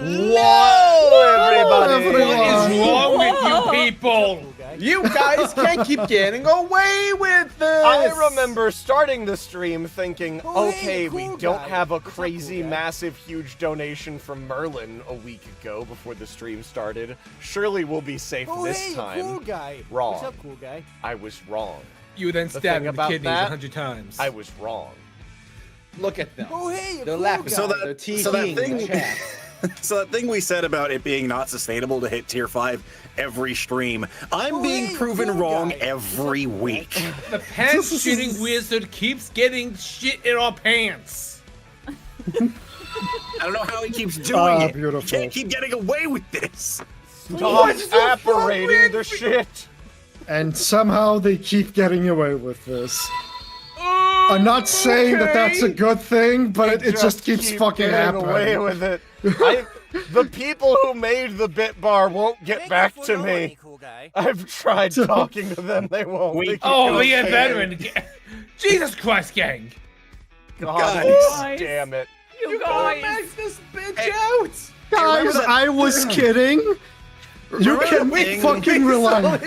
everybody! What is wrong with you people? You guys can't keep getting away with this! I remember starting the stream thinking, Oh, okay, hey, we cool don't guy. have a What's up, crazy, cool guy? massive, huge donation from Merlin a week ago before the stream started. Surely we'll be safe Oh, this hey, time. cool guy. Wrong. What's up, cool guy? I was wrong. You then The stabbed thing me in the about kidneys that, 100 times. I was wrong. Look at them. Oh, hey, They're cool laughing. guy. So that- They're so that teeing thing- the chat. So that thing we said about it being not sustainable to hit tier 5 every stream, I'm Oh, being hey, proven cool wrong guy. every week. The pants-shitting wizard keeps getting shit in our pants. I don't know how he keeps doing it. Beautiful. He can't keep getting away with this. Stop apparating the shit! And somehow they keep getting away with this. I'm not saying that that's a good thing, but it just keeps keep fucking getting happening. away with it. The people who made the bit bar won't get Thank back you for to knowing me. cool guy. I've tried talking to them, they won't. We- They keep Oh, going, the "Okay." veteran. Jesus Christ, gang. God Guys. damn it. You guys. this bitch out! Guys, I was kidding. You can thing- fucking relax.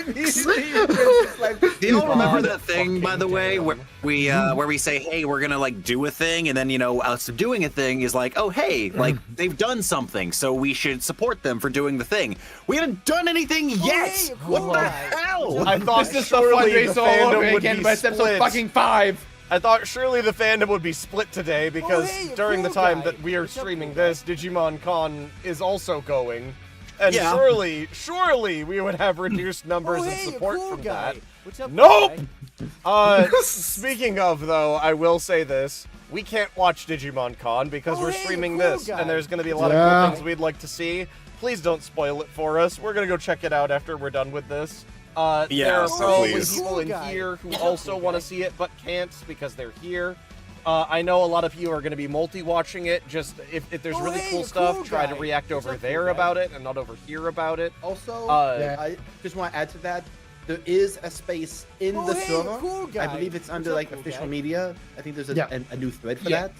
Do y'all remember that thing, by the way, where we say, hey, we're gonna like do a thing, and then us doing a thing is like, oh hey, like they've done something, so we should support them for doing the thing. We haven't done anything yet. hey, What cool the guy. hell? I thought This is the surely the fundraiser all over fandom would again, be but it's episode split. fucking 5. I thought surely the fandom would be split today because hey, during the cool time guy. that we are What's up, streaming cool guy? this, Digimon Con is also going. And Yeah. surely we would have reduced numbers Oh, and hey, support cool from guy. that. What's up, Nope! cool guy? Speaking of, though, I will say this. We can't watch Digimon Con because Oh, we're hey, streaming cool this, guy. and there's going to be a lot of Yeah. cool things we'd like to see. Please don't spoil it for us. We're going to go check it out after we're done with this. There are so probably please. people in Cool guy. here who What's up, also cool want to guy? see it but can't because they're here. I know a lot of you are going to be multi-watching it. Just if there's Oh, really hey, cool a stuff, cool try to guy. react What's over up, cool there guy? about it and not over here about it. Also, Yeah. I just want to add to that. There is a space in Oh, the hey, server. cool guy. I believe it's under What's up, like cool official guy? media. I think there's Yeah. a new thread for Yeah. that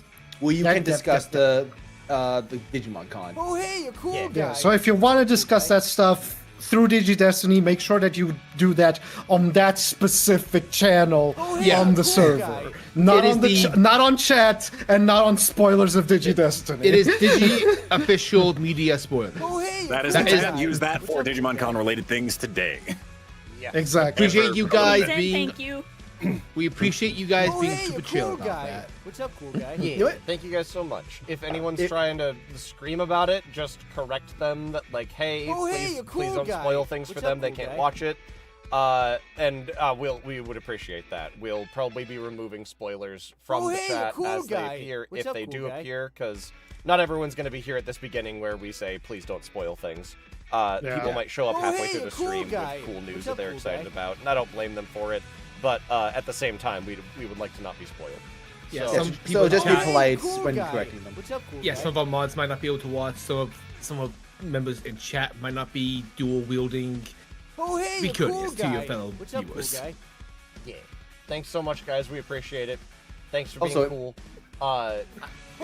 where you Yeah, can yeah, discuss yeah, the Digimon Con. Oh, hey, a cool Yeah. guy. Yeah, so if you want to discuss that stuff through Digi-Destiny, make sure that you do that on that specific channel Oh, hey, on the cool server. guy. Not It is on the the- not on chat and not on spoilers of Digi-Destiny. It is Digi official media spoiler. Oh, hey, That is cool the is- guy. tab. Use that What's for up, cool Digimon Con guy? related things today. Yeah. Exactly. Appreciate you guys Send being. thank you. We appreciate you guys Oh, being hey, super a chill cool about guy. that. What's up, cool guy? Yeah, know what? thank you guys so much. If anyone's It- trying to scream about it, just correct them that, like, hey, Oh, hey, a please cool don't guy. spoil things for What's them. up, They cool can't guy? watch it. We would appreciate that. We'll probably be removing spoilers from Oh, the hey, a chat cool as guy. they appear, What's if up, they cool do guy? appear, because not everyone's going to be here at this beginning where we say, please don't spoil things. Yeah. People might show up Oh, halfway hey, through a the cool stream guy. with cool news What's that up, they're cool excited guy? about, and I don't blame them for it. But at the same time, we would like to not be spoiled. Yeah, So- some people So just be chat- polite Hey, cool when guy. correcting them. What's up, cool Yeah, guy? some of our mods might not be able to watch. Some of members in chat might not be dual wielding. Oh, hey, Be a cool courteous to your guy. fellow What's up, viewers. cool guy? Yeah. Thanks so much, guys. We appreciate it. Thanks for being Also- cool. Oh,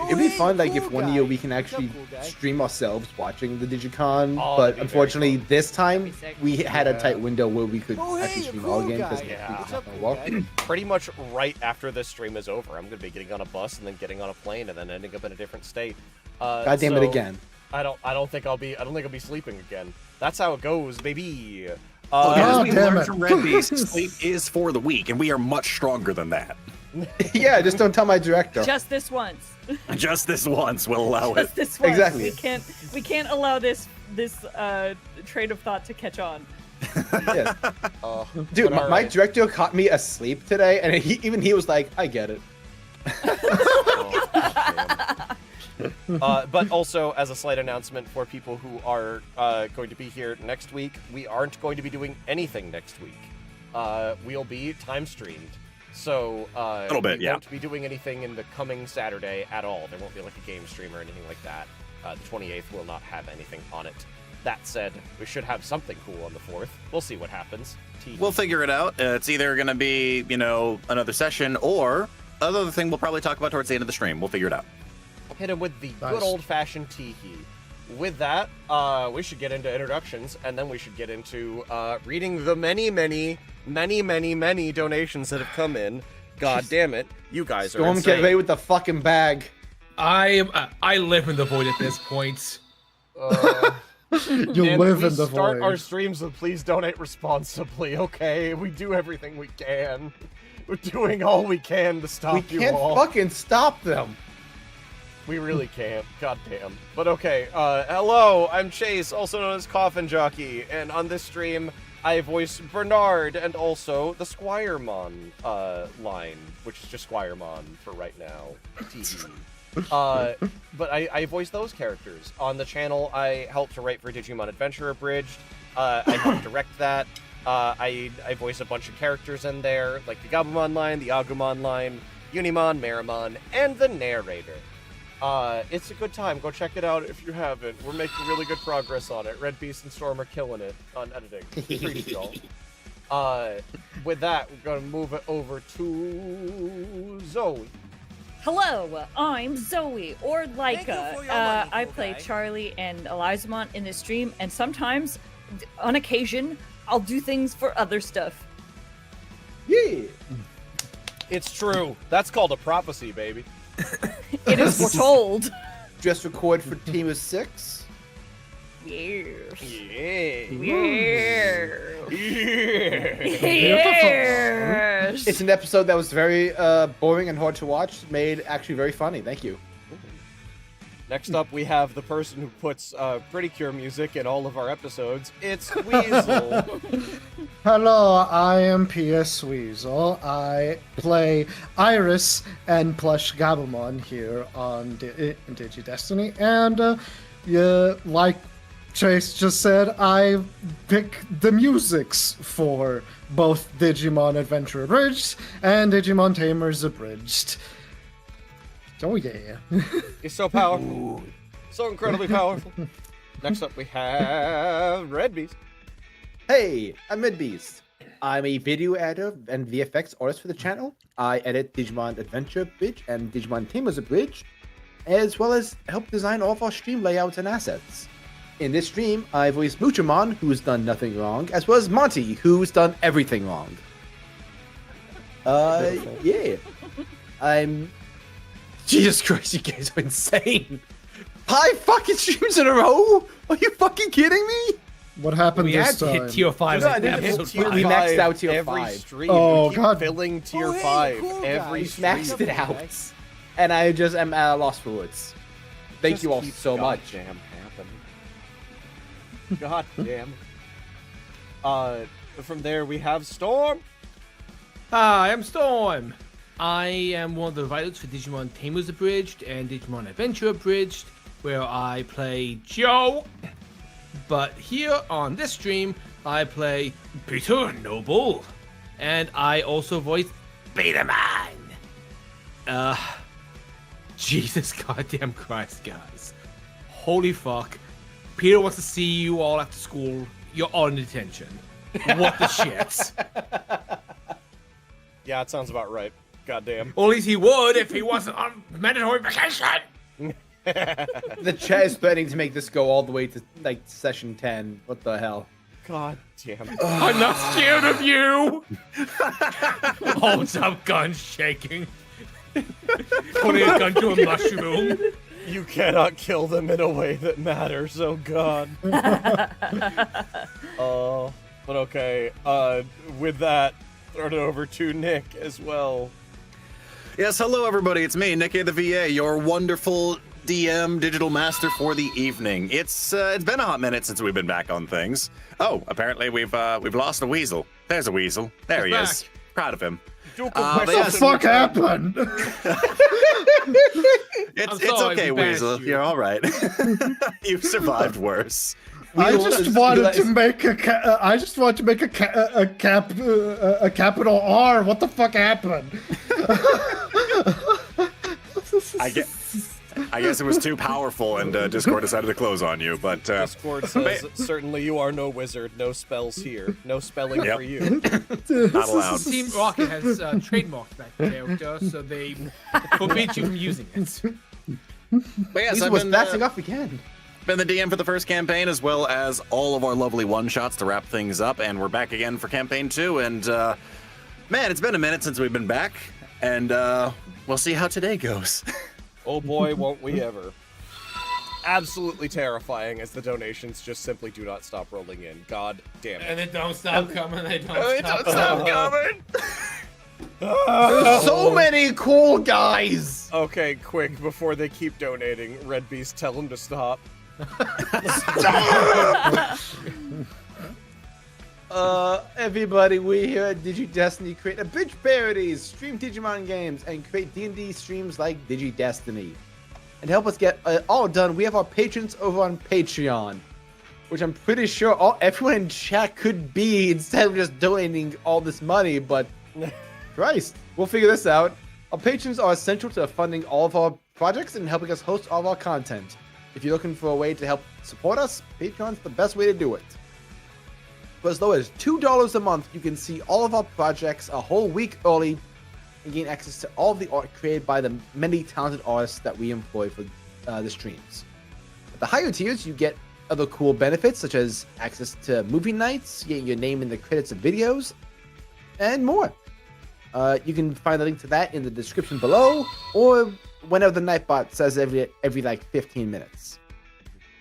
It'd be hey, fun, like, cool if one guy. year we can What's up, actually cool guy? stream ourselves watching the Digicon, Oh, but that'd be very unfortunately fun. this time That'd be sick. we had a Yeah. tight window where we could Oh, actually hey, stream cool all again guy. because Yeah. the What's not up, gonna cool work. guy? Pretty much right after this stream is over, I'm gonna be getting on a bus and then getting on a plane and then ending up in a different state. God damn it so again. I don't think I'll be sleeping again. That's how it goes, baby. Well, God as we damn learned it. from RedBeast, sleep is for the weak, and we are much stronger than that. Yeah, just don't tell my director. Just this once. Just this once will allow it. Just this once. Exactly. We can't allow this train of thought to catch on. Yes. Uh, Dude, but my alright. director caught me asleep today, and he was like, I get it. But also, as a slight announcement for people who are going to be here next week, we aren't going to be doing anything next week. We'll be time streamed. So Little bit, we yeah. won't be doing anything in the coming Saturday at all. There won't be like a game stream or anything like that. The 28th will not have anything on it. That said, we should have something cool on the 4th. We'll see what happens. We'll figure it out. It's either going to be, another session, or another thing we'll probably talk about towards the end of the stream. We'll figure it out. Hit him with the Nice. good old-fashioned tee-hee. with that, we should get into introductions, and then we should get into reading the many donations that have come in. God damn it, you guys are Storm, insane. get away with the fucking bag. I live in the void at this point. You And live we in the start void. our streams with please donate responsibly, okay? We do everything we can. We're doing all we can to stop We you can't all. fucking stop them. We really can't. God damn. But okay, hello, I'm Chase, also known as Coffinjockey, and on this stream, I voice Bernard and also the Squiremon line, which is just Squiremon for right now. But I voice those characters. On the channel, I help to write for Digimon Adventure Abridged. I help direct that. I voice a bunch of characters in there, like the Gabumon line, the Agumon line, Unimon, Meramon, and the narrator. It's a good time. Go check it out if you haven't. We're making really good progress on it. RedBeast and Storm are killing it on editing. Appreciate y'all. With that, we're gonna move it over to Zoe. Hello, I'm Zoe, or Thank you Laika. for your money, I cool play guy. Charlie and Elizamon in this stream, and sometimes, on occasion, I'll do things for other stuff. Yeah. It's true. That's called a prophecy, baby. It is foretold. Just record for Team of 6. Yes. Yeah. Yes. Yeah. Yes. It's an episode that was very boring and hard to watch, made actually very funny. Thank you. Next up, we have the person who puts Pretty Cure music in all of our episodes. It's Weasel. Hello, I am PSWeasel. I play Iris and PlushGabumon here on Digi-Destiny, and yeah, like Chase just said, I pick the musics for both Digimon Adventure Abridged and Digimon Tamers Abridged. Oh yeah. He's so powerful. So incredibly powerful. Next up, we have RedBeast. Hey, I'm RedBeast. I'm a video editor and VFX artist for the channel. I edit Digimon Adventure Abridged and Digimon Tamers Abridged, as well as help design all of our stream layouts and assets. In this stream, I voice Muchomon, who's done nothing wrong, as well as Monty, who's done everything wrong. Yeah. I'm... Jesus Christ, you guys are insane! 5 fucking streams in a row? Are you fucking kidding me? What happened We this had to time? hit tier 5 No, in I didn't hit episode tier 5. we maxed out tier every 5. stream. Oh, we keep God. filling tier Oh, hey, 5 cool every guy. stream. Maxed it out. And I just am at a loss for words. Thank Just you all keeps so much. goddamn happening. God damn. From there we have Storm. Hi, I'm Storm. I am one of the writers for Digimon Tamers Abridged and Digimon Adventure Abridged, where I play Joe. But here on this stream, I play Peter Noble, and I also voice Betamon. Jesus goddamn Christ, guys. Holy fuck. Peter wants to see you all after school. You're all in detention. What the shit? Yeah, it sounds about right. Goddamn. Well, at least he would if he wasn't on mandatory vacation. The chat is threatening to make this go all the way to like session 10. What the hell? God damn. I'm not scared of you. Holds up gun shaking. Putting a gun to a mushroom. You cannot kill them in a way that matters, oh god. But okay, with that, turn it over to Nick as well. Yes, hello everybody. It's me, Nick A. the VA, your wonderful DM digital master for the evening. It's been a hot minute since we've been back on things. Oh, apparently we've lost a weasel. There's a weasel. There he is. Proud of him. Duke but What the yes, fuck happened? It's sorry, okay, we bashed Weasel. you. You're all right. You've survived worse. I just wanted to make a capital R. What the fuck happened? I guess it was too powerful, and Discord decided to close on you. But Discord says, certainly you are no wizard, no spells here. No spelling Yep. for you. not allowed. Team Rocket has trademarked that character, so they forbid you from using it. But yes, Weasel I've was been, backing up again. been the DM for the first campaign, as well as all of our lovely one-shots to wrap things up, and we're back again for campaign 2, and man, it's been a minute since we've been back, and we'll see how today goes. Oh boy, won't we ever. Absolutely terrifying as the donations just simply do not stop rolling in. God damn it. And they don't stop coming. They don't stop coming. There's so many cool guys. Okay, quick, before they keep donating, RedBeast, tell them to stop. Everybody, we here at Digi-Destiny create abridged parodies, stream Digimon games, and create D&D streams like Digi-Destiny. And to help us get it all done, we have our patrons over on Patreon, which I'm pretty sure everyone in chat could be instead of just donating all this money, but Christ, we'll figure this out. Our patrons are essential to funding all of our projects and helping us host all of our content. If you're looking for a way to help support us, Patreon's the best way to do it. For as low as $2 a month, you can see all of our projects a whole week early and gain access to all of the art created by the many talented artists that we employ for the streams. At the higher tiers, you get other cool benefits such as access to movie nights, getting your name in the credits of videos, and more. You can find the link to that in the description below, or whenever the Nightbot says every like 15 minutes.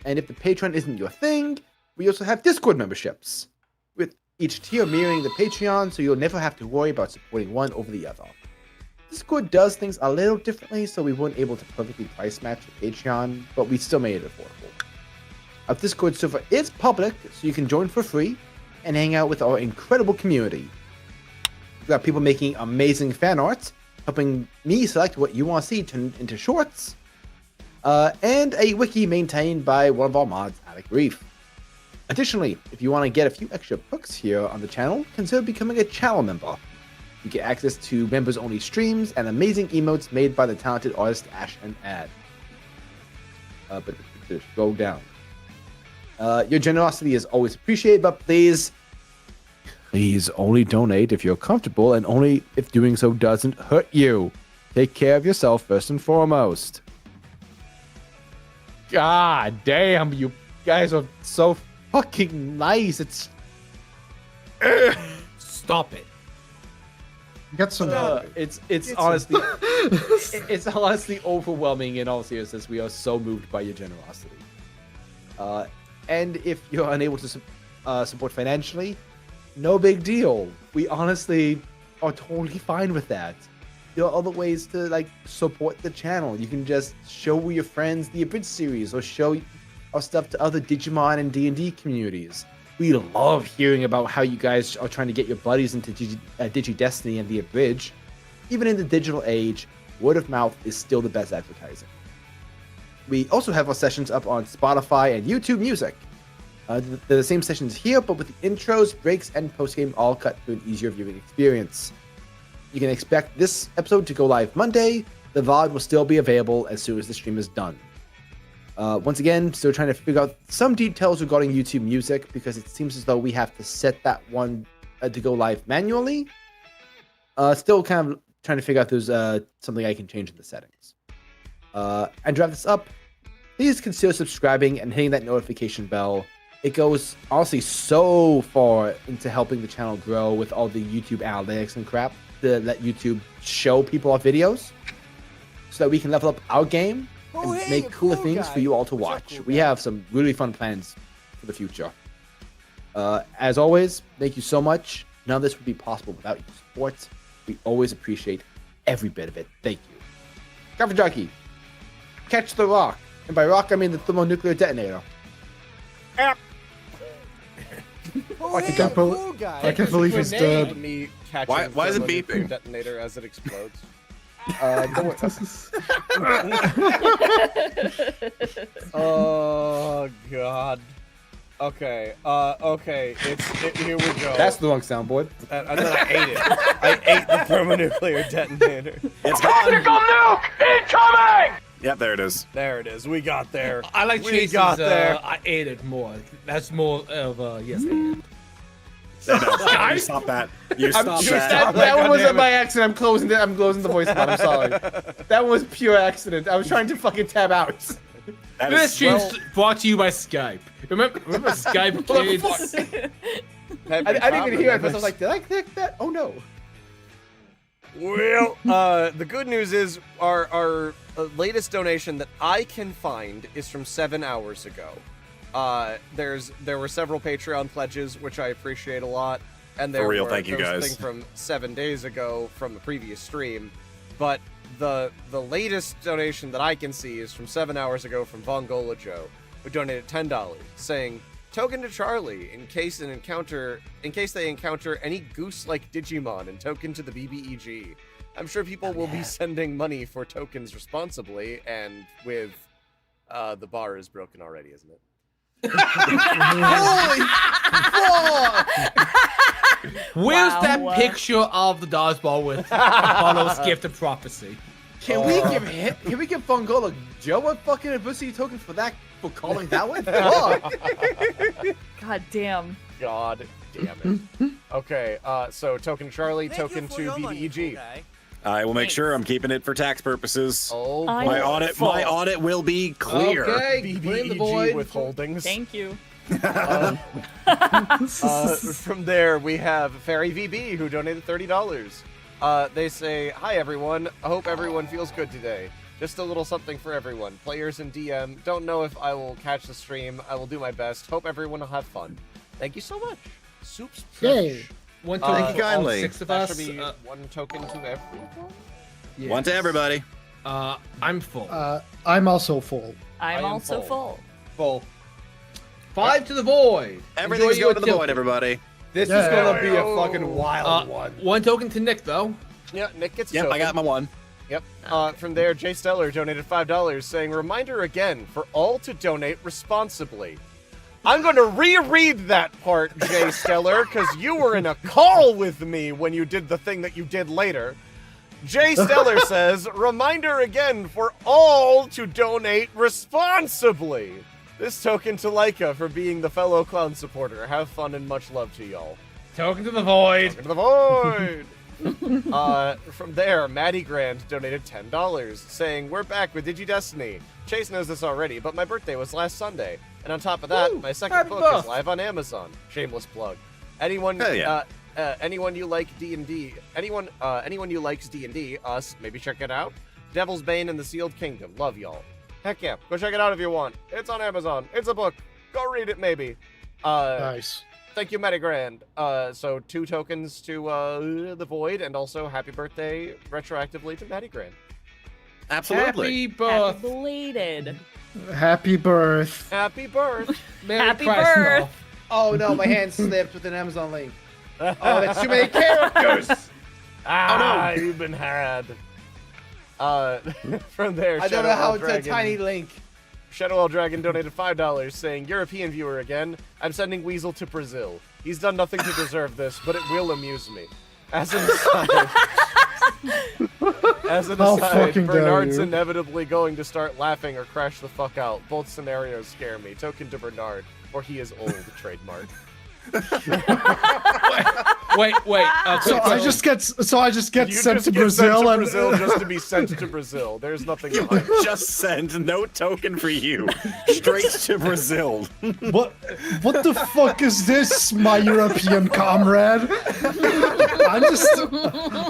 And if the Patreon isn't your thing, we also have Discord memberships, with each tier mirroring the Patreon, so you'll never have to worry about supporting one over the other. Discord does things a little differently, so we weren't able to perfectly price match the Patreon, but we still made it affordable. Our Discord server is public, so you can join for free and hang out with our incredible community. We've got people making amazing fan art, helping me select what you want to see turned into shorts, and a wiki maintained by one of our mods, Alec Reef. Additionally, if you want to get a few extra perks here on the channel, consider becoming a channel member. You get access to members-only streams and amazing emotes made by the talented artist Ash and Ad. But just go down. Your generosity is always appreciated, but please only donate if you're comfortable and only if doing so doesn't hurt you. Take care of yourself first and foremost. God damn, you guys are so fucking nice. It's Stop it. Get some help. it's honestly it's honestly overwhelming. In all seriousness, we are so moved by your generosity. And if you're unable to support financially, no big deal. We honestly are totally fine with that. There are other ways to like support the channel. You can just show your friends the Abridged series, or show our stuff to other Digimon and D&D communities. We love hearing about how you guys are trying to get your buddies into Digi-Destiny and the Abridged. Even in the digital age, word of mouth is still the best advertising. We also have our sessions up on Spotify and YouTube Music. They're the same sessions here, but with the intros, breaks, and postgame all cut to an easier viewing experience. You can expect this episode to go live Monday. The VOD will still be available as soon as the stream is done. Once again, still trying to figure out some details regarding YouTube Music, because it seems as though we have to set that one to go live manually. Still kind of trying to figure out if there's something I can change in the settings. And to wrap this up, please consider subscribing and hitting that notification bell. It goes honestly so far into helping the channel grow with all the YouTube analytics and crap to let YouTube show people our videos, so that we can level up our game and make cooler things for you all to watch. We have some really fun plans for the future. As always, thank you so much. None of this would be possible without your support. We always appreciate every bit of it. Thank you. Coffinjockey, catch the rock. And by rock, I mean the thermonuclear detonator. I can't believe he's dead. Me catching Why is it the beeping? detonator as it explodes. Oh god. Okay. Okay. Here we go. That's the wrong soundboard. And then I ate it. I ate the thermonuclear detonator. It's gone. nuke incoming! Yep, there it is. There it is. We got there. I like We Chase's, got there. I ate it more. That's more of a yes and. No, you stop that. You stop that. That one wasn't by accident. I'm closing the voice bot. I'm sorry. That was pure accident. I was trying to fucking tab out. That This is stream's brought to you by Skype. Remember Skype, kids? I didn't even hear it, but I was like, did I click that? Oh no. Well, the good news is our latest donation that I can find is from 7 hours ago. There were several Patreon pledges, which I appreciate a lot, and there For real, were thank you, there was a guys. thing from 7 days ago from the previous stream, but the latest donation that I can see is from 7 hours ago from Vongola Joe, who donated $10, saying, "Token to Charlie in case they encounter any goose-like Digimon, and token to the BBEG. I'm sure people will be sending money for tokens responsibly, and with the bar is broken already, isn't it?" Holy fuck! Where's Wow. that picture of the dodgeball with Apollo's gift of prophecy? Can we give Fongola Joe a fucking adversity token for calling that one? Fuck! God damn. God damn it. Okay, so token to Charlie, Thank you token for to your money, BBEG. cool guy. I will make sure I'm keeping it for tax purposes. Oh, I- My boy. audit will be clear. Okay, blame the BBEG void. withholdings. Thank you. From there, we have Fairy VB, who donated $30. They say, "Hi everyone, I hope everyone feels good today. Just a little something for everyone. Players in DM, don't know if I will catch the stream. I will do my best. Hope everyone will have fun. Thank you so much. Soup's Yay. One Thank token you for all kindly. 6 of That us. should be one token to everyone. One to everybody. I'm full. I'm also full. I I'm am also full. full. Full. 5 to the void. Everything's Enjoy going to your the void, tilted. everybody. This Yeah. is gonna be a fucking wild one. One token to Nick, though. Yeah, Nick gets a Yep, token. I got my one. Yep. From there, Jay Stellar donated $5, saying, "Reminder again for all to donate responsibly." I'm going to reread that part, Jay Stellar, because you were in a call with me when you did the thing that you did later. Jay Stellar says, "Reminder again for all to donate responsibly." This token to Laika for being the fellow clown supporter. Have fun and much love to y'all. Token to the void. Token to the void! From there, Maddie Grand donated $10, saying, "We're back with Digi-Destiny. Chase knows this already, but my birthday was last Sunday. And on top of that, Woo! my second Happy book birth. is live on Amazon. Shameless plug. Anyone, Hell yeah. anyone you like D&D, anyone you likes D&D, us, maybe check it out. Devil's Bane and the Sealed Kingdom. Love y'all. Heck yeah, go check it out if you want. It's on Amazon. It's a book. Go read it, maybe. Nice. Thank you, Metagrand. So 2 tokens to the Void, and also happy birthday retroactively to Metagrand. Absolutely. Happy Happy birth. belated. Happy birth. Happy birth. Merry Happy Christmas. birth. Oh no, my hand slipped with an Amazon link. Oh, that's too many characters. Ah, you've been had. From there, I don't know how it's Dragon, a tiny link. Shadow L Dragon donated $5, saying, "European viewer again. I'm sending Weasel to Brazil. He's done nothing to deserve this, but it will amuse me." As an aside, How fucking dare Bernard's you. inevitably going to start laughing or crash the fuck out. Both scenarios scare me. Token to Bernard, or he is old. Trademark. Wait. So I just get You sent just to get Brazil sent to and Brazil just to be sent to Brazil. There's nothing behind it. Just send no token for you. Straight to Brazil. what the fuck is this, my European comrade?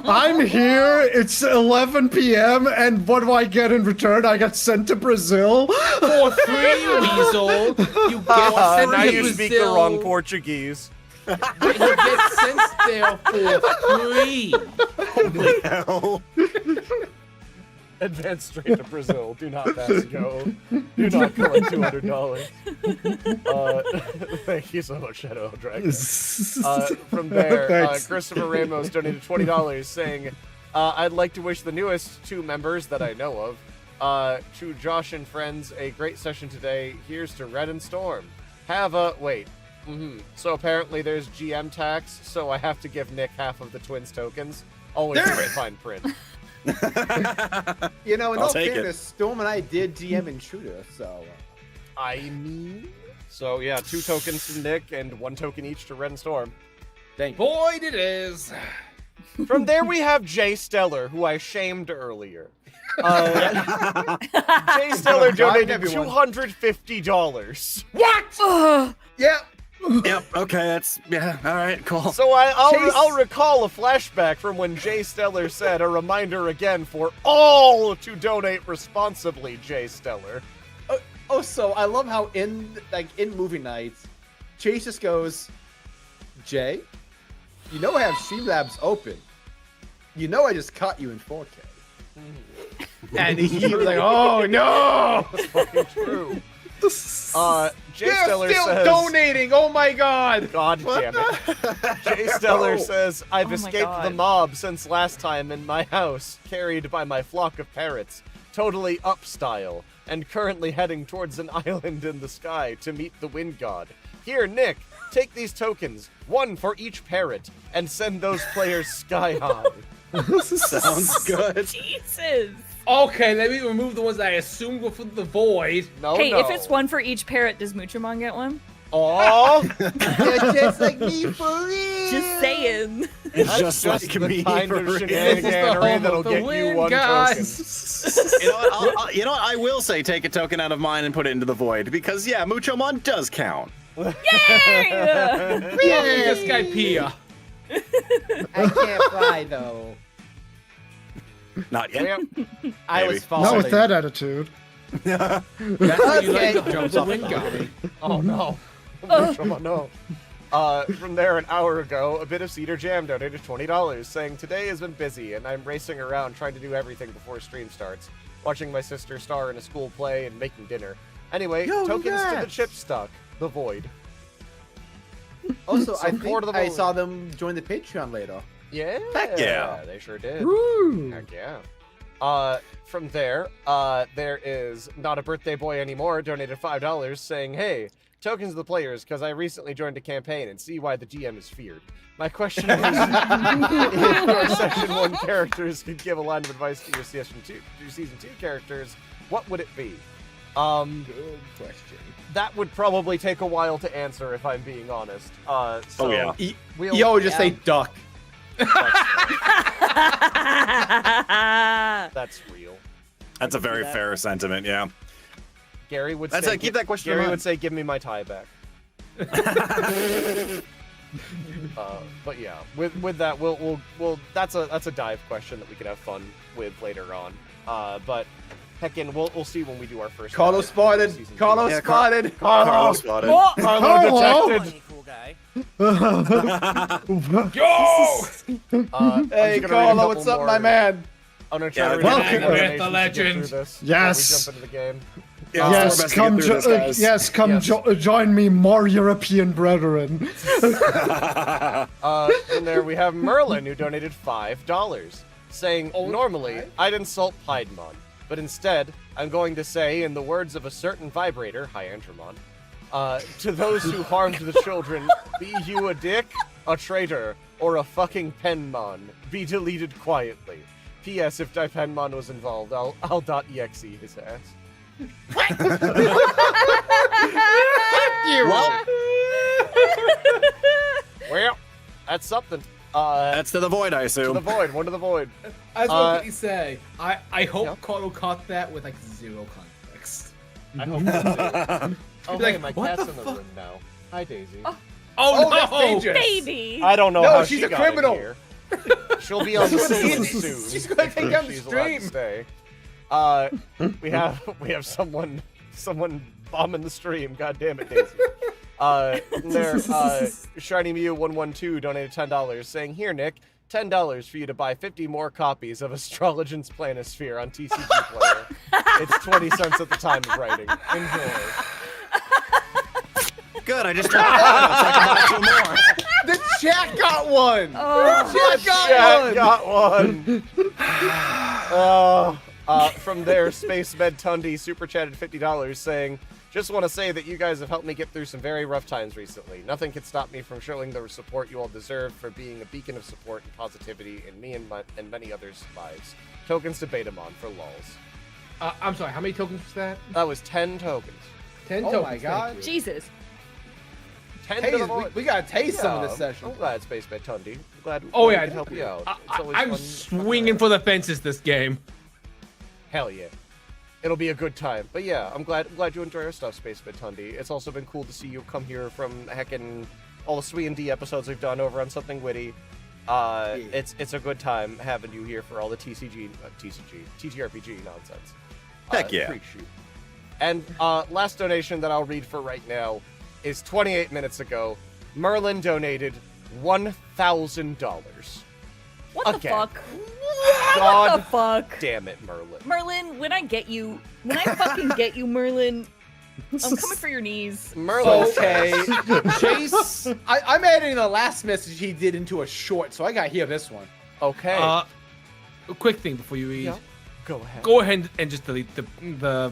I'm here. It's 11 p.m. and what do I get in return? I get sent to Brazil. For free, Weasel. You get sent Now to you Brazil. speak the wrong Portuguese. You get sent there for free. Holy hell. Advance straight to Brazil. Do not pass go. Do not collect $200. Thank you so much, Shadow Dragon. From there, Thanks. Christopher Ramos donated $20, saying, "I'd like to wish the newest 2 members that I know of, to Josh and friends, a great session today. Here's to Red and Storm. Have a wait. So apparently there's GM tax, so I have to give Nick half of the twins tokens. Always in the fine print." You know, in I'll all take it. fairness, Storm and I did DM Intruder, so. I mean, so yeah, 2 tokens to Nick and 1 token each to Red and Storm. Thank you. Void it is. From there, we have Jay Stellar, who I shamed earlier. Jay Stellar donated $250. What? Yeah. Yep. Okay. That's all right. Cool. So I'll recall a flashback from when Jay Stellar said, "A reminder again for all to donate responsibly." Jay Stellar. So I love how in movie nights, Chase just goes, "Jay, you know I have Streamlabs open. You know I just caught you in 4K." And he was like, "Oh no!" That's fucking true. Jay They're Stellar still says, donating. Oh my god! God damn it. Jay Stellar says, I've Oh my escaped God. the mob since last time in my house, carried by my flock of parrots, totally up style, and currently heading towards an island in the sky to meet the wind god. Here, Nick, take these tokens, one for each parrot, and send those players sky high. Sounds good. Jesus. Okay, let me remove the ones that I assumed were from the void. No, Hey, no. if it's one for each parrot, does Muchomon get one? Oh, You're just like me for real. Just saying. It's that's just like the me. kind for of real. shenaniganery home that'll of the get you wind one gods. token. You know what? I will say, take a token out of mine and put it into the void because Muchomon does count. Yay! This guy Pia. I can't fly though. Not yet. Yep. I was Maybe. falling. Not with that attitude. That's how you like Okay. to jump the wind god. Oh no. Oh no. From there, an hour ago, a bit of Cedar Jam donated $20, saying, "Today has been busy, and I'm racing around trying to do everything before stream starts. Watching my sister star in a school play and making dinner. Anyway, Yo, tokens to the congrats. chip stuck. The void. Also, I Support think of the I void. saw them join the Patreon later. Yeah. Heck yeah. They sure did. Woo! Heck yeah. From there, there is Not a Birthday Boy Anymore, donated $5, saying, "Hey, tokens to the players, because I recently joined a campaign and see why the GM is feared. My question is, if your Section 1 characters could give a line of advice to your Season 2 characters, what would it be?" Good question. That would probably take a while to answer, if I'm being honest. So yeah. we'll- Yo, just yeah, say duck. that's real. That's a very fair sentiment. Yeah. Gary would That's say, it, keep that question in Gary mind. would say, "Give me my tie back." But yeah, with that, we'll that's a dive question that we could have fun with later on. But heckin', we'll see when we do our first. Carlo dive for spotted. season Carlo two. Yeah, spotted. Carlo spotted. Oh, Carlo detected. Cool guy. Yo! I'm Hey, just gonna read a Carlo, couple what's up, more. my man? I'm gonna try Yeah, to read welcome. a couple more With the donations to get legend. through this Yes. before we jump into the game. Yeah, let's do our Yes, best to come get through this, guys. yes, come Yes. join me, more European brethren. And there we have Merlin, who donated $5, saying, "Normally, I'd insult Piedmon, but instead, I'm going to say, in the words of a certain vibrator, hi Andromon, to those who harmed the children, be you a dick, a traitor, or a fucking penmon, be deleted quietly. P.S. If Dipenmon was involved, I'll .exe his ass." Well, that's something. That's to the void, I To assume. the void, one to the void. I was going to say, I hope Yeah. Carlo caught that with like zero context. I hope so too. Oh, Like, hey, my what cat's the in the fuck? room now. Hi, Daisy. Oh, that's no! dangerous. baby. I don't know No, how she's she a got in criminal. here. She'll be on the scene soon. She's gonna take down the She's allowed to stream. stay. We have someone bombing the stream. God damn it, Daisy. There, Shiny Mew 112 donated $10, saying, "Here, Nick, $10 for you to buy 50 more copies of Astrologian's Planisphere on TCG Player. It's 20 cents at the time of writing. Enjoy." Good. I just tried so I can buy 2 more. The chat got one. Oh. The chat Yeah, got one. got one. From there, Space Med Tundi super chatted $50, saying, "Just want to say that you guys have helped me get through some very rough times recently. Nothing can stop me from showing the support you all deserve for being a beacon of support and positivity in me and many others' lives. Tokens to Betamon for lulz." I'm sorry, how many tokens was that? That was 10 tokens. 10 Oh tokens. my thank God. you. Jesus. Tend Taste, to the void. we gotta taste some of this Yeah, session. I'm glad Spaceman Tundi. I'm glad Oh we yeah, could help you out. It's always I'm fun- swinging for the fences this game. Hell yeah. It'll be a good time. But yeah, I'm glad you enjoy our stuff, Spaceman Tundi. It's also been cool to see you come here from heckin' all the Sweet and D episodes we've done over on Something Witty. It's a good time having you here for all the TTRPG nonsense. Heck yeah. Appreciate. And last donation that I'll read for right now is 28 minutes ago. Merlin donated $1,000. What the Again. fuck? God What the fuck? damn it, Merlin. Merlin, when I fucking get you, Merlin, I'm coming for your knees. Merlin. Okay, Chase. I'm adding the last message he did into a short, so I gotta hear this one. Okay. A quick thing before you read. Yeah. Go ahead. Go ahead and just delete the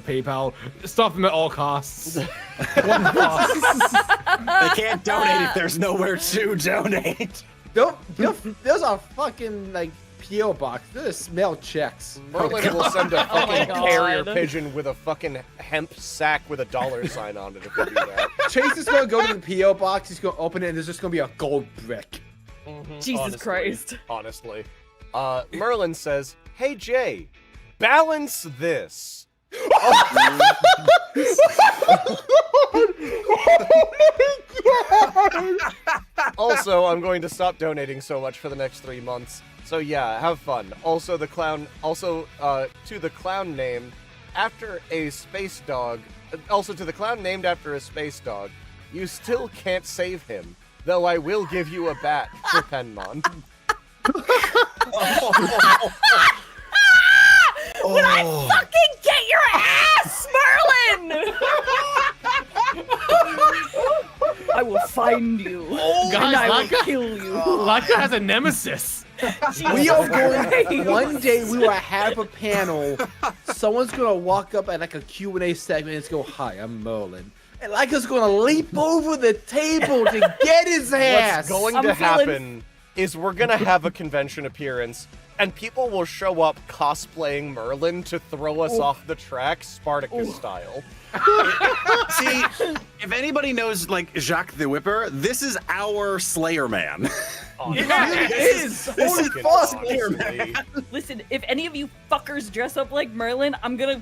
PayPal. Stop them at all costs. One cost. They can't donate if there's nowhere to donate. Those are fucking like PO box. Those mail checks. Merlin will send a Oh my fucking God. carrier pigeon with a fucking hemp sack with a $sign on it if we do that. Chase is gonna go to the PO box. He's gonna open it, and there's just gonna be a gold brick. Jesus Honestly. Christ. Honestly. Merlin says, "Hey Jay, balance this." Also, I'm going to stop donating so much for the next 3 months. So yeah, have fun. Also, to the clown named after a space dog. Also, to the clown named after a space dog, you still can't save him. Though I will give you a bat for Penmon. When I fucking get your ass, Merlin! I will find you. Oh, and I will Laika- kill you. Laika has a nemesis. We are going. Christ. One day we will have a panel. Someone's gonna walk up at like a Q&A segment and go, "Hi, I'm Merlin." And Laika's gonna leap over the table to get his ass. What's going I'm to feeling- happen is we're gonna have a convention appearance, and people will show up cosplaying Merlin to throw us off the track, Spartacus style. See, if anybody knows like Jacques the Whipper, this is our Slayer Man. It is. This Holy is fuck. Slayer Man. Honestly. Listen, if any of you fuckers dress up like Merlin, I'm gonna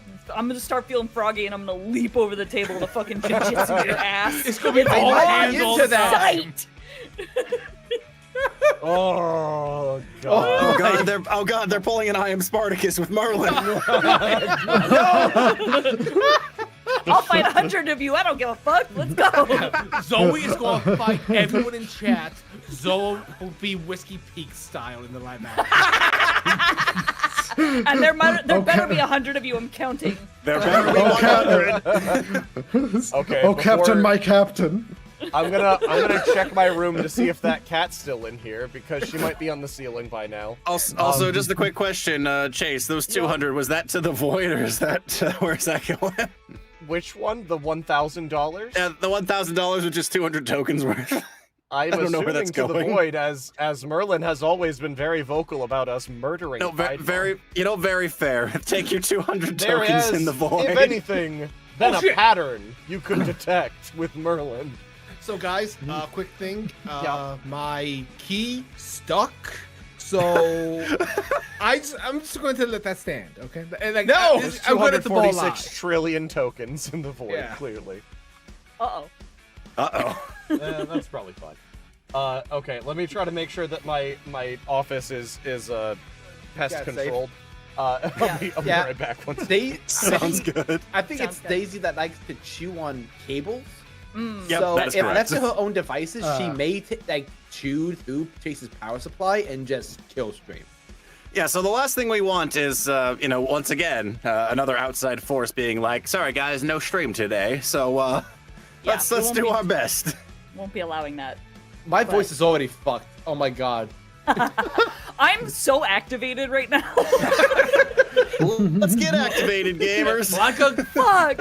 start feeling froggy and I'm gonna leap over the table to fucking jujitsu your ass. It's gonna be I all might hands be on into that. Sight! Oh god. Oh god, they're pulling an I Am Spartacus with Merlin. I'll fight 100 of you. I don't give a fuck. Let's go. Zoe is going to fight everyone in chat. Zoe will be Whiskey Peak style in the live action. And there better be 100 of you. I'm counting. There better be 100. Okay. Oh, before- Captain, my Captain. I'm gonna check my room to see if that cat's still in here because she might be on the ceiling by now. Also, just a quick question, Chase. Those 200 was that to the void or is that where's that going? Which one? The $1,000? Yeah, the $1,000 with just 200 tokens worth. I'm don't know where assuming that's to the going. void, as Merlin has always been very vocal about us murdering. No, Piedmon. very fair. Take your 200 There tokens is, in the void. if anything, then Oh, a shit. pattern you could detect with Merlin. So guys, quick thing. Yeah. My key stuck. So I'm just going to let that stand. Okay. Like, No! There's I'm going to let the ball 246 lie. trillion tokens in the void, Yeah. clearly. Uh-oh. Uh-oh. That's probably fine. Okay, let me try to make sure that my office is pest Yeah, safe. controlled. I'll be Yeah. right back once. Sounds good. I think Sounds it's good. Daisy that likes to chew on cables. Yep, So that is if correct. left to her own devices, she may chew through Chase's power supply and just kill Stream. Yeah, so the last thing we want is, once again, another outside force being like, sorry guys, no stream today. So let's we won't do be- our best. Won't be allowing that. My voice is already fucked. Oh my god. I'm so activated right now. Let's get activated, gamers. Laika, Fuck.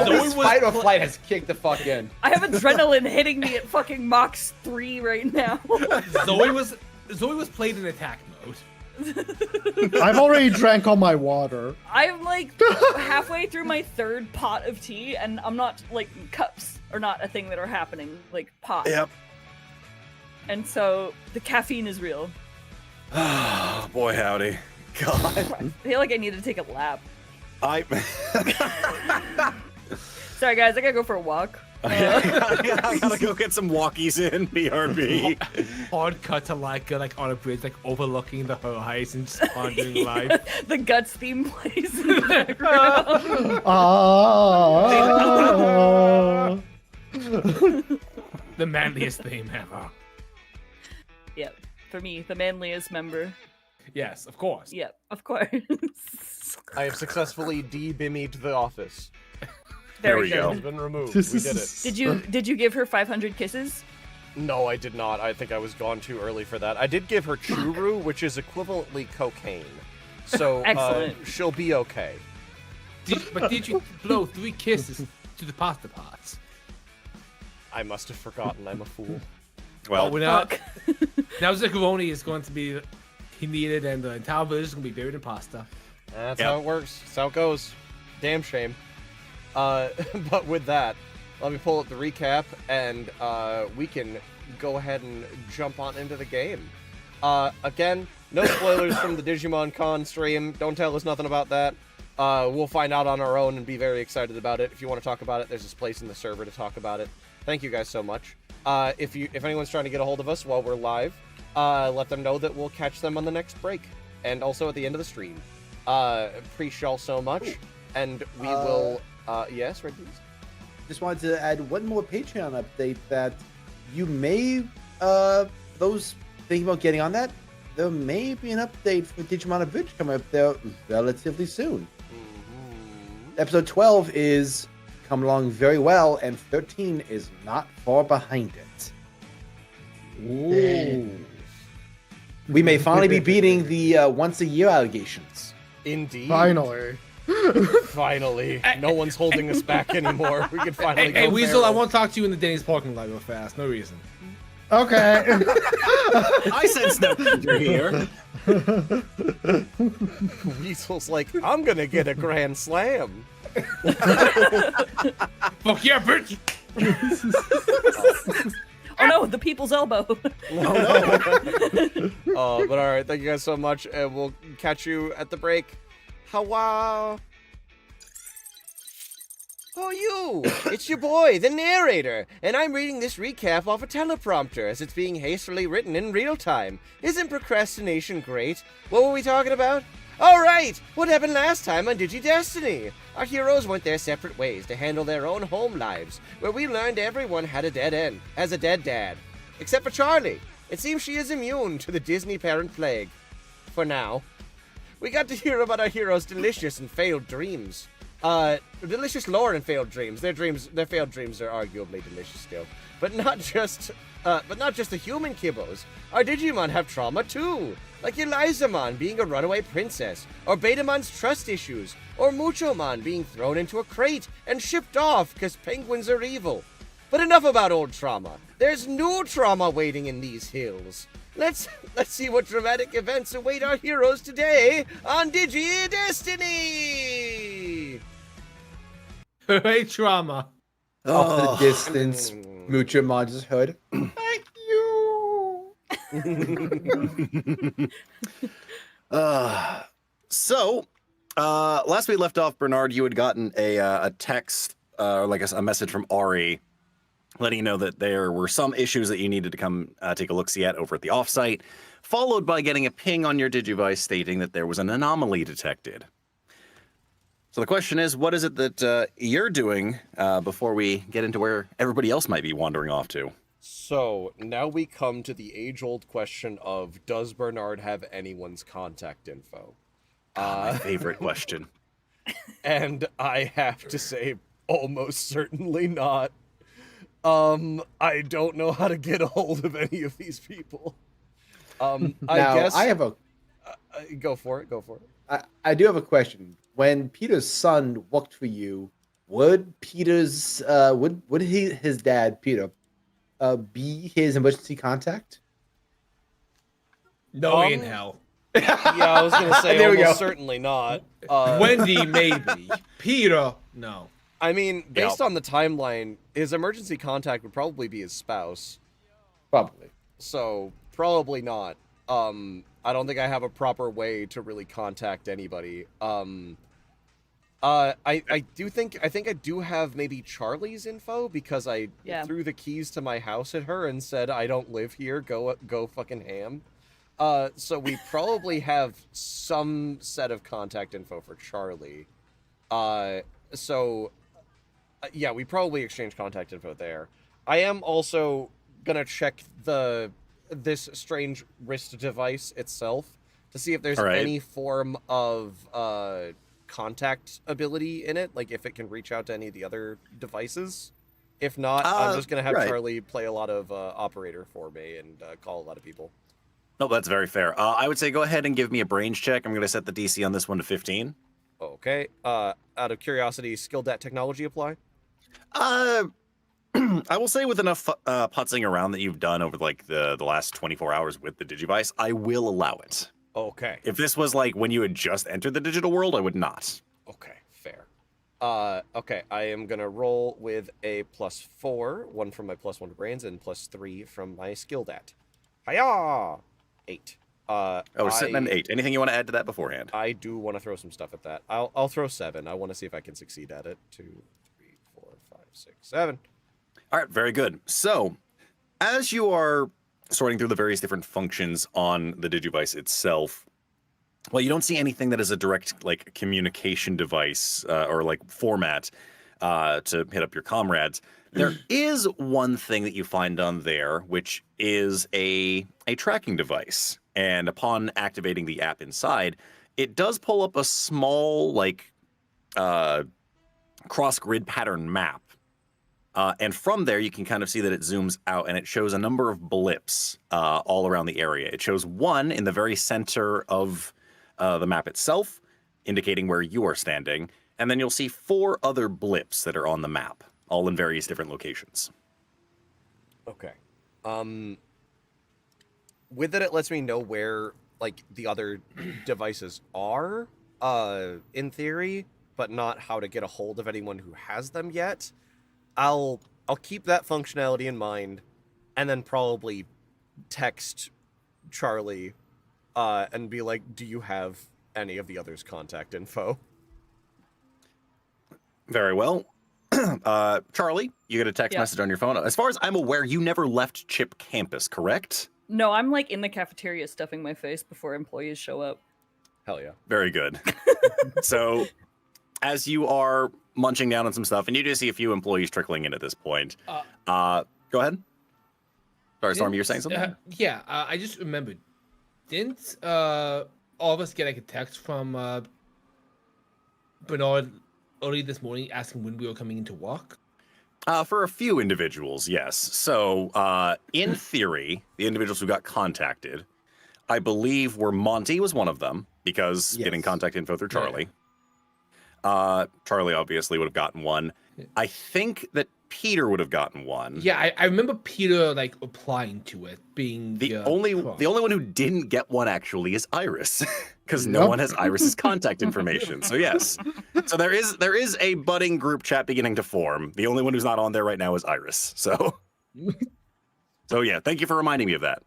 Zoe's fight or flight has kicked the fuck in. I have adrenaline hitting me at fucking Mach 3 right now. Zoe was played in attack mode. I've already drank all my water. I'm like halfway through my third pot of tea, and I'm not like cups are not a thing that are happening, like pots. Yep. And so the caffeine is real. Oh, boy, howdy. God. I feel like I need to take a lap. I Sorry guys, I gotta go for a walk. I gotta go get some walkies in, BRB. Hard cut to Laika, like on a bridge, like overlooking the horizon, just pondering life. The Guts theme plays in the background. The manliest theme ever. Yep, for me, the manliest member. Yes, of course. Yep, of course. I have successfully de-bimmied the office. There we go. go. It's been removed. We did it. Did you give her 500 kisses? No, I did not. I think I was gone too early for that. I did give her churu, which is equivalently cocaine. So Excellent. She'll be okay. But did you blow 3 kisses to the pasta pots? I must have forgotten. I'm a fool. Well, We're not. Now Zaccaroni is going to be needed, and the entire village is going to be buried in pasta. That's Yep. how it works. That's how it goes. Damn shame. But with that, let me pull up the recap, and we can go ahead and jump on into the game. Again, no spoilers from the Digimon Con stream. Don't tell us nothing about that. We'll find out on our own and be very excited about it. If you want to talk about it, there's this place in the server to talk about it. Thank you guys so much. If anyone's trying to get a hold of us while we're live, let them know that we'll catch them on the next break, and also at the end of the stream. Appreciate y'all so much, and we will. Yes, RedBeast? Just wanted to add one more Patreon update that you may, those thinking about getting on that, there may be an update for Digimon Abridged coming up there relatively soon. Episode 12 is coming along very well, and 13 is not far behind it. Ooh. We may finally be beating the once-a-year allegations. Indeed. Finally. Finally. No one's holding us back anymore. We can finally Hey, go Weasel, I feral. want to talk to you in the Denny's parking lot real fast. No reason. Okay. I sense no danger here. Weasel's like, I'm gonna get a grand slam. Fuck yeah, bitch! Oh no, the people's elbow. But alright, thank you guys so much, and we'll catch you at the break. Hawa! Oh, you! It's your boy, the narrator, and I'm reading this recap off a teleprompter as it's being hastily written in real time. Isn't procrastination great? What were we talking about? Alright! What happened last time on Digi-Destiny? Our heroes went their separate ways to handle their own home lives, where we learned everyone had a dead end, as a dead dad. Except for Charlie. It seems she is immune to the Disney parent plague. For now. We got to hear about our heroes' delicious and failed dreams. Delicious lore and failed dreams. Their failed dreams are arguably delicious still. But not just the human kibbos. Our Digimon have trauma too. Like Elizamon being a runaway princess, or Betamon's trust issues, or Muchomon being thrown into a crate and shipped off because penguins are evil. But enough about old trauma. There's new trauma waiting in these hills. Let's see what dramatic events await our heroes today on Digi-Destiny! Hey, trauma. Off in the distance, Muchomon just heard, "Thank you." Last we left off, Bernard, you had gotten a text, like a message from Ari, letting you know that there were some issues that you needed to come take a look-see at over at the offsite, followed by getting a ping on your Digivice stating that there was an anomaly detected. So the question is, what is it that you're doing before we get into where everybody else might be wandering off to? So, now we come to the age-old question of, does Bernard have anyone's contact info? My favorite question. And I have to say, almost certainly not. I don't know how to get a hold of any of these people. I guess... I have a... Go for it. I do have a question. When Peter's son worked for you, would Peter's his dad Peter be his emergency contact? No in hell. Yeah, I was gonna say There we almost go. certainly not. Wendy, maybe. Peter, no. I mean, based on the timeline, his emergency contact would probably be his spouse. Probably. So probably not. I don't think I have a proper way to really contact anybody. I think I do have maybe Charlie's info because I threw the keys to my house at her and said I don't live here. Go fucking ham. So we probably have some set of contact info for Charlie. Yeah, we probably exchange contact info there. I am also gonna check this strange wrist device itself to see if there's any form of contact ability in it, like if it can reach out to any of the other devices. If not, I'm just gonna have Charlie play a lot of operator for me and call a lot of people. No, that's very fair. I would say go ahead and give me a brains check. I'm going to set the DC on this one to 15. Okay. Out of curiosity, skill dat technology apply? I will say with enough putzing around that you've done over like the last 24 hours with the Digivice, I will allow it. Okay. If this was like when you had just entered the digital world, I would not. Okay, fair. Okay, I am gonna roll with a +4, 1 from my +1 to brains, and +3 from my skill dat. Hiya! 8. We're sitting at an 8. Anything you want to add to that beforehand? I do want to throw some stuff at that. I'll throw 7. I want to see if I can succeed at it. 2, 3, 4, 5, 6, 7. All right, very good. So, as you are sorting through the various different functions on the Digivice itself, well, you don't see anything that is a direct like communication device or like format to hit up your comrades. There is one thing that you find on there, which is a tracking device. And upon activating the app inside, it does pull up a small like cross-grid pattern map. And from there, you can kind of see that it zooms out and it shows a number of blips all around the area. It shows one in the very center of the map itself, indicating where you are standing. And then you'll see 4 other blips that are on the map, all in various different locations. Okay. With it lets me know where, like, the other devices are, in theory, but not how to get a hold of anyone who has them yet. I'll keep that functionality in mind, and then probably text Charlie, and be like, do you have any of the others' contact info? Very well. Charlie, you get a text message on your phone. As far as I'm aware, you never left Chip campus, correct? No, I'm like in the cafeteria stuffing my face before employees show up. Hell yeah. Very good. So, as you are munching down on some stuff, and you do see a few employees trickling in at this point. Go ahead. Sorry, Storm, you were saying something? I just remembered. Didn't all of us get like a text from Bernard early this morning asking when we were coming into work? For a few individuals, yes. So, in theory, the individuals who got contacted, I believe were Monty was one of them, because getting contact info through Charlie. Charlie obviously would have gotten one. I think that Peter would have gotten one. Yeah, I remember Peter like applying to it, being the only one who didn't get one actually is Iris, because no one has Iris's contact information. So yes, so there is a budding group chat beginning to form. The only one who's not on there right now is Iris. So yeah, thank you for reminding me of that.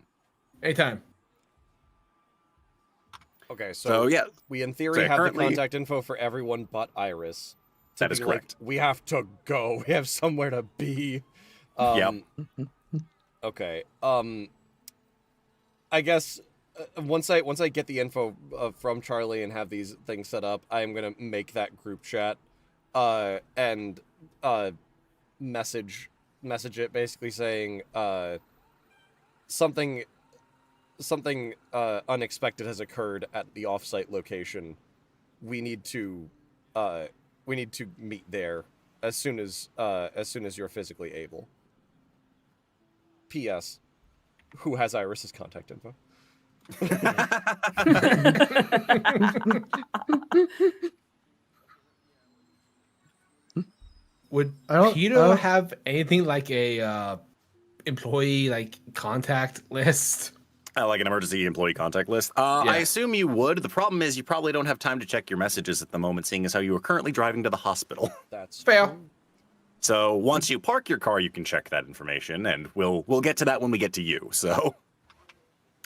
Anytime. Okay, so yeah, we in theory have the contact info for everyone but Iris. That is correct. Like, we have to go. We have somewhere to be. Yep. Okay. I guess once I get the info from Charlie and have these things set up, I am gonna make that group chat, and message it basically saying something unexpected has occurred at the offsite location. We need to meet there as soon as you're physically able. P.S. Who has Iris's contact info? Would Peter have anything like a employee like contact list? Like an emergency employee contact list. I assume you would. The problem is you probably don't have time to check your messages at the moment, seeing as how you are currently driving to the hospital. That's Fair. true. So once you park your car, you can check that information, and we'll get to that when we get to you. So,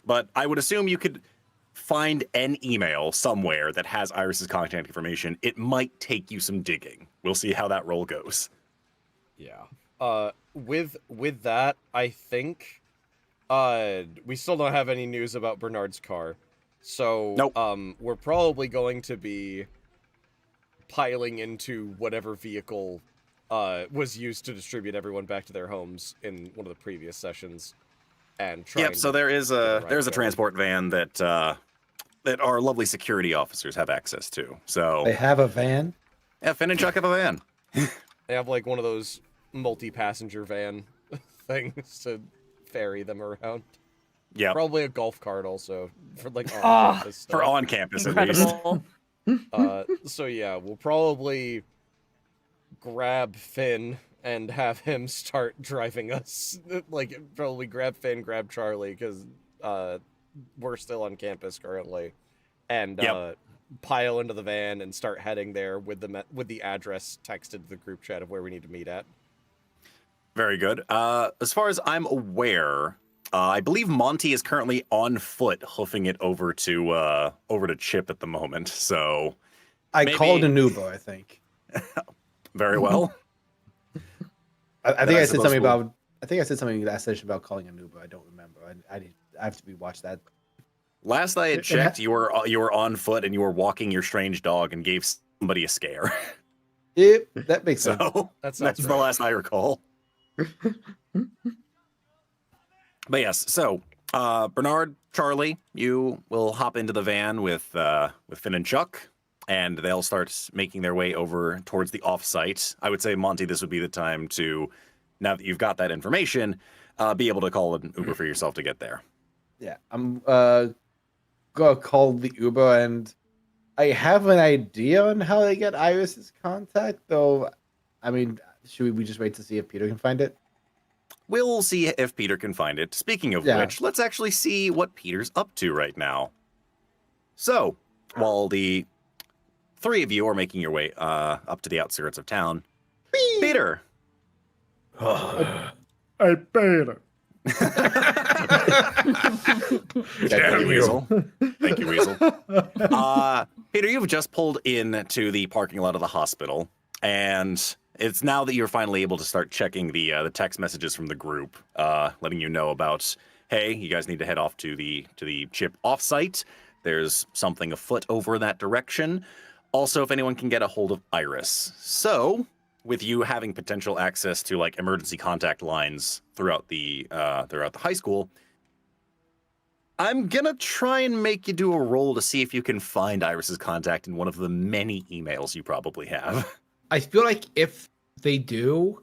but I would assume you could find an email somewhere that has Iris's contact information. It might take you some digging. We'll see how that roll goes. Yeah. With that, I think we still don't have any news about Bernard's car. So Nope. We're probably going to be piling into whatever vehicle was used to distribute everyone back to their homes in one of the previous sessions. And trying Yep, so there is a right there's a going. transport van that that our lovely security officers have access to. So They have a van. yeah, Finn and Chuck have a van. They have like one of those multi-passenger van things to ferry them around. Yeah, Probably a golf cart also for like Ah, on-campus stuff. for on campus at least. Incredible. So yeah, we'll probably grab Finn and have him start driving us. Like probably grab Finn, grab Charlie, because we're still on campus currently, and Yep. pile into the van and start heading there with the address texted to the group chat of where we need to meet at. Very good. As far as I'm aware, I believe Monty is currently on foot, hoofing it over to Chip at the moment. So I Maybe- called an Uber, I think. very well. I think I I said suppose something we'll- about. I think I said something last session about calling an Uber. I don't remember. I have to rewatch that. Last I had It- it checked, you were on foot and you were walking your strange dog and gave somebody a scare. Yep, that makes sense. So That sounds that's the right. last I recall. But yes, so Bernard, Charlie, you will hop into the van with Finn and Chuck, and they'll start making their way over towards the offsite. I would say, Monty, this would be the time to, now that you've got that information, be able to call an Uber for yourself to get there. Yeah, I'm gonna call the Uber, and I have an idea on how they get Iris's contact. Though, I mean, should we just wait to see if Peter can find it? We'll see if Peter can find it. Speaking of Yeah. which, let's actually see what Peter's up to right now. So, while the three of you are making your way up to the outskirts of town, Peter. I paid it. Thank you, Weasel. Thank you, Weasel. Peter, you've just pulled into the parking lot of the hospital, and it's now that you're finally able to start checking the text messages from the group, letting you know about, hey, you guys need to head off to the Chip offsite. There's something afoot over in that direction. Also, if anyone can get a hold of Iris. So, with you having potential access to like emergency contact lines throughout the high school, I'm gonna try and make you do a roll to see if you can find Iris's contact in one of the many emails you probably have. I feel like if they do,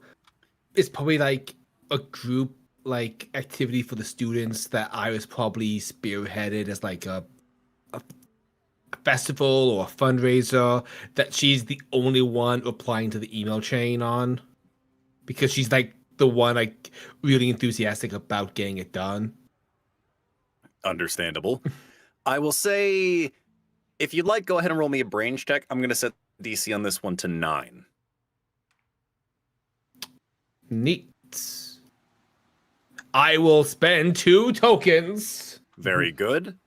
it's probably like a group like activity for the students that Iris probably spearheaded as like a festival or a fundraiser that she's the only one replying to the email chain on, because she's like the one like really enthusiastic about getting it done. Understandable. I will say, if you'd like, go ahead and roll me a brains check. I'm gonna set DC on this one to 9. Neat. I will spend 2 tokens. Very good.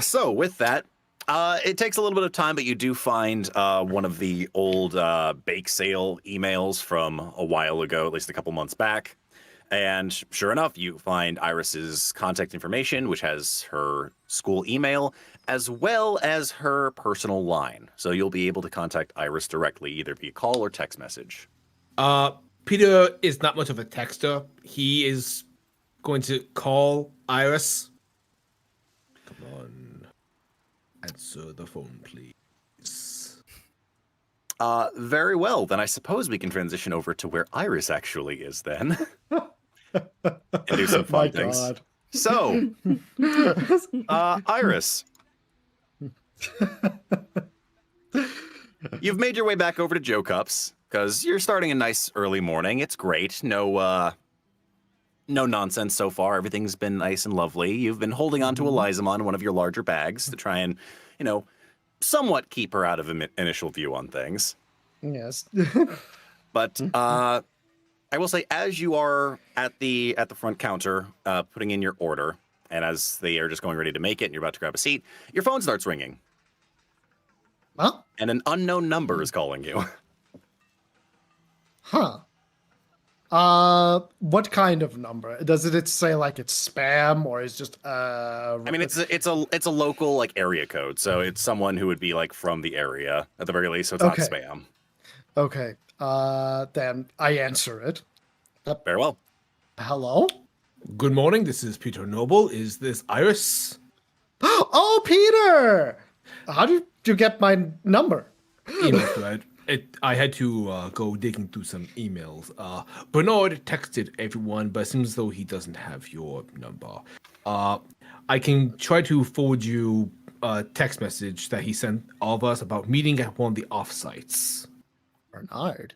So with that, it takes a little bit of time, but you do find one of the old bake sale emails from a while ago, at least a couple months back. And sure enough, you find Iris's contact information, which has her school email, as well as her personal line. So you'll be able to contact Iris directly, either via call or text message. Peter is not much of a texter. He is going to call Iris. Come on. Answer the phone, please. Very well. Then I suppose we can transition over to where Iris actually is then. And do some fun My things. God. So, Iris. You've made your way back over to Joe Cups, because you're starting a nice early morning. It's great. No no nonsense so far. Everything's been nice and lovely. You've been holding on to Elizamon, one of your larger bags, to try and, somewhat keep her out of initial view on things. Yes. But I will say, as you are at the front counter putting in your order, and as they are just going ready to make it, and you're about to grab a seat, your phone starts ringing. Huh? And an unknown number is calling you. Huh. What kind of number? Does it say like it's spam or is just I mean, it's a local like area code, so it's someone who would be like from the area at the very least, so it's not spam. Okay. Then I answer it. Very well. Hello? Good morning. This is Peter Noble. Is this Iris? Oh, Peter! How did you get my number? Email thread. I had to go digging through some emails. Bernard texted everyone, but it seems as though he doesn't have your number. I can try to forward you a text message that he sent all of us about meeting at one of the offsites. Bernard?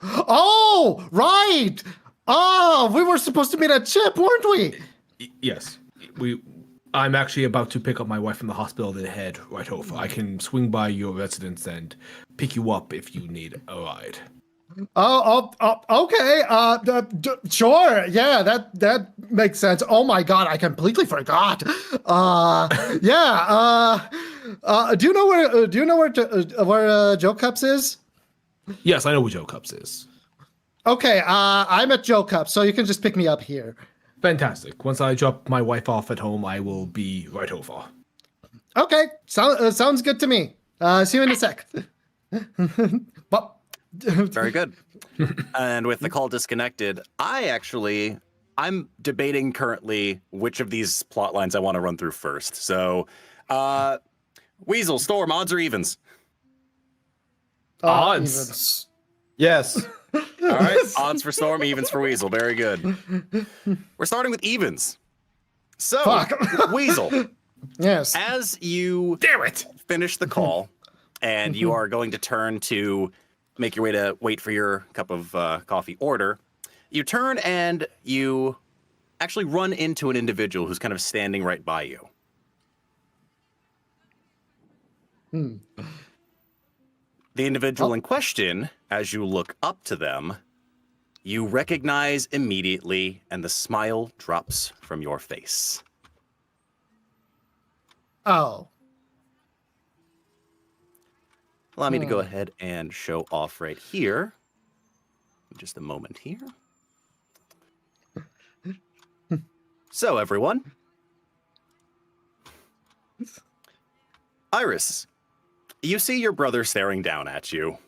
Oh, right! Oh, we were supposed to meet at Chip, weren't we? Yes. I'm actually about to pick up my wife from the hospital and head right over. I can swing by your residence and pick you up if you need a ride. Okay. Sure. Yeah, that makes sense. Oh my God, I completely forgot. Yeah. Do you know where Joe Cups is? Yes, I know where Joe Cups is. Okay. I'm at Joe Cups, so you can just pick me up here. Fantastic. Once I drop my wife off at home, I will be right over. Okay. Sounds good to me. See you in a sec. Very good. And with the call disconnected, I'm debating currently which of these plot lines I want to run through first. So, Weasel, Storm, odds or evens? Odds. Evens. Yes. All right, odds for Storm, evens for Weasel. Very good. We're starting with evens. So, Weasel. Yes. As you finish the call, and you are going to turn to make your way to wait for your cup of coffee order, you turn and you actually run into an individual who's kind of standing right by you. The individual in question, as you look up to them, you recognize immediately, and the smile drops from your face. Oh. Allow me to go ahead and show off right here. Just a moment here. So, everyone. Iris, you see your brother staring down at you.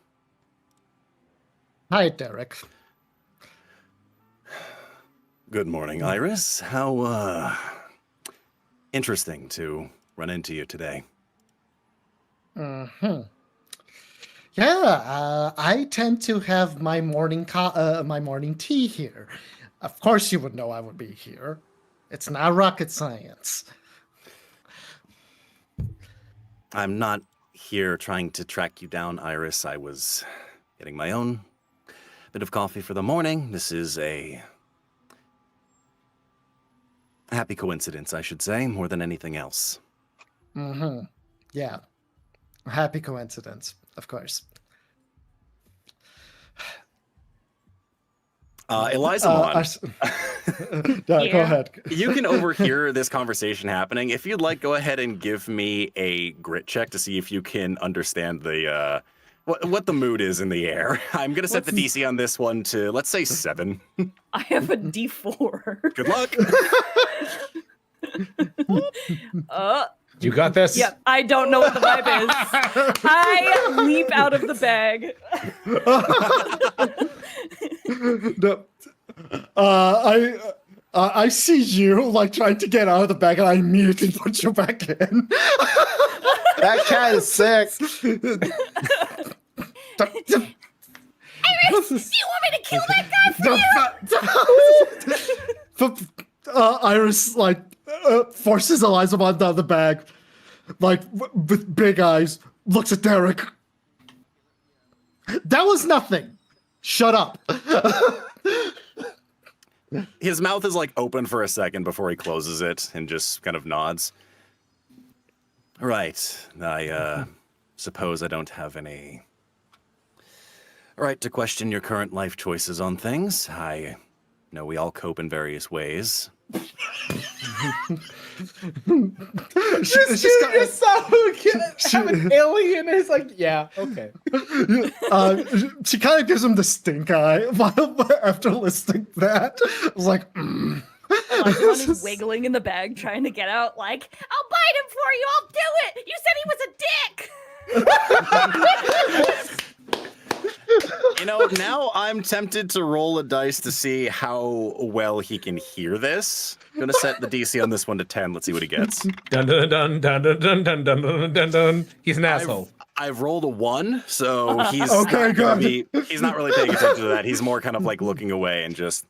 Hi, Derek. Good morning, Iris. How, interesting to run into you today. Yeah, I tend to have my morning tea here. Of course you would know I would be here. It's not rocket science. I'm not here trying to track you down, Iris. I was getting my own bit of coffee for the morning. This is a happy coincidence, I should say, more than anything else. Yeah. Happy coincidence, of course. Elizamon, Go ahead. you can overhear this conversation happening. If you'd like, go ahead and give me a grit check to see if you can understand the what the mood is in the air. I'm gonna set the DC on this one to, let's say, 7. I have a D4. Good luck. You got this? Yep, I don't know what the vibe is. I leap out of the bag. No, I see you like trying to get out of the bag, and I immediately put you back in. That cat is sick. Iris, do you want me to kill that guy for you? Iris forces Elizamon down the bag, with big eyes, looks at Derek. That was nothing. Shut up. his mouth is like open for a second before he closes it and just kind of nods. Right. I suppose I don't have any right to question your current life choices on things. I know we all cope in various ways. Just have an alien. It's like, yeah, okay. She kind of gives him the stink eye after listening to that. I was like, Monty is wiggling in the bag, trying to get out. Like, I'll bite him for you. I'll do it. You said he was a dick. You know, now I'm tempted to roll a dice to see how well he can hear this. I'm gonna set the DC on this one to 10. Let's see what he gets. Dun dun dun dun dun dun dun dun dun dun dun. He's an asshole. I've rolled a 1, so he's Okay, he's not really paying attention to that. He's more kind of like looking away and just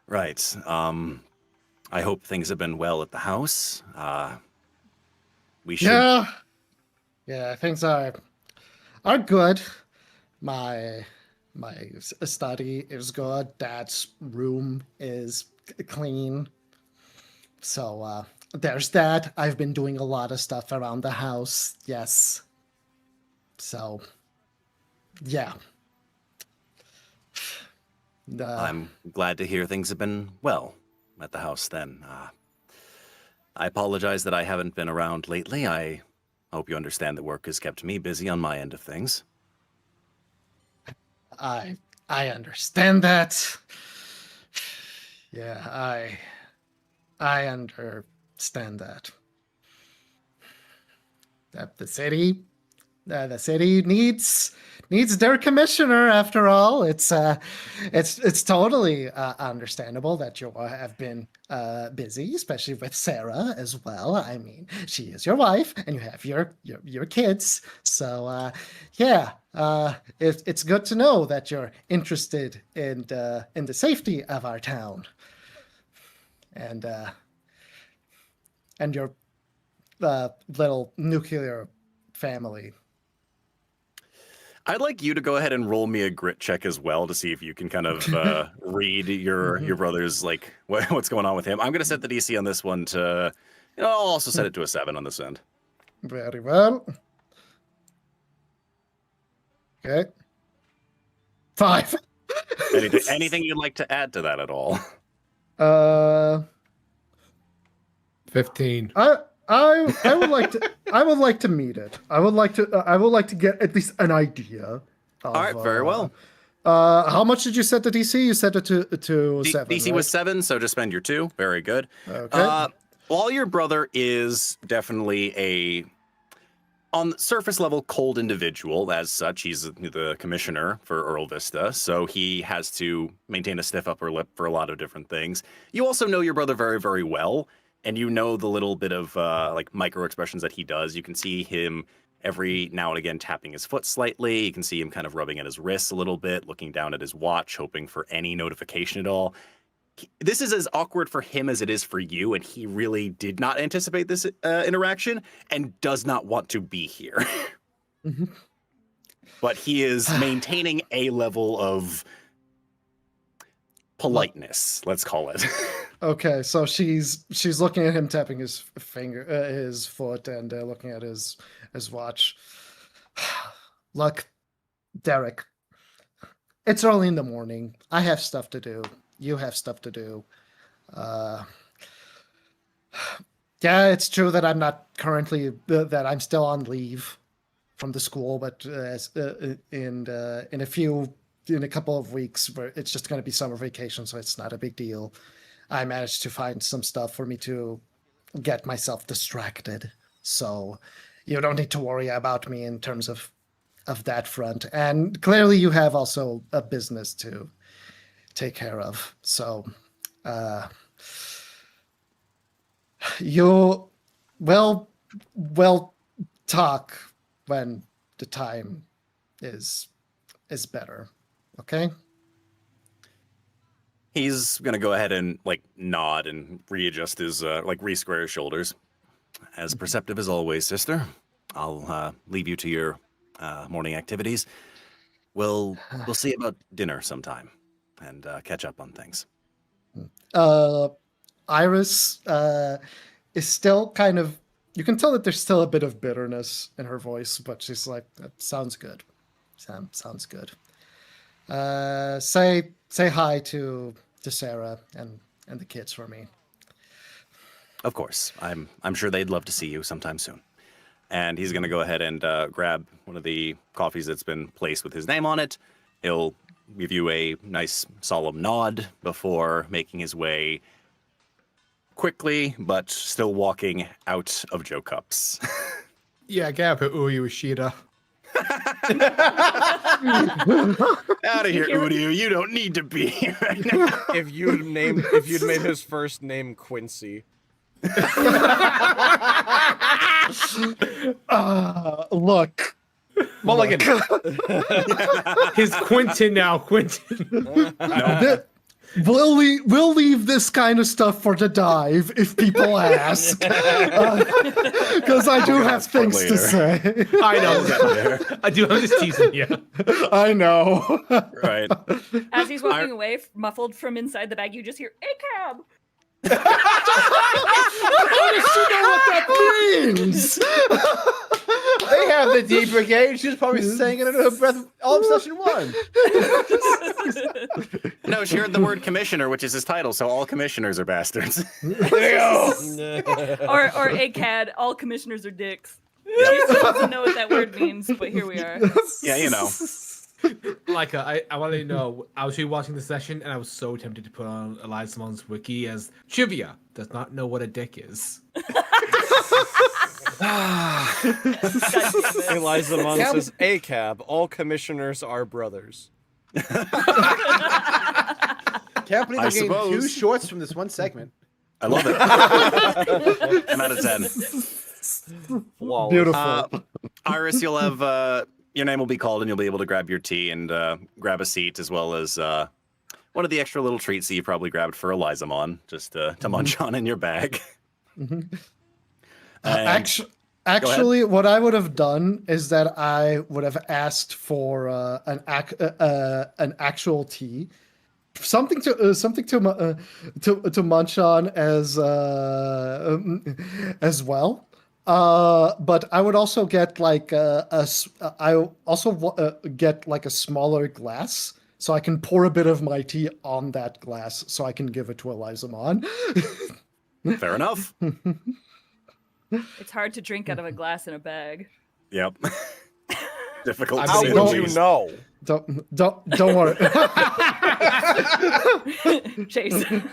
right. I hope things have been well at the house. We should. Yeah, things are good. My study is good. Dad's room is clean. So there's that. I've been doing a lot of stuff around the house. Yes. So yeah. I'm glad to hear things have been well at the house then. I apologize that I haven't been around lately. I hope you understand that work has kept me busy on my end of things. I understand that. Yeah, I understand that. That the city needs their commissioner. After all, it's totally understandable that you have been busy, especially with Sarah as well. I mean, she is your wife, and you have your kids. So yeah, it's good to know that you're interested in the safety of our town, and your little nuclear family. I'd like you to go ahead and roll me a grit check as well to see if you can kind of read your brother's, like, what's going on with him. I'm going to set the DC on this one to, I'll also set it to a 7 on this end. Very well. Okay. 5. Anything you'd like to add to that at all? 15. I would like to meet it. I would like to get at least an idea. All right, very well. How much did you set the DC? You set it to 7. DC right? was 7, so just spend your 2. Very good. Okay. While your brother is definitely on the surface level, cold individual, as such, he's the commissioner for Earl Vista, so he has to maintain a stiff upper lip for a lot of different things. You also know your brother very, very well. And you know the little bit of like micro expressions that he does. You can see him every now and again tapping his foot slightly. You can see him kind of rubbing at his wrists a little bit, looking down at his watch, hoping for any notification at all. This is as awkward for him as it is for you, and he really did not anticipate this interaction and does not want to be here. Mm-hmm. But he is maintaining a level of politeness, let's call it. Okay, so she's looking at him tapping his foot, and looking at his watch. Look, Derek, it's early in the morning. I have stuff to do. You have stuff to do. Yeah, it's true that I'm not currently that I'm still on leave from the school, but in a couple of weeks, where it's just going to be summer vacation, so it's not a big deal. I managed to find some stuff for me to get myself distracted, so you don't need to worry about me in terms of that front. And clearly, you have also a business to take care of. So, you will talk when the time is better. Okay. He's gonna go ahead and like nod and readjust his re-square his shoulders. As perceptive as always, sister. I'll leave you to your morning activities. We'll see about dinner sometime and catch up on things. Iris is still kind of. You can tell that there's still a bit of bitterness in her voice, but she's like, "That sounds good. Sounds good." Say hi to Sarah and the kids for me. Of course, I'm sure they'd love to see you sometime soon. And he's gonna go ahead and grab one of the coffees that's been placed with his name on it. He'll give you a nice solemn nod before making his way quickly, but still walking out of Joe Cups. Yeah, get up, Uri Rashida. Out of here, Udio. You don't need to be here right now. If you'd made his first name Quincy. Look. Mulligan. His Quentin now, Quentin. We'll leave this kind of stuff for the dive if people ask, because I do have things to say. I know. I do. I'm just teasing you. I know. Right. As he's walking away, muffled from inside the bag, you just hear a cab. How does she know what that means? They have the D Brigade. She's probably saying it under her breath all of session 1. No, she heard the word commissioner, which is his title, so all commissioners are bastards. or a cad. All commissioners are dicks. She still doesn't know what that word means, but here we are. Yeah, you know. Laika, I want to know, I was rewatching the session and I was so tempted to put on Elizamon's wiki as trivia. Does not know what a dick is. Elizamon says, "A cab. All commissioners are brothers." Can't believe I we're getting 2 suppose. shorts from this one segment. I love it. 10 out of 10. Flawless. Beautiful. Iris, you'll have your name will be called, and you'll be able to grab your tea and grab a seat, as well as one of the extra little treats that you probably grabbed for Elizamon, just to munch on in your bag. Actually, what I would have done is that I would have asked for an actual tea, something to munch on as well. But I would also get like get like a smaller glass, so I can pour a bit of my tea on that glass, so I can give it to Elizamon. Fair enough. It's hard to drink out of a glass in a bag. Yep. Difficult to How say How the would you least. know? Don't worry. Chase, please.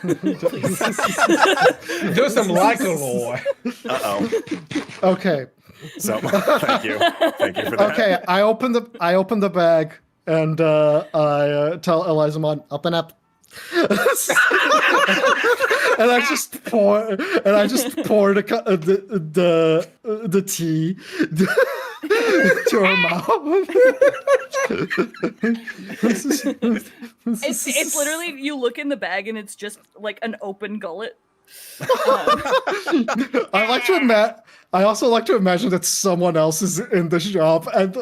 Do some Laika lore. Uh-oh. Okay. So, thank you. Thank you for that. Okay. I open the bag and I tell Elizamon, open up. and I just pour the tea to her mouth. It's literally, you look in the bag and it's just like an open gullet. I also like to imagine that someone else is in the shop and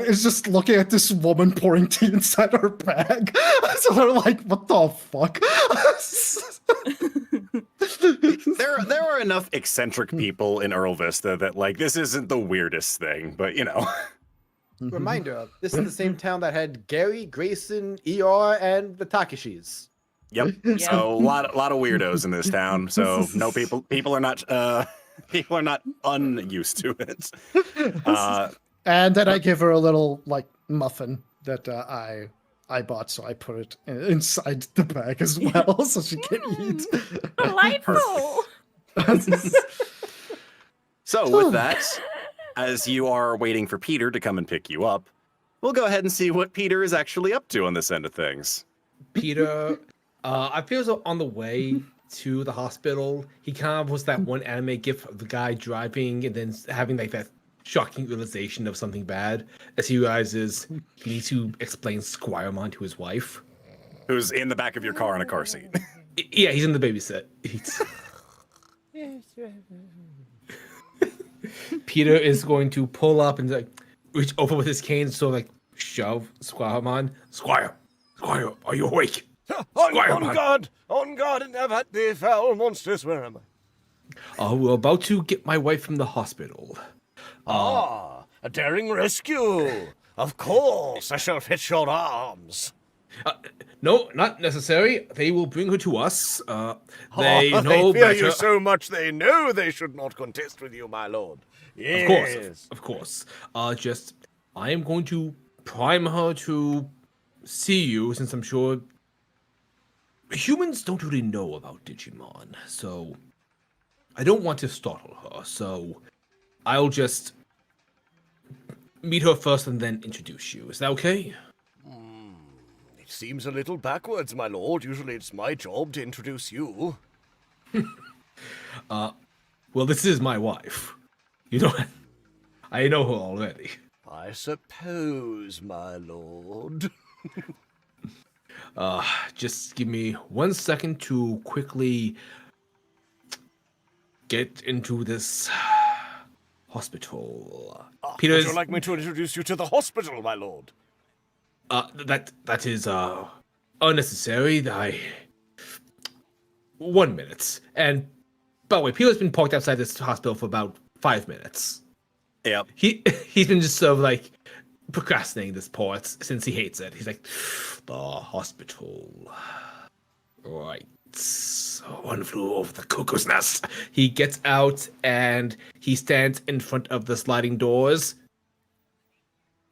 is just looking at this woman pouring tea inside her bag. So they're like, "What the fuck?" There are enough eccentric people in Earl Vista that like this isn't the weirdest thing, but you know. Reminder, this is the same town that had Gary, Grayson, ER, and the Takashis. Yep. So a lot of weirdos in this town. So no people are not unused to it. And then I give her a little like muffin that I bought, so I put it inside the bag as well, so she can eat. Delightful. So with that, as you are waiting for Peter to come and pick you up, we'll go ahead and see what Peter is actually up to on this end of things. Peter, I feel as though on the way to the hospital, he kind of was that one anime gif of the guy driving and then having like that shocking realization of something bad as he realizes he needs to explain Squiremon to his wife. Who's in the back of your car in a car seat. Yeah, he's in the babysit. Peter is going to pull up and like reach over with his cane, so like shove Squiremon. Squire, are you awake? On guard, and have at the foul monsters, where am I? We're about to get my wife from the hospital. A daring rescue! Of course, I shall fetch your arms. No, not necessary. They will bring her to us. They know they fear better. you so much they know they should not contest with you, my lord. Yes. Of course. Just, I am going to prime her to see you, since I'm sure humans don't really know about Digimon, so I don't want to startle her, so I'll just meet her first and then introduce you. Is that okay? It seems a little backwards, my lord. Usually it's my job to introduce you. Well, this is my wife. You know, I know her already. I suppose, my lord. Just give me 1 second to quickly get into this hospital. Would you like me to introduce you to the hospital, my lord? That is unnecessary. 1 minute. And by the way, Peter's been parked outside this hospital for about 5 minutes. Yep. He's been just sort of like procrastinating this part since he hates it. He's like, the hospital. Right. One flew over the cuckoo's nest. He gets out and he stands in front of the sliding doors.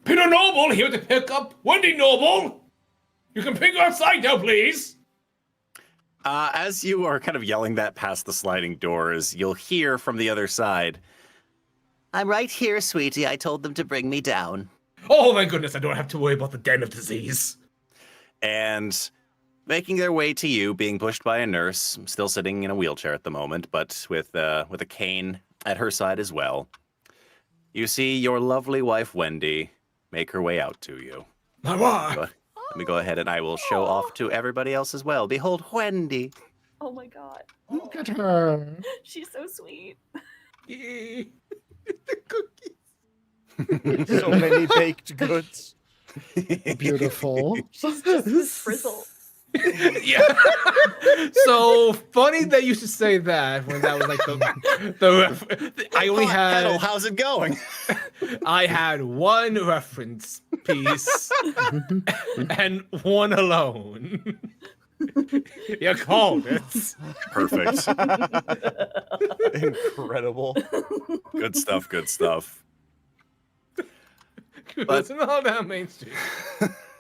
Peter Noble here to pick up Wendy Noble. You can pick her outside now, please. As you are kind of yelling that past the sliding doors, you'll hear from the other side, "I'm right here, sweetie. I told them to bring me down." Oh, thank goodness, I don't have to worry about the den of disease. And making their way to you, being pushed by a nurse, still sitting in a wheelchair at the moment, but with a cane at her side as well. You see your lovely wife, Wendy, make her way out to you. My wife. Let me go ahead and I will show off to everybody else as well. Behold, Wendy. Oh my god. Look at her. She's so sweet. The cookies. So many baked goods. Beautiful. She's just this frizzle. Yeah. So funny that you should say that when that was like I only had Kettle, how's it going? I had one reference piece and one alone. You called it. Perfect. Incredible. Good stuff, good stuff. It's not that Main Street.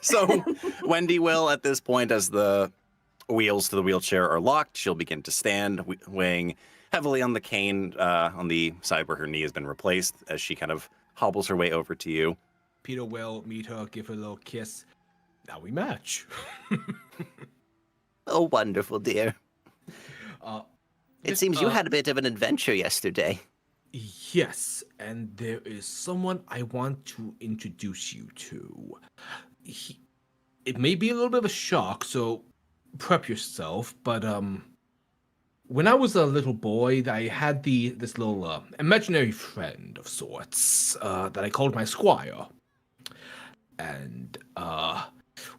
So Wendy will, at this point, as the wheels to the wheelchair are locked, she'll begin to stand, weighing heavily on the cane on the side where her knee has been replaced, as she kind of hobbles her way over to you. Peter will meet her, give her a little kiss. Now we match. Oh, wonderful, dear. It seems you had a bit of an adventure yesterday. Yes, and there is someone I want to introduce you to. It may be a little bit of a shock, so prep yourself, but when I was a little boy, I had this little imaginary friend of sorts that I called my squire. And,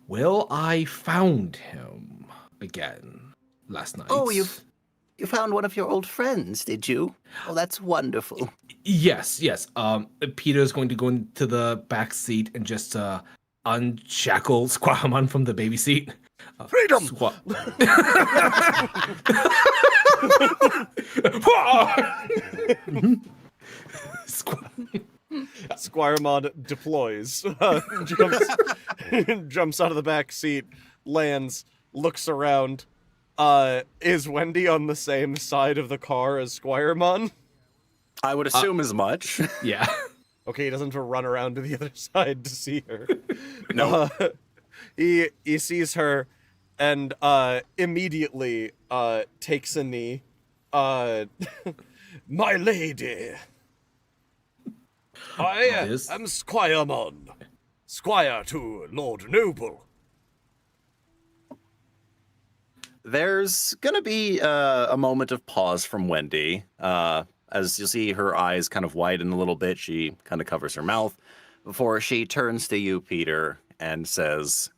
well, I found him again last night. Oh, you found one of your old friends, did you? Oh, that's wonderful. Yes. Peter's going to go into the back seat and just unshackle Squiremon from the baby seat. Freedom! Squiremon deploys, jumps out of the back seat, lands, looks around. Is Wendy on the same side of the car as Squiremon? I would assume as much. Yeah. Okay, he doesn't have to run around to the other side to see her. No. He sees her and immediately takes a knee. My lady, I am Squiremon, squire to Lord Noble. There's gonna be a moment of pause from Wendy. As you'll see her eyes kind of widen a little bit, she kind of covers her mouth before she turns to you, Peter, and says,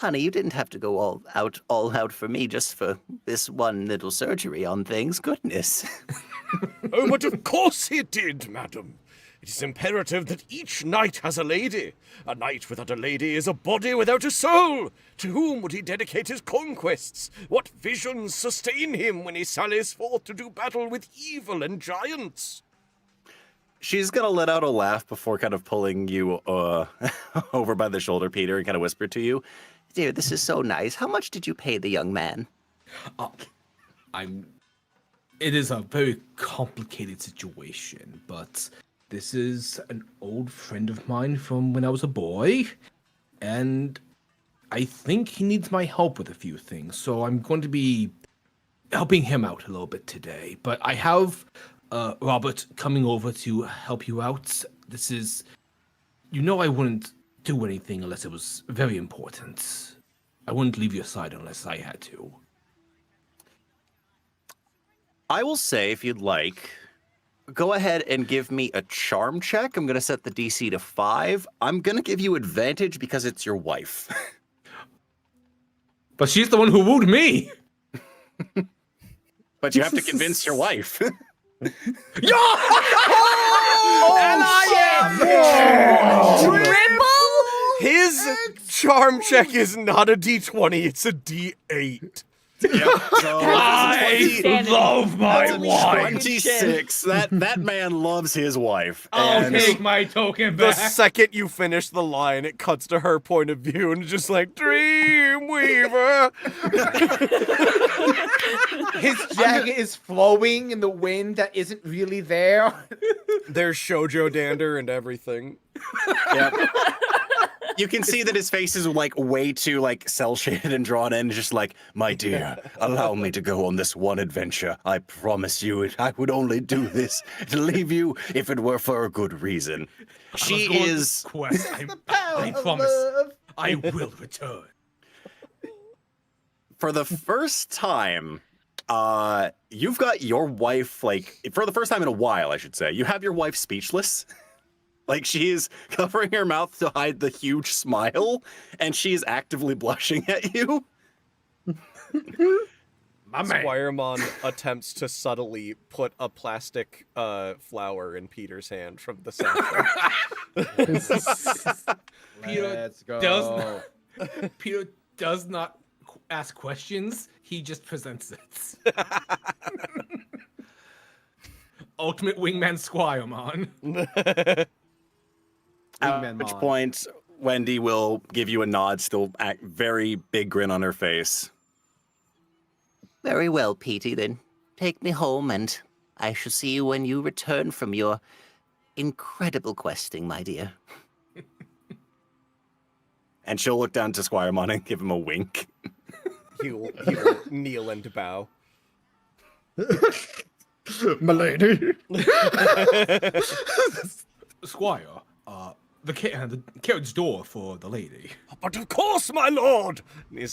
Honey, you didn't have to go all out for me just for this one little surgery on things. Goodness. Oh, but of course he did, madam. It is imperative that each knight has a lady. A knight without a lady is a body without a soul. To whom would he dedicate his conquests? What visions sustain him when he sallies forth to do battle with evil and giants? She's gonna let out a laugh before kind of pulling you over by the shoulder, Peter, and kind of whisper to you, Dear, this is so nice. How much did you pay the young man? It is a very complicated situation, but this is an old friend of mine from when I was a boy, and I think he needs my help with a few things, so I'm going to be helping him out a little bit today. But I have Robert coming over to help you out. This is... I wouldn't do anything unless it was very important. I wouldn't leave your side unless I had to. I will say, if you'd like, go ahead and give me a charm check. I'm going to set the DC to 5. I'm going to give you advantage because it's your wife. But she's the one who wooed me! But you have to convince your wife. Yo! Triple? His charm check is not a D20, it's a D8. I love my Holy wife! 26. That man loves his wife. I'll and take my token The back. second you finish the line, it cuts to her point of view and it's just like, Dreamweaver! His jacket is flowing in the wind that isn't really there. There's shoujo dander and everything. Yep. You can see that his face is like way too like cell shaded and drawn in, just like, my dear, allow me to go on this one adventure. I promise you, I would only do this to leave you if it were for a good reason. She is. Quest. I promise. I will return. For the first time, you've got your wife, like, for the first time in a while, I should say, you have your wife speechless. Like, she is covering her mouth to hide the huge smile, and she is actively blushing at you. My man. Squiremon attempts to subtly put a plastic flower in Peter's hand from the center. Let's go. Peter does not ask questions. He just presents it. Ultimate wingman Squiremon. At which point, Wendy will give you a nod, still very big grin on her face. Very well, Petey, then. Take me home, and I shall see you when you return from your incredible questing, my dear. And she'll look down to Squiremon and give him a wink. He'll kneel and bow. Milady. Squire, the carriage door for the lady. But of course, my lord! He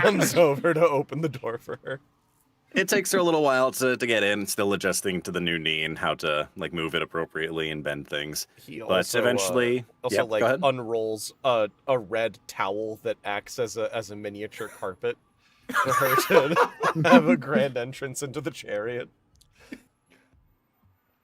runs over to open the door for her. It takes her a little while to get in, still adjusting to the new knee and how to like move it appropriately and bend things. He But also, eventually, also go ahead. unrolls a red towel that acts as a miniature carpet for her to have a grand entrance into the chariot.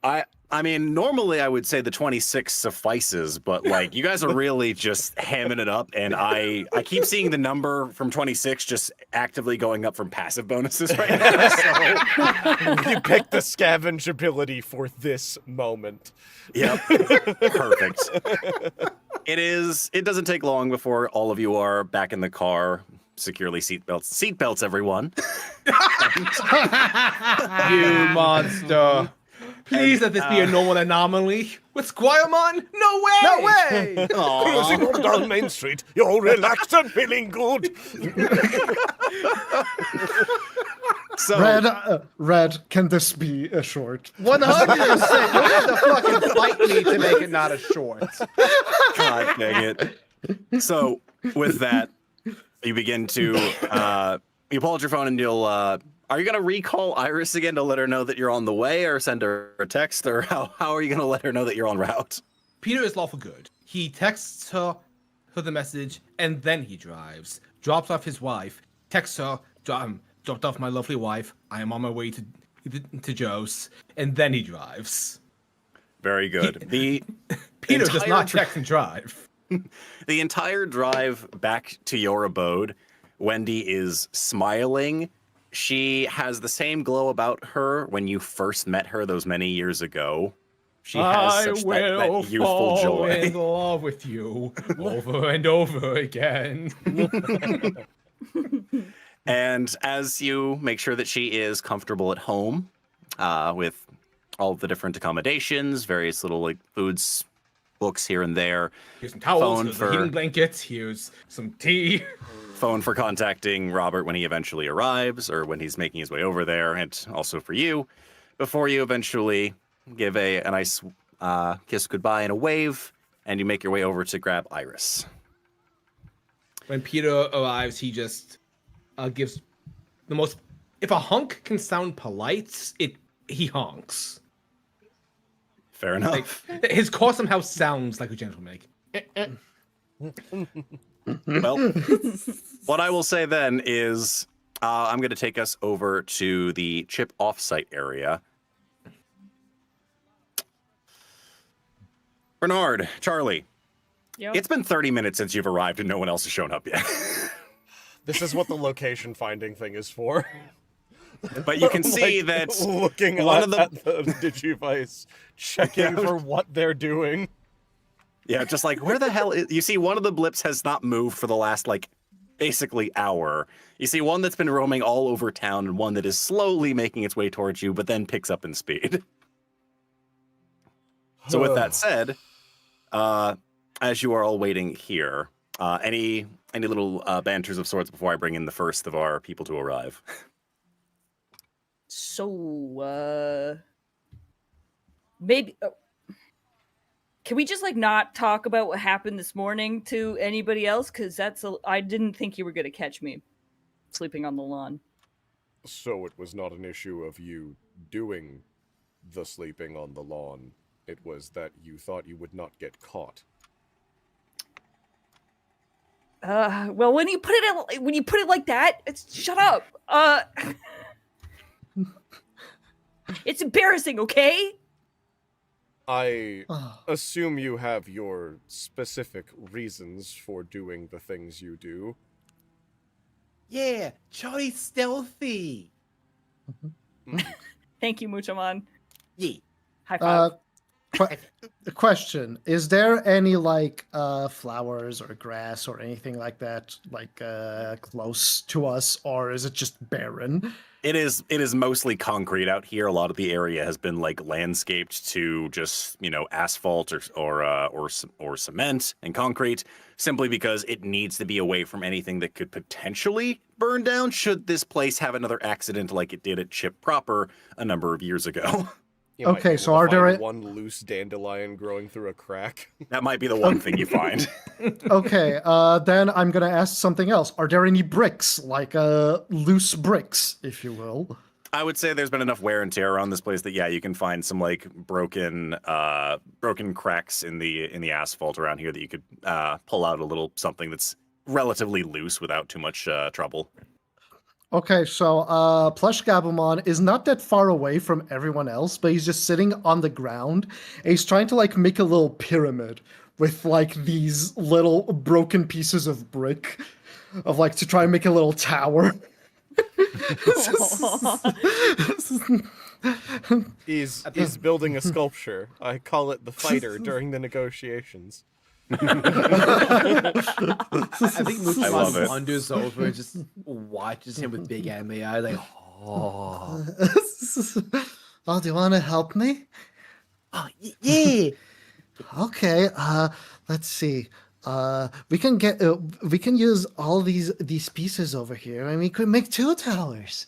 I mean, normally I would say the 26 suffices, but like you guys are really just hamming it up, and I keep seeing the number from 26 just actively going up from passive bonuses right now. So You picked the scavenge ability for this moment. yep, perfect. It doesn't take long before all of you are back in the car, securely seatbelts, everyone. You monster. Please let this be a normal anomaly. With Squiremon? No way! No way! Cruising on down Main Street, you're all relaxed and feeling good. So Red, can this be a short? 100%. You have to fucking fight me to make it not a short. God dang it. So with that, you begin to you pull out your phone and you'll are you gonna recall Iris again to let her know that you're on the way, or send her a text, or how are you gonna let her know that you're en route? Peter is lawful good. He texts her the message, and then he drives. Drops off his wife. Texts her, dropped off my lovely wife. I am on my way to Joe's, and then he drives. Very good. Peter does not text and drive. The entire drive back to your abode, Wendy is smiling. She has the same glow about her when you first met her those many years ago. She has such that youthful fall in joy. love with you over and over again. And as you make sure that she is comfortable at home, with all the different accommodations, various little like foods, books here and there. Here's some towels, Phone here's for- a heating blankets, here's some tea. Phone for contacting Robert when he eventually arrives or when he's making his way over there, and also for you, before you eventually give a nice kiss goodbye and a wave, and you make your way over to grab Iris. When Peter arrives, he just gives the most... If a hunk can sound polite, he honks. Fair enough. Like, his call somehow sounds like a gentleman. Well, what I will say then is I'm going to take us over to the chip offsite area. Bernard, Charlie, Yep. it's been 30 minutes since you've arrived and no one else has shown up yet. This is what the location finding thing is for. But you can see Like, that looking one at, of the- at the Digivice, checking for what they're doing. Yeah, just like, where the hell is... You see one of the blips has not moved for the last, like, basically hour. You see one that's been roaming all over town and one that is slowly making its way towards you, but then picks up in speed. So with that said, as you are all waiting here, any little banters of sorts before I bring in the first of our people to arrive? So, maybe... can we just, like, not talk about what happened this morning to anybody else? Because I didn't think you were going to catch me sleeping on the lawn. So it was not an issue of you doing the sleeping on the lawn. It was that you thought you would not get caught. Well, when you put it like that, shut up. It's embarrassing, okay? I assume you have your specific reasons for doing the things you do. Yeah, Charlie's stealthy. Thank you, Muchomon. Yeah. High five. Question: is there any like flowers or grass or anything like that, like close to us, or is it just barren? It is mostly concrete out here. A lot of the area has been like landscaped to just, asphalt or cement and concrete, simply because it needs to be away from anything that could potentially burn down should this place have another accident like it did at Chip proper a number of years ago. You might be Okay, able so to are there find one loose dandelion growing through a crack? That might be the one thing you find. Okay, then I'm gonna ask something else. Are there any bricks, like loose bricks, if you will? I would say there's been enough wear and tear around this place that you can find some like broken cracks in the asphalt around here that you could pull out a little something that's relatively loose without too much trouble. Okay, so PlushGabumon is not that far away from everyone else, but he's just sitting on the ground. And he's trying to like make a little pyramid with like these little broken pieces of brick, of like to try and make a little tower. He's building a sculpture. I call it the fighter during the negotiations. I think I love it. Muchomon wanders over and just watches him with big anime eyes, like, oh. Oh, do you want to help me? Oh, yeah. Okay, let's see. We can use all these pieces over here, and we could make 2 towers.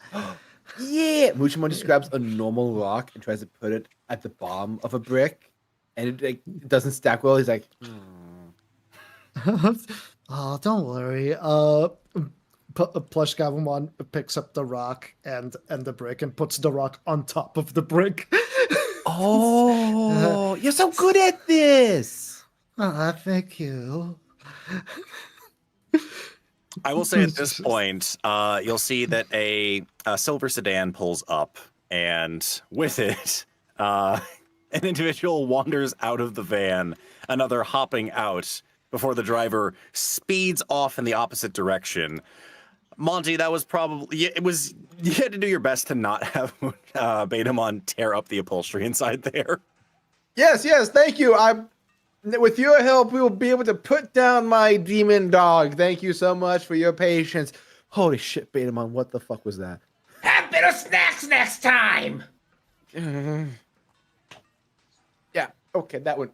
Yeah. Muchomon just grabs a normal rock and tries to put it at the bottom of a brick, and it doesn't stack well. He's like, Oh, don't worry. PlushGabumon picks up the rock and the brick and puts the rock on top of the brick. Oh, you're so good at this. Thank you. I will say at this point, you'll see that a silver sedan pulls up, and with it, an individual wanders out of the van, another hopping out before the driver speeds off in the opposite direction. Monty, that was probably you had to do your best to not have Betamon tear up the upholstery inside there. Yes, thank you. With your help, we will be able to put down my demon dog. Thank you so much for your patience. Holy shit, Betamon, what the fuck was that? Have better snacks next time. Yeah, okay, that one.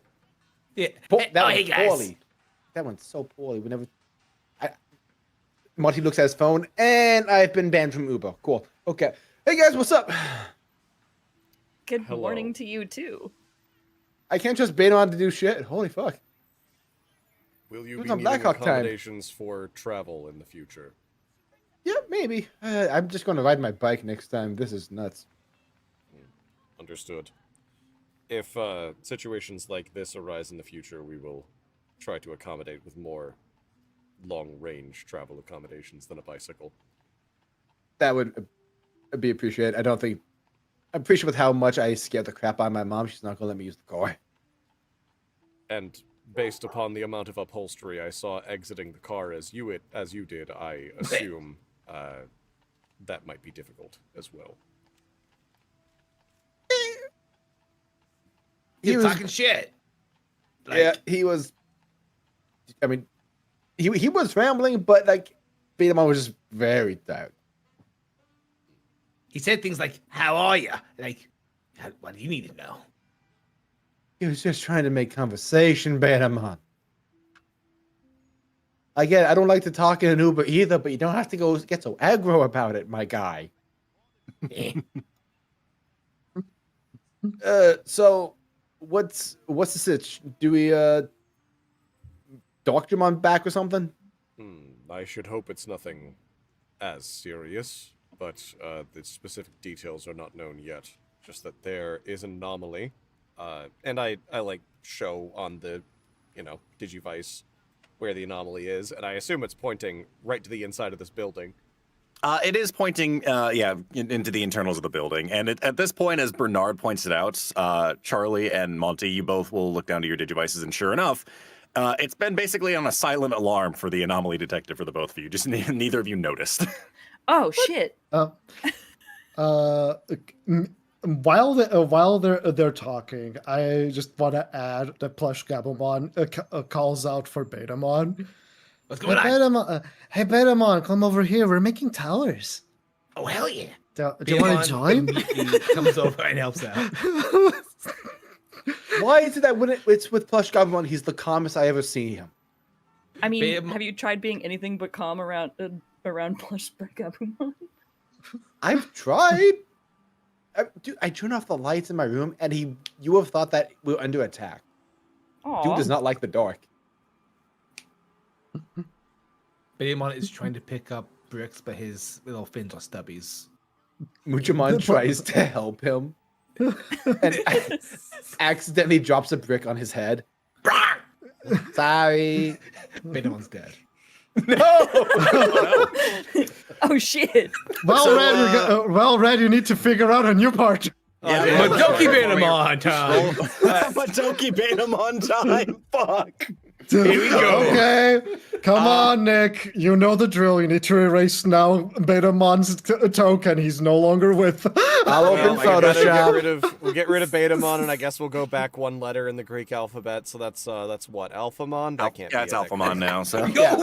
Yeah. That hey went guys. poorly. That went so poorly. Monty looks at his phone, and I've been banned from Uber. Cool. Okay. Hey guys, what's up? Good Hello. morning to you too. I can't trust Betamon to do shit. Holy fuck. Will you Who's be on needing Blackhawk time? accommodations for travel in the future? Yeah, maybe. I'm just going to ride my bike next time. This is nuts. Understood. If situations like this arise in the future, we will try to accommodate with more long-range travel accommodations than a bicycle. That would be appreciated. I'm pretty sure with how much I scared the crap out of my mom, she's not going to let me use the car. And based upon the amount of upholstery I saw exiting the car as you did, I assume that might be difficult as well. You're talking shit. Yeah, he was. I mean, he was rambling, but like, Betamon was just very tired. He said things like, "How are you?" Like, what do you need to know? He was just trying to make conversation, Betamon. Again, I don't like to talk in an Uber either, but you don't have to go get so aggro about it, my guy. So what's the sitch? Do we Doctormon back or something? I should hope it's nothing as serious, but the specific details are not known yet. Just that there is an anomaly, and I like show on the, Digivice where the anomaly is, and I assume it's pointing right to the inside of this building. It is pointing, into the internals of the building. And at this point, as Bernard points it out, Charlie and Monty, you both will look down to your Digivices, and sure enough, it's been basically on a silent alarm for the anomaly detector for the both of you. Just neither of you noticed. Oh shit. While they're talking, I just want to add that PlushGabumon calls out for Betamon. What's going on? Hey Betamon, come over here. We're making towers. Oh hell yeah! Do you want to join? He comes over and helps out. Why is it that when it's with PlushGabumon, he's the calmest I ever see him? I mean, have you tried being anything but calm around PlushGabumon? I've tried. Dude, I turned off the lights in my room, and you would have thought that we were under attack. Aww. Dude does not like the dark. Betamon is trying to pick up bricks, but his little fins are stubbies. Muchomon tries to help him, and accidentally drops a brick on his head. Sorry. Betamon's dead. No! Oh shit. Well, Red, you need to figure out a new part. Yeah, Madoki Betamon time. Madoki Betamon time. Fuck. Here we go. Okay, come on, Nick. You know the drill. You need to erase now Betamon's token. He's no longer with. I'll open I gotta Photoshop. we'll get rid of Betamon, and I guess we'll go back one letter in the Greek alphabet. So that's what, Alphamon? That can't. Yeah, it's Alphamon now. So Yo,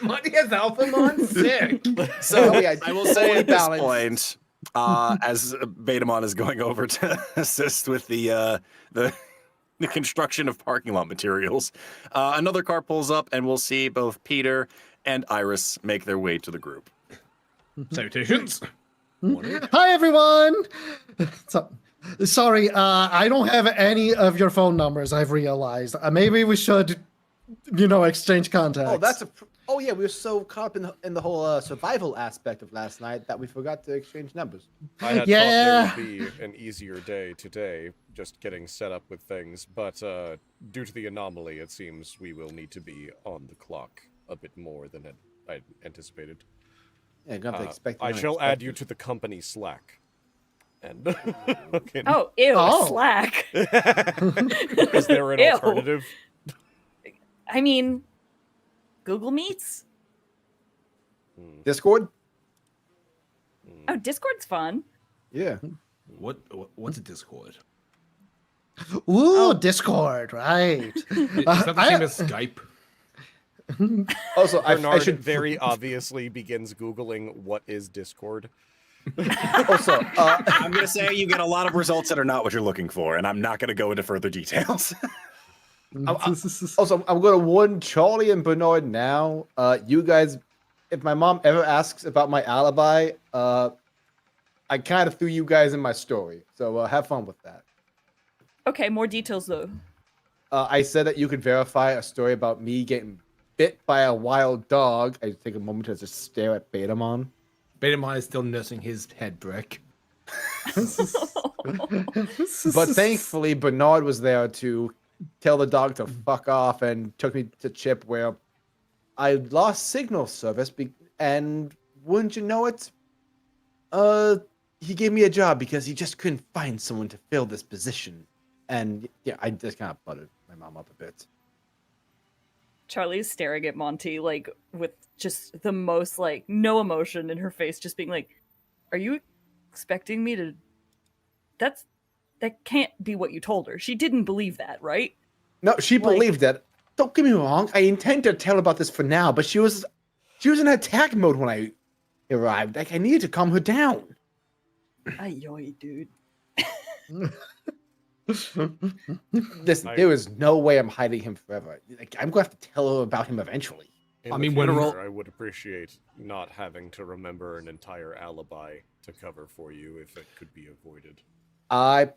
Monty has Alphamon. Sick. So Oh, yeah, I will say at this balance. point, as Betamon is going over to assist with the construction of parking lot materials, another car pulls up, and we'll see both Peter and Iris make their way to the group. Salutations. Hi, everyone. Sorry, I don't have any of your phone numbers. I've realized. Maybe we should, exchange contacts. Oh, Oh yeah, we were so caught up in the whole survival aspect of last night that we forgot to exchange numbers. I had thought there would be an easier day today, just getting set up with things, but due to the anomaly, it seems we will need to be on the clock a bit more than I anticipated. Yeah, you're gonna have to expect. I shall add you to the company Slack. And okay. Oh, ew, Slack. Is there an alternative? I mean, Google Meets. Discord. Oh, Discord's fun. Yeah. What's a Discord? Ooh, Discord, right? Is that the same as Skype? Also, Bernard I should very obviously begins Googling what is Discord. also. I'm gonna say you get a lot of results that are not what you're looking for, and I'm not gonna go into further details. Also, I'm going to warn Charlie and Bernard now. You guys, if my mom ever asks about my alibi, I kind of threw you guys in my story. So have fun with that. Okay, more details though. I said that you could verify a story about me getting bit by a wild dog. I take a moment to just stare at Betamon. Betamon is still nursing his head brick. But thankfully, Bernard was there to tell the dog to fuck off and took me to Chip where I lost signal service. And wouldn't you know it, he gave me a job because he just couldn't find someone to fill this position. And yeah, I just kind of buttered my mom up a bit. Charlie's staring at Monty like with just the most like no emotion in her face, just being like, "Are you expecting me to? That can't be what you told her. She didn't believe that, right?" No, she believed it. Don't get me wrong. I intend to tell her about this for now, but she was in attack mode when I arrived. Like I needed to calm her down. Ayoy, dude. Listen, there is no way I'm hiding him forever. Like I'm going to have to tell her about him eventually. I mean, I would appreciate not having to remember an entire alibi to cover for you if it could be avoided. I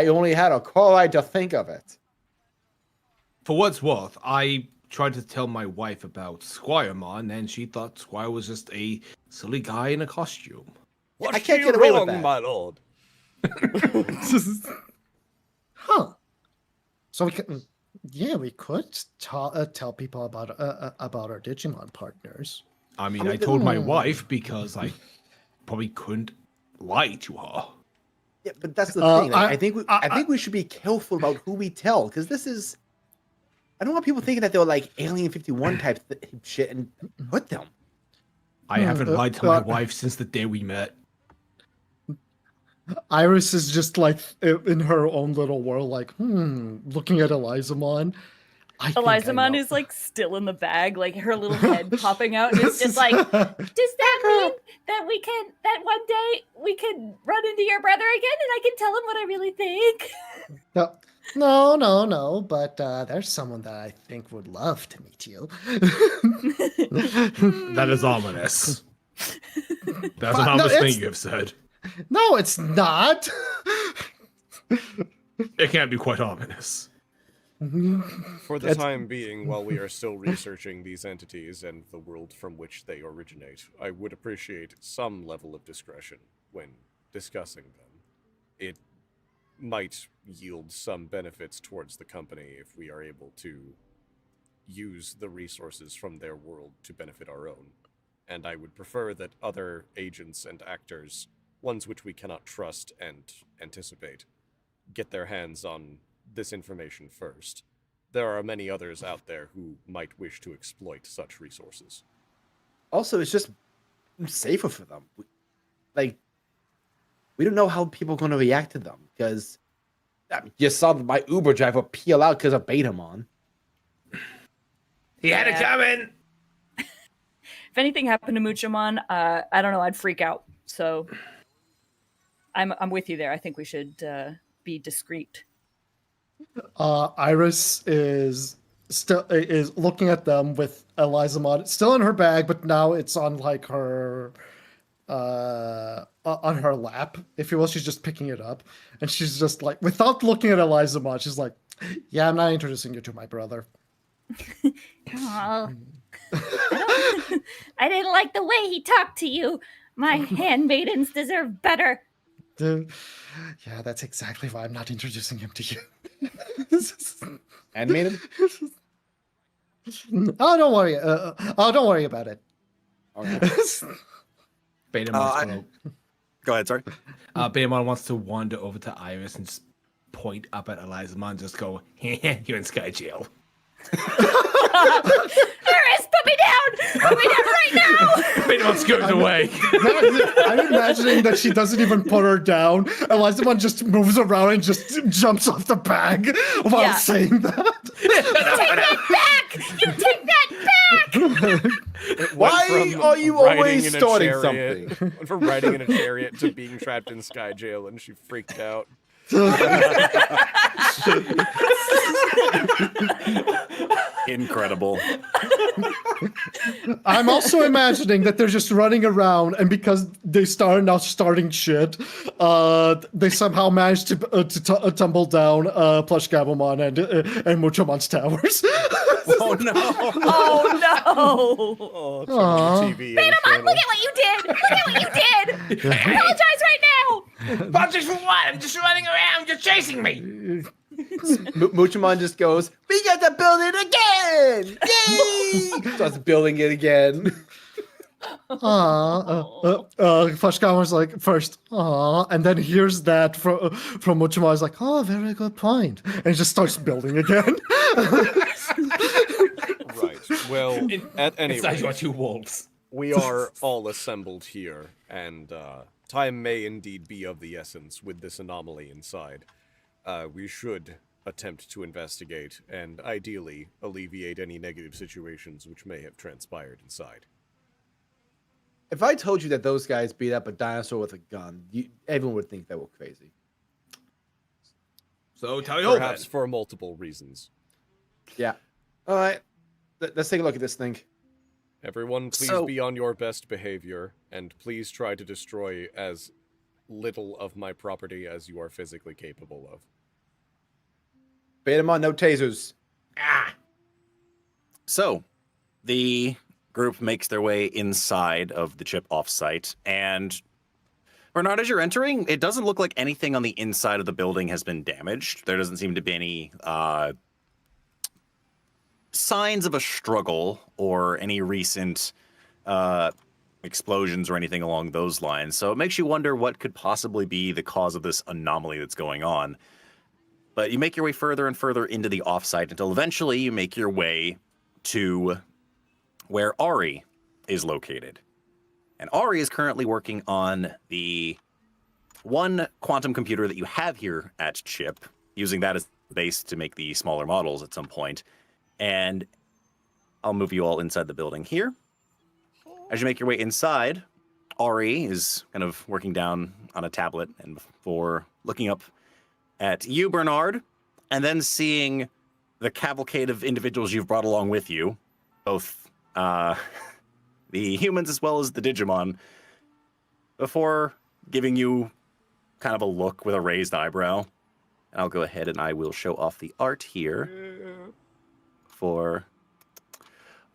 only had a call ride to think of it. For what's worth, I tried to tell my wife about Squiremon, and she thought Squire was just a silly guy in a costume. I can't get away with that, my lord. Huh. So we could, we could tell people about our Digimon partners. I mean, I told my wife because I probably couldn't lie to her. Yeah, but that's the thing. Like, I think we should be careful about who we tell, because this is. I don't want people thinking that they're like Alien 51 type shit and hurt them. I haven't lied to my wife since the day we met. Iris is just like in her own little world, like, looking at Elizamon. Elizamon is like still in the bag, like her little head popping out, and it's just like, does that mean that one day we can run into your brother again and I can tell him what I really think? No, but there's someone that I think would love to meet you. That is ominous. That's an ominous thing you have said. No, it's not. It can't be quite ominous. For the time being, while we are still researching these entities and the world from which they originate, I would appreciate some level of discretion when discussing them. It might yield some benefits towards the company if we are able to use the resources from their world to benefit our own. And I would prefer that other agents and actors, ones which we cannot trust and anticipate, get their hands on this information first. There are many others out there who might wish to exploit such resources. Also, it's just safer for them. We don't know how people are going to react to them, because you saw my Uber driver peel out because of Betamon. He had it coming! If anything happened to Muchomon, I don't know, I'd freak out. So I'm with you there. I think we should be discreet. Iris is looking at them with Elizamon still in her bag, but now it's on like her on her lap, if you will. She's just picking it up, and she's just like, without looking at Elizamon, she's like, "Yeah, I'm not introducing you to my brother." I didn't like the way he talked to you. My handmaidens deserve better. Yeah, that's exactly why I'm not introducing him to you. Animated? Oh, don't worry. Don't worry about it. Okay. Betamon's gonna, Go ahead, sorry. Betamon wants to wander over to Iris and just point up at Elizamon and just go, you're in Sky Jail. Iris, put me down! Put me down right now! Betamon scurries away. I'm imagining that she doesn't even put her down. Elizamon just moves around and just jumps off the bag while saying that. You take that back! Why are you always starting something? Went from riding in a chariot to being trapped in Sky Jail, and she freaked out. Incredible. I'm also imagining that they're just running around, and because they now starting shit, they somehow managed to tumble down PlushGabumon and Muchomon's towers. Oh no! Oh no! Oh, TV. Betamon, look at what you did! Look at what you did! Apologize right now! Apologize for what? I'm just running around. You're chasing me. Muchomon just goes, we got to build it again! Yay! Starts building it again. PlushGabumon's like, first, and then hears that from Muchomon. Is like, oh, very good point. And he just starts building again. Right. Well, at any Inside rate, your two wolves. we are all assembled here, and time may indeed be of the essence with this anomaly inside. We should attempt to investigate and ideally alleviate any negative situations which may have transpired inside. If I told you that those guys beat up a dinosaur with a gun, everyone would think that we're crazy. So tell you Perhaps for multiple reasons. Yeah. All right. Let's take a look at this thing. Everyone, please be on your best behavior, and please try to destroy as little of my property as you are physically capable of. Betamon, no tasers. So, the group makes their way inside of the chip offsite, and Bernard, as you're entering, it doesn't look like anything on the inside of the building has been damaged. There doesn't seem to be any signs of a struggle or any recent explosions or anything along those lines. So it makes you wonder what could possibly be the cause of this anomaly that's going on. But you make your way further and further into the offsite until eventually you make your way to where Ari is located. And Ari is currently working on the one quantum computer that you have here at Chip, using that as the base to make the smaller models at some point. And I'll move you all inside the building here. As you make your way inside, Ari is kind of working down on a tablet, and before looking up at you, Bernard, and then seeing the cavalcade of individuals you've brought along with you, both the humans as well as the Digimon, before giving you kind of a look with a raised eyebrow. And I'll go ahead and I will show off the art here for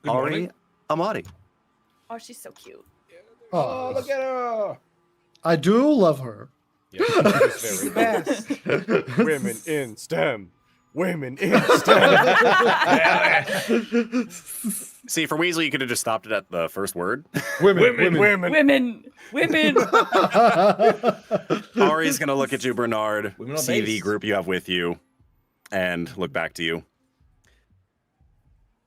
Ari Amati. Oh, she's so cute. Oh, look at her. I do love her. Yeah, she's very best. Women in STEM. Women in STEM. See, for Weasel, you could have just stopped it at the first word. Women. Ari's going to look at you, Bernard, Women on see base. the group you have with you, and look back to you.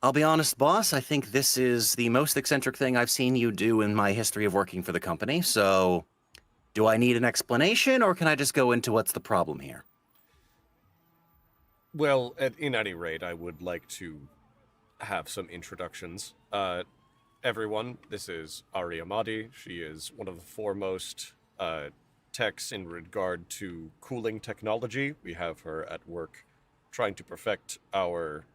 I'll be honest, boss, I think this is the most eccentric thing I've seen you do in my history of working for the company, so do I need an explanation, or can I just go into what's the problem here? Well, in any rate, I would like to have some introductions. Everyone, this is Ari Amadi. She is one of the foremost techs in regard to cooling technology. We have her at work trying to perfect our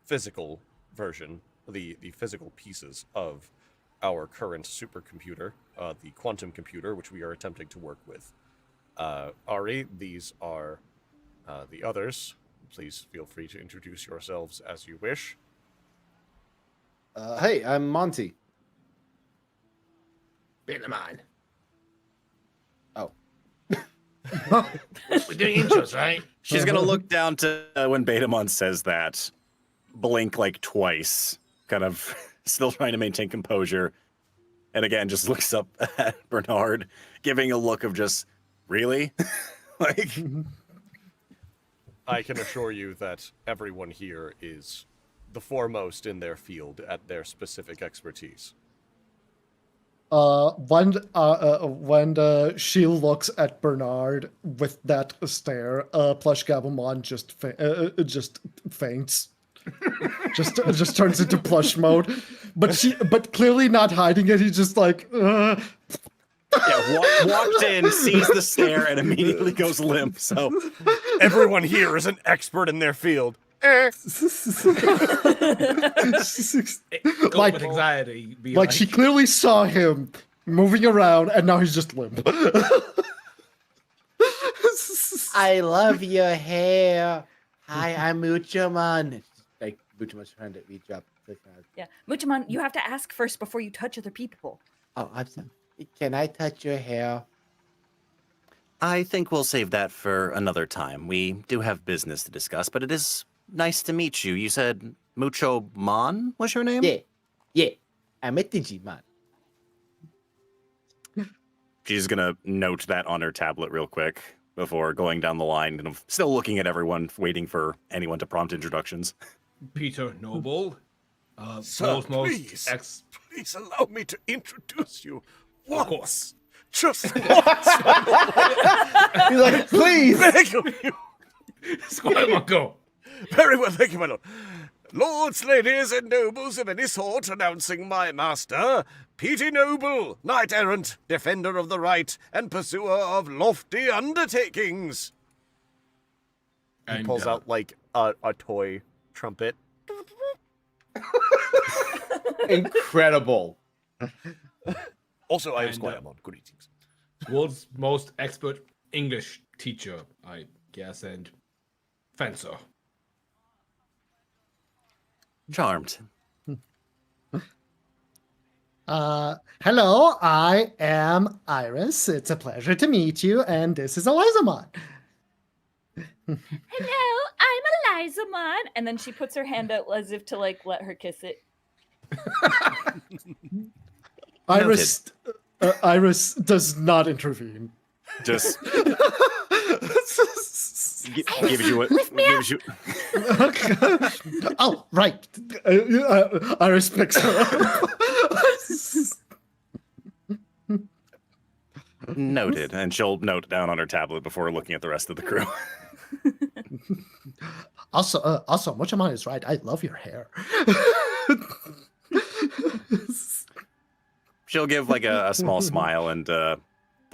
physical version, the physical pieces of our current supercomputer, the quantum computer, which we are attempting to work with. Ari, these are the others. Please feel free to introduce yourselves as you wish. Hey, I'm Monty. Betamon. Oh. We're doing intros, right? She's gonna look down to when Betamon says that, blink like twice, kind of still trying to maintain composure, and again just looks up at Bernard, giving a look of just, really? Like, I can assure you that everyone here is the foremost in their field at their specific expertise. When she looks at Bernard with that stare, PlushGabumon just faints, just turns into plush mode. But clearly not hiding it. He's just like, yeah, walked in, sees the stare, and immediately goes limp. So Everyone here is an expert in their field. Cope like, with anxiety. Be like she clearly saw him moving around, and now he's just limp. I love your hair. Hi, I'm Muchomon. Like Muchomon's trying to reach up. Yeah, Muchomon, you have to ask first before you touch other people. Oh, I'm sorry. Can I touch your hair? I think we'll save that for another time. We do have business to discuss, but it is nice to meet you. You said Muchomon was your name? Yeah. I'm a Digimon. She's gonna note that on her tablet real quick before going down the line, and still looking at everyone, waiting for anyone to prompt introductions. Peter Noble. Sir, most please allow me to introduce you. Of course. Just once. He's like, please. Beg of you. Squiremon, go. Very well, thank you, my lord. Lords, ladies, and nobles of any sort, announcing my master, Peter Noble, knight-errant, defender of the right, and pursuer of lofty undertakings. He And, pulls out, like, a toy trumpet. Incredible. Also, I am And, Squiremon. Greetings. World's most expert English teacher, I guess, and fencer. Charmed. Hello, I am Iris. It's a pleasure to meet you, and this is Elizamon. Hello, I'm Elizamon. And then she puts her hand out as if to like let her kiss it. Iris does not intervene. Just gives you what gives you. Oh, right. Iris picks her up. Noted, and she'll note down on her tablet before looking at the rest of the crew. Also, Muchomon is right. I love your hair. She'll give like a small smile and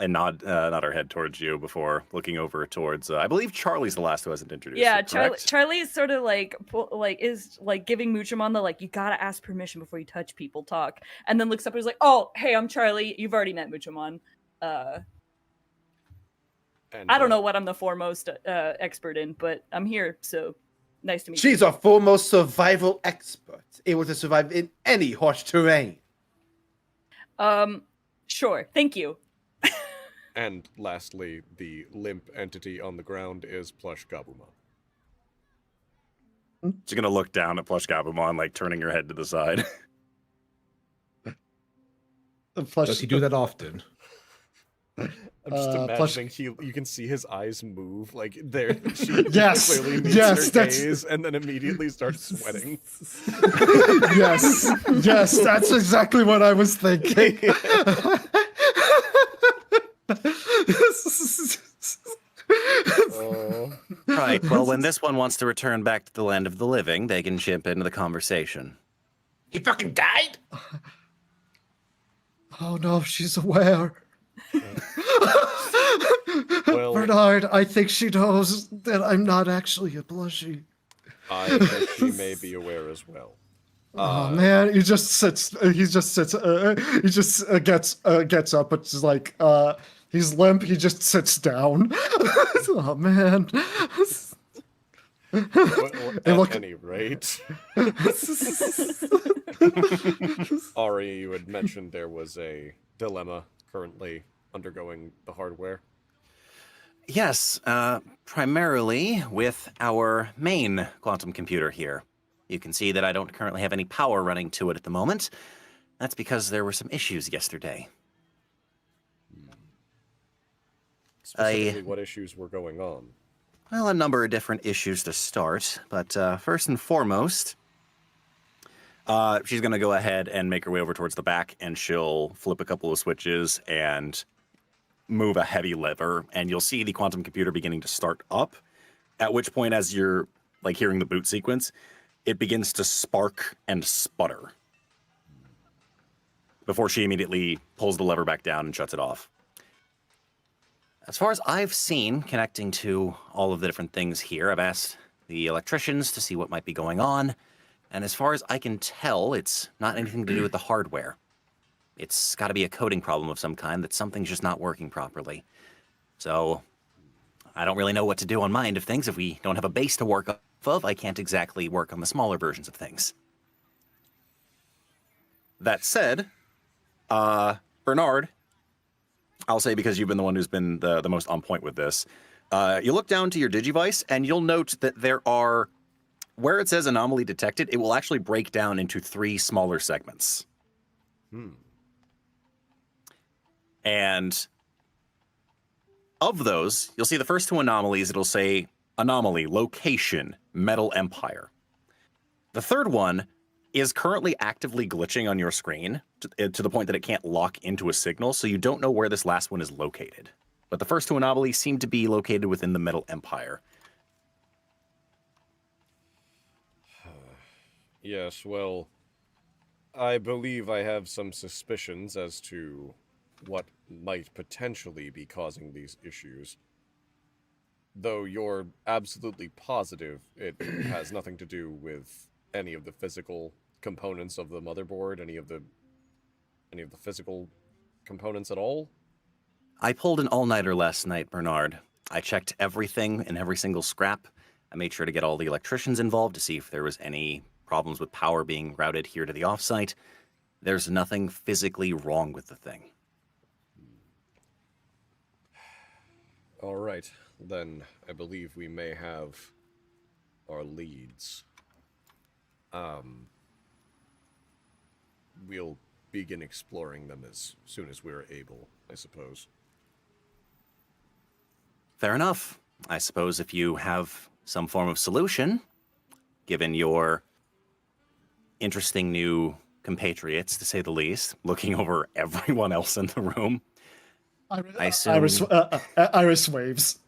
nod her head towards you before looking over towards. I believe Charlie's the last who hasn't introduced. Yeah, her, Charlie is sort of like is like giving Muchomon the like you gotta ask permission before you touch people talk, and then looks up and is like, oh hey, I'm Charlie. You've already met Muchomon. I don't know what I'm the foremost expert in, but I'm here, so nice to meet you. She's our foremost survival expert, able to survive in any harsh terrain. Sure, thank you. And lastly, the limp entity on the ground is PlushGabumon. She's gonna look down at PlushGabumon, like turning her head to the side. Does he do that often? I'm just imagining you can see his eyes move, like there. She Yes, clearly meets yes, her that's- gaze, and then immediately starts sweating. Yes, that's exactly what I was thinking. Right. Well, when this one wants to return back to the land of the living, they can chip into the conversation. He fucking died? Oh no, she's aware. Well, Bernard, I think she knows that I'm not actually a plushie. I think she may be aware as well. Oh man, he just sits. He just gets up. But just like he's limp. He just sits down. Oh man. At any rate. Ari, you had mentioned there was a dilemma currently undergoing the hardware. Yes, primarily with our main quantum computer here. You can see that I don't currently have any power running to it at the moment. That's because there were some issues yesterday. Specifically, what issues were going on? Well, a number of different issues to start, but first and foremost, she's going to go ahead and make her way over towards the back, and she'll flip a couple of switches and move a heavy lever, and you'll see the quantum computer beginning to start up, at which point, as you're like hearing the boot sequence, it begins to spark and sputter before she immediately pulls the lever back down and shuts it off. As far as I've seen, connecting to all of the different things here, I've asked the electricians to see what might be going on, and as far as I can tell, it's not anything to do with the hardware. It's got to be a coding problem of some kind, that something's just not working properly. So, I don't really know what to do on my end of things. If we don't have a base to work off of, I can't exactly work on the smaller versions of things. That said, Bernard, I'll say because you've been the one who's been the most on point with this, you look down to your Digivice, and you'll note that there are, where it says anomaly detected, it will actually break down into 3 smaller segments. And of those, you'll see the first 2 anomalies, it'll say anomaly, location, Metal Empire. The third one is currently actively glitching on your screen to the point that it can't lock into a signal, so you don't know where this last one is located. But the first 2 anomalies seem to be located within the Metal Empire. Yes, well, I believe I have some suspicions as to what might potentially be causing these issues. Though you're absolutely positive it has nothing to do with any of the physical components of the motherboard, any of the physical components at all? I pulled an all-nighter last night, Bernard. I checked everything and every single scrap. I made sure to get all the electricians involved to see if there was any problems with power being routed here to the offsite. There's nothing physically wrong with the thing. All right, then I believe we may have our leads. We'll begin exploring them as soon as we're able, I suppose. Fair enough. I suppose if you have some form of solution, given your interesting new compatriots, to say the least, looking over everyone else in the room, I assume... Iris waves.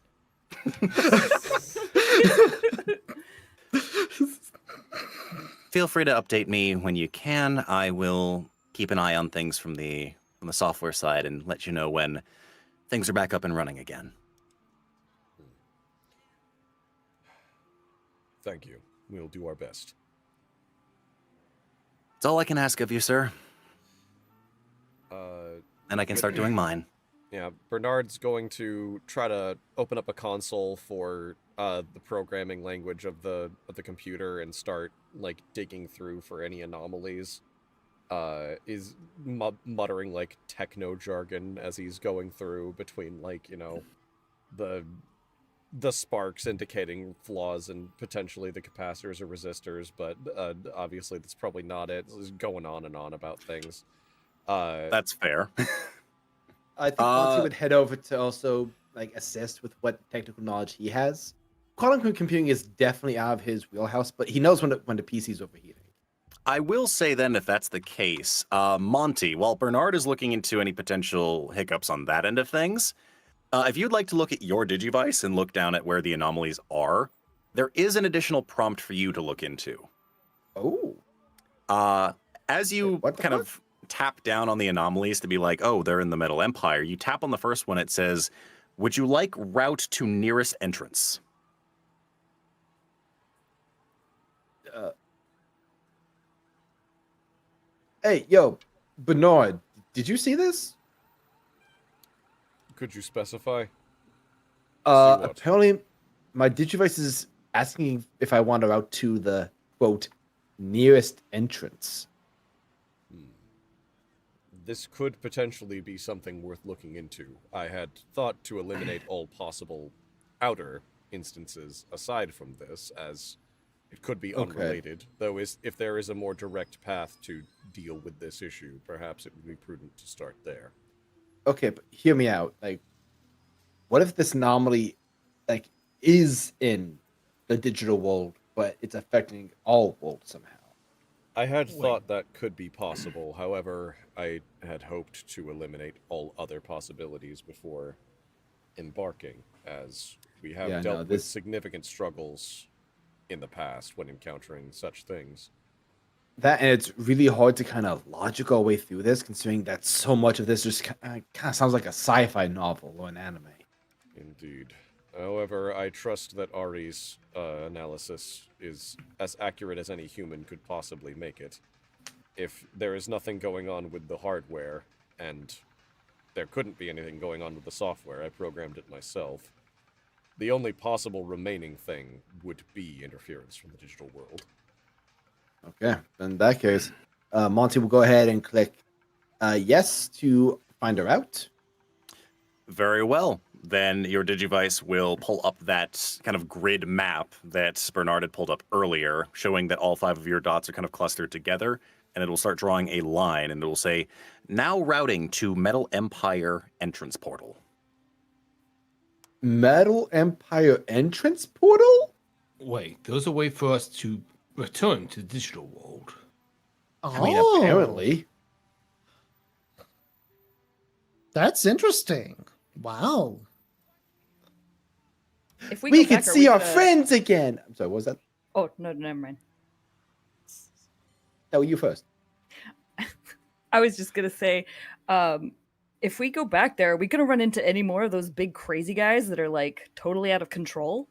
Feel free to update me when you can. I will keep an eye on things from the software side and let you know when things are back up and running again. Thank you. We'll do our best. It's all I can ask of you, sir. And I can start doing mine. Yeah, Bernard's going to try to open up a console for the programming language of the computer and start like digging through for any anomalies. Is muttering like techno jargon as he's going through between like, you know, the sparks indicating flaws and potentially the capacitors or resistors, but obviously that's probably not it. He's going on and on about things. That's fair. I think Monty would head over to also like assist with what technical knowledge he has. Quantum computing is definitely out of his wheelhouse, but he knows when the PC's overheating. I will say then, if that's the case, Monty, while Bernard is looking into any potential hiccups on that end of things, if you'd like to look at your Digivice and look down at where the anomalies are, there is an additional prompt for you to look into. Oh. As you kind of tap down on the anomalies to be like, oh, they're in the Metal Empire, you tap on the first one, it says, would you like route to nearest entrance? Hey, yo, Bernard, did you see this? Could you specify? Apparently, my Digivice is asking if I want to route to the quote nearest entrance. This could potentially be something worth looking into. I had thought to eliminate all possible outer instances aside from this, as it could be unrelated. Though if there is a more direct path to deal with this issue, perhaps it would be prudent to start there. Okay, but hear me out. Like, what if this anomaly, like, is in the digital world, but it's affecting all worlds somehow? I had thought that could be possible. However, I had hoped to eliminate all other possibilities before embarking, as we have dealt with significant struggles in the past when encountering such things. That, and it's really hard to kind of logical our way through this, considering that so much of this just kind of sounds like a sci-fi novel or an anime. Indeed. However, I trust that Ari's analysis is as accurate as any human could possibly make it. If there is nothing going on with the hardware, and there couldn't be anything going on with the software, I programmed it myself, the only possible remaining thing would be interference from the digital world. Okay, in that case, Monty will go ahead and click yes to find her out. Very well. Then your Digivice will pull up that kind of grid map that Bernard had pulled up earlier, showing that all 5 of your dots are kind of clustered together, and it will start drawing a line, and it will say, now routing to Metal Empire entrance portal. Metal Empire entrance portal? Wait, there's a way for us to return to the digital world. Oh, I mean, apparently. That's interesting. Wow. If We go could back, are see we our gonna- friends again. I'm sorry, what was that? Oh, no, never mind. No, you first. I was just gonna say, if we go back there, are we gonna run into any more of those big crazy guys that are like totally out of control?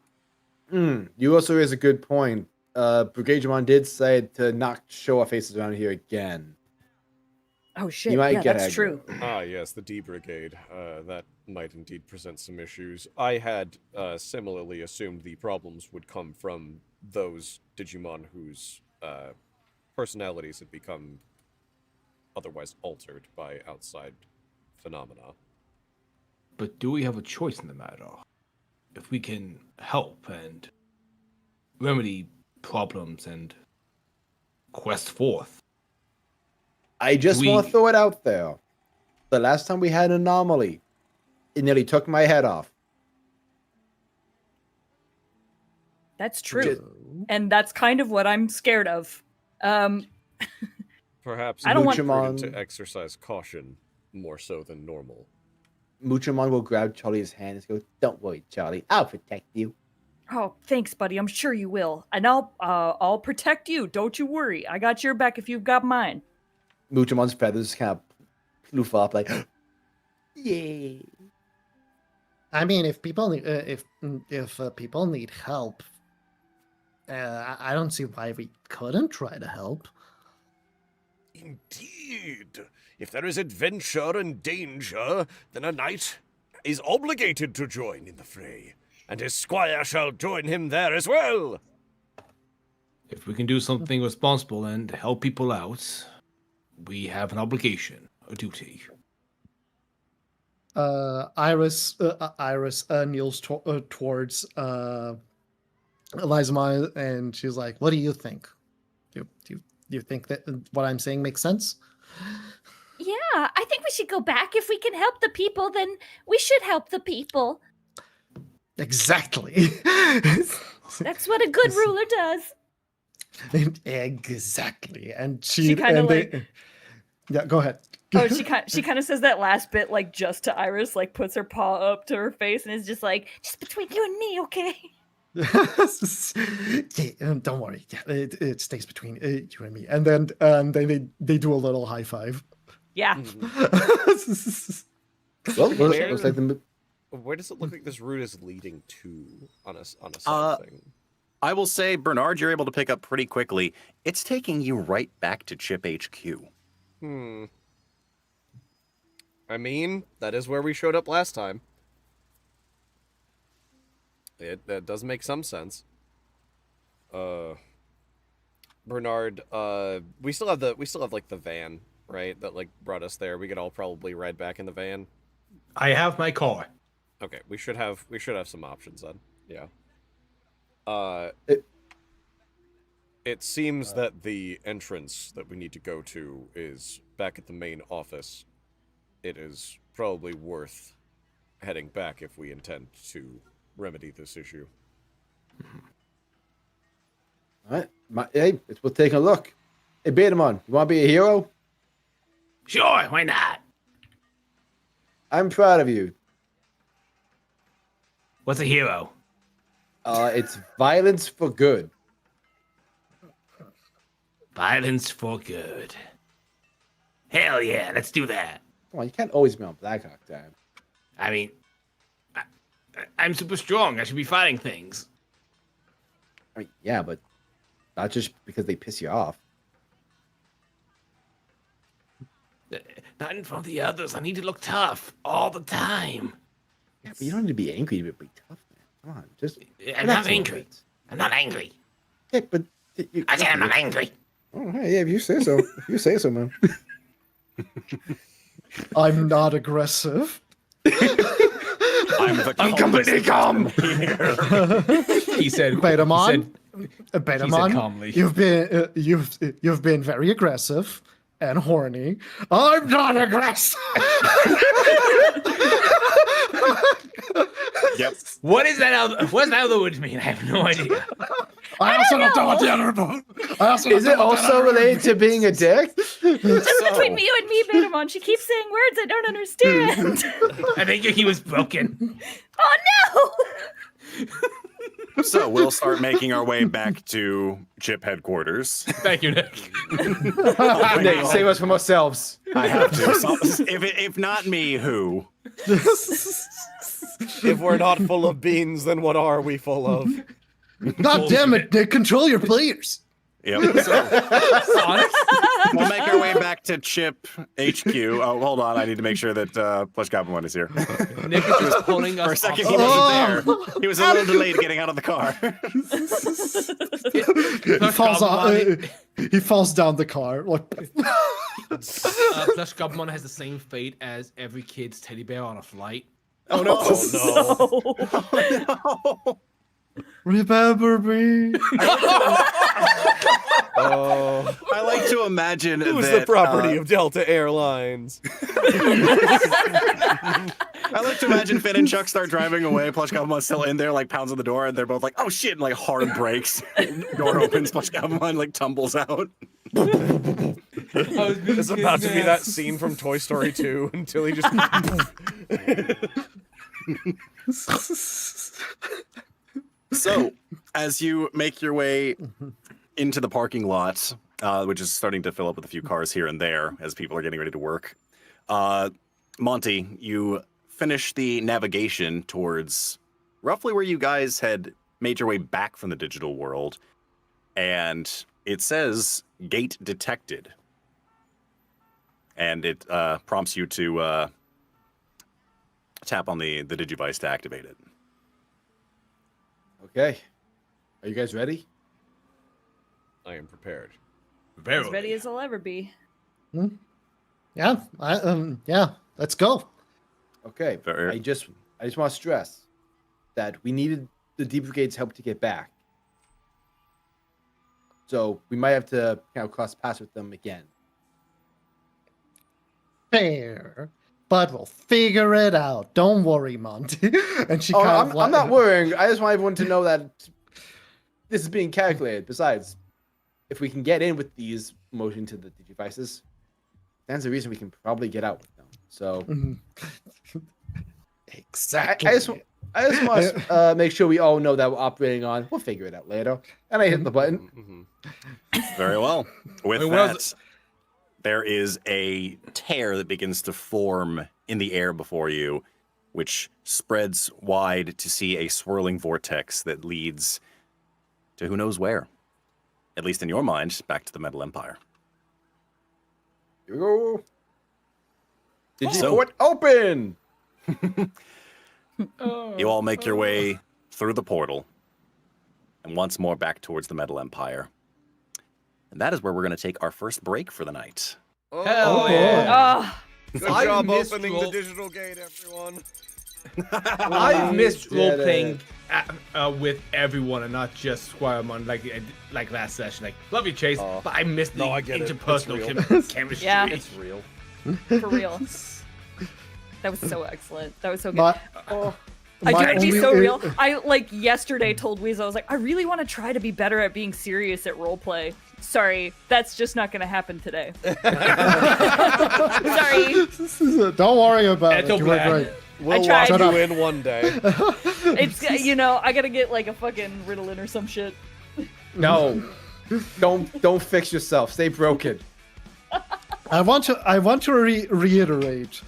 You also raise a good point. Brigademon did say to not show our faces around here again. Oh shit! You might Yeah, get that's aggro. true. Ah, yes, the D Brigade. That might indeed present some issues. I had similarly assumed the problems would come from those Digimon whose personalities had become otherwise altered by outside phenomena. But do we have a choice in the matter? If we can help and remedy problems and quest forth. I just We- want to throw it out there. The last time we had an anomaly, it nearly took my head off. That's true, and that's kind of what I'm scared of. Perhaps I don't want- prudent Muchomon- to exercise caution more so than normal. Muchomon will grab Charlie's hand and go, "Don't worry, Charlie. I'll protect you." Oh, thanks, buddy. I'm sure you will, and I'll protect you. Don't you worry. I got your back if you've got mine. Muchomon's feathers kind of ploof up like, "Yay!" I mean, if people need, if people need help, I don't see why we couldn't try to help. Indeed. If there is adventure and danger, then a knight is obligated to join in the fray, and his squire shall join him there as well. If we can do something responsible and help people out, we have an obligation, a duty. Iris kneels towards Elizamon, and she's like, "What do you think? Do you think that what I'm saying makes sense?" Yeah, I think we should go back. If we can help the people, then we should help the people. Exactly. That's what a good ruler does. Exactly. And She kinda yeah, go ahead. Oh, she kind of says that last bit like just to Iris, like puts her paw up to her face and is just like, just between you and me, okay? Yeah, don't worry. Yeah, it stays between you and me. And then they do a little high five. Yeah. Well, looks like the Where does it look like this route is leading to on a side thing? I will say, Bernard, you're able to pick up pretty quickly. It's taking you right back to Chip HQ. I mean, that is where we showed up last time. That does make some sense. Bernard, we still have like the van, right? That like brought us there. We could all probably ride back in the van. I have my car. Okay, we should have some options then. Yeah. It seems that the entrance that we need to go to is back at the main office. It is probably worth heading back if we intend to remedy this issue. All right. Hey, it's worth taking a look. Hey, Betamon, you want to be a hero? Sure, why not? I'm proud of you. What's a hero? It's violence for good. Violence for good. Hell yeah, let's do that. Come on, you can't always be on Blackhawk time. I mean, I'm super strong. I should be fighting things. I mean, yeah, but not just because they piss you off. Not in front of the others. I need to look tough all the time. Yeah, but you don't need to be angry to be tough, man. Come on, just. I'm not angry. I'm not angry. Yeah, but. I said I'm not angry. Oh, hey, yeah, if you say so. If you say so, man. I'm not aggressive. I'm completely calm. He said, Betamon, Betamon, calmly. you've been very aggressive and horny. I'm not aggressive. Yep. What does that other word mean? I have no idea. I also don't know what the other about. Is it also related to being a dick? Just between you and me, Betamon, she keeps saying words I don't understand. I think he was broken. Oh no! So we'll start making our way back to Chip headquarters. Thank you, Nick. Nick, save us from ourselves. I have to. So, if not me, who? If we're not full of beans, then what are we full of? God damn it, Nick, control your players. Yep. So, we'll make our way back to Chip HQ. Oh, hold on. I need to make sure that PlushGabumon is here. Nick is just pulling us For a second, off. he wasn't there. He was a little delayed getting out of the car. He falls down the car. What? PlushGabumon has the same fate as every kid's teddy bear on a flight. Oh no! Oh no! Remember me. Oh, I like to imagine who's that, the property of Delta Airlines? I like to imagine Finn and Chuck start driving away. PlushGabumon's still in there, like pounds on the door, and they're both like, "Oh shit!" and like hard brakes. Door opens. PlushGabumon like tumbles out. It's about to be that scene from Toy Story 2 until he just. So, as you make your way into the parking lot, which is starting to fill up with a few cars here and there as people are getting ready to work, Monty, you finish the navigation towards roughly where you guys had made your way back from the digital world, and it says "Gate detected," and it prompts you to tap on the Digivice to activate it. Okay. Are you guys ready? I am prepared. As ready as I'll ever be. Yeah, yeah. Let's go. Okay. Fair. I just want to stress that we needed the D Brigade's help to get back. So we might have to cross paths with them again. Fair. But we'll figure it out. Don't worry, Monty. And she I'm not worrying. I just want everyone to know that this is being calculated. Besides, if we can get in with these motion to the Digivices, that's the reason we can probably get out with them. So exactly. I just want to make sure we all know that we're operating on. We'll figure it out later. And I hit the button. Very well. With Wait, that, there is a tear that begins to form in the air before you, which spreads wide to see a swirling vortex that leads to who knows where. At least in your mind, back to the Metal Empire. Here we go. Digiport open! You all make your way through the portal and once more back towards the Metal Empire. And that is where we're going to take our first break for the night. Hell yeah. Oh, Good I job missed opening roll- the digital gate, everyone. I've missed did role it. playing with everyone and not just Squiremon like last session. Like, love you, Chase, Oh. but I missed the No, I get it. interpersonal It's chemistry. Yeah. It's real. for real. That was so excellent. That was so good. My- Oh. my It'd be only- so real. I yesterday told Weasel, I was like, I really want to try to be better at being serious at roleplay. Sorry, that's just not going to happen today. Sorry. Don't worry about It's it. You were okay. great. We'll tried. lock Shut up. you in one day. It's I gotta get like a fucking Ritalin or some shit. No, don't fix yourself. Stay broken. I want to reiterate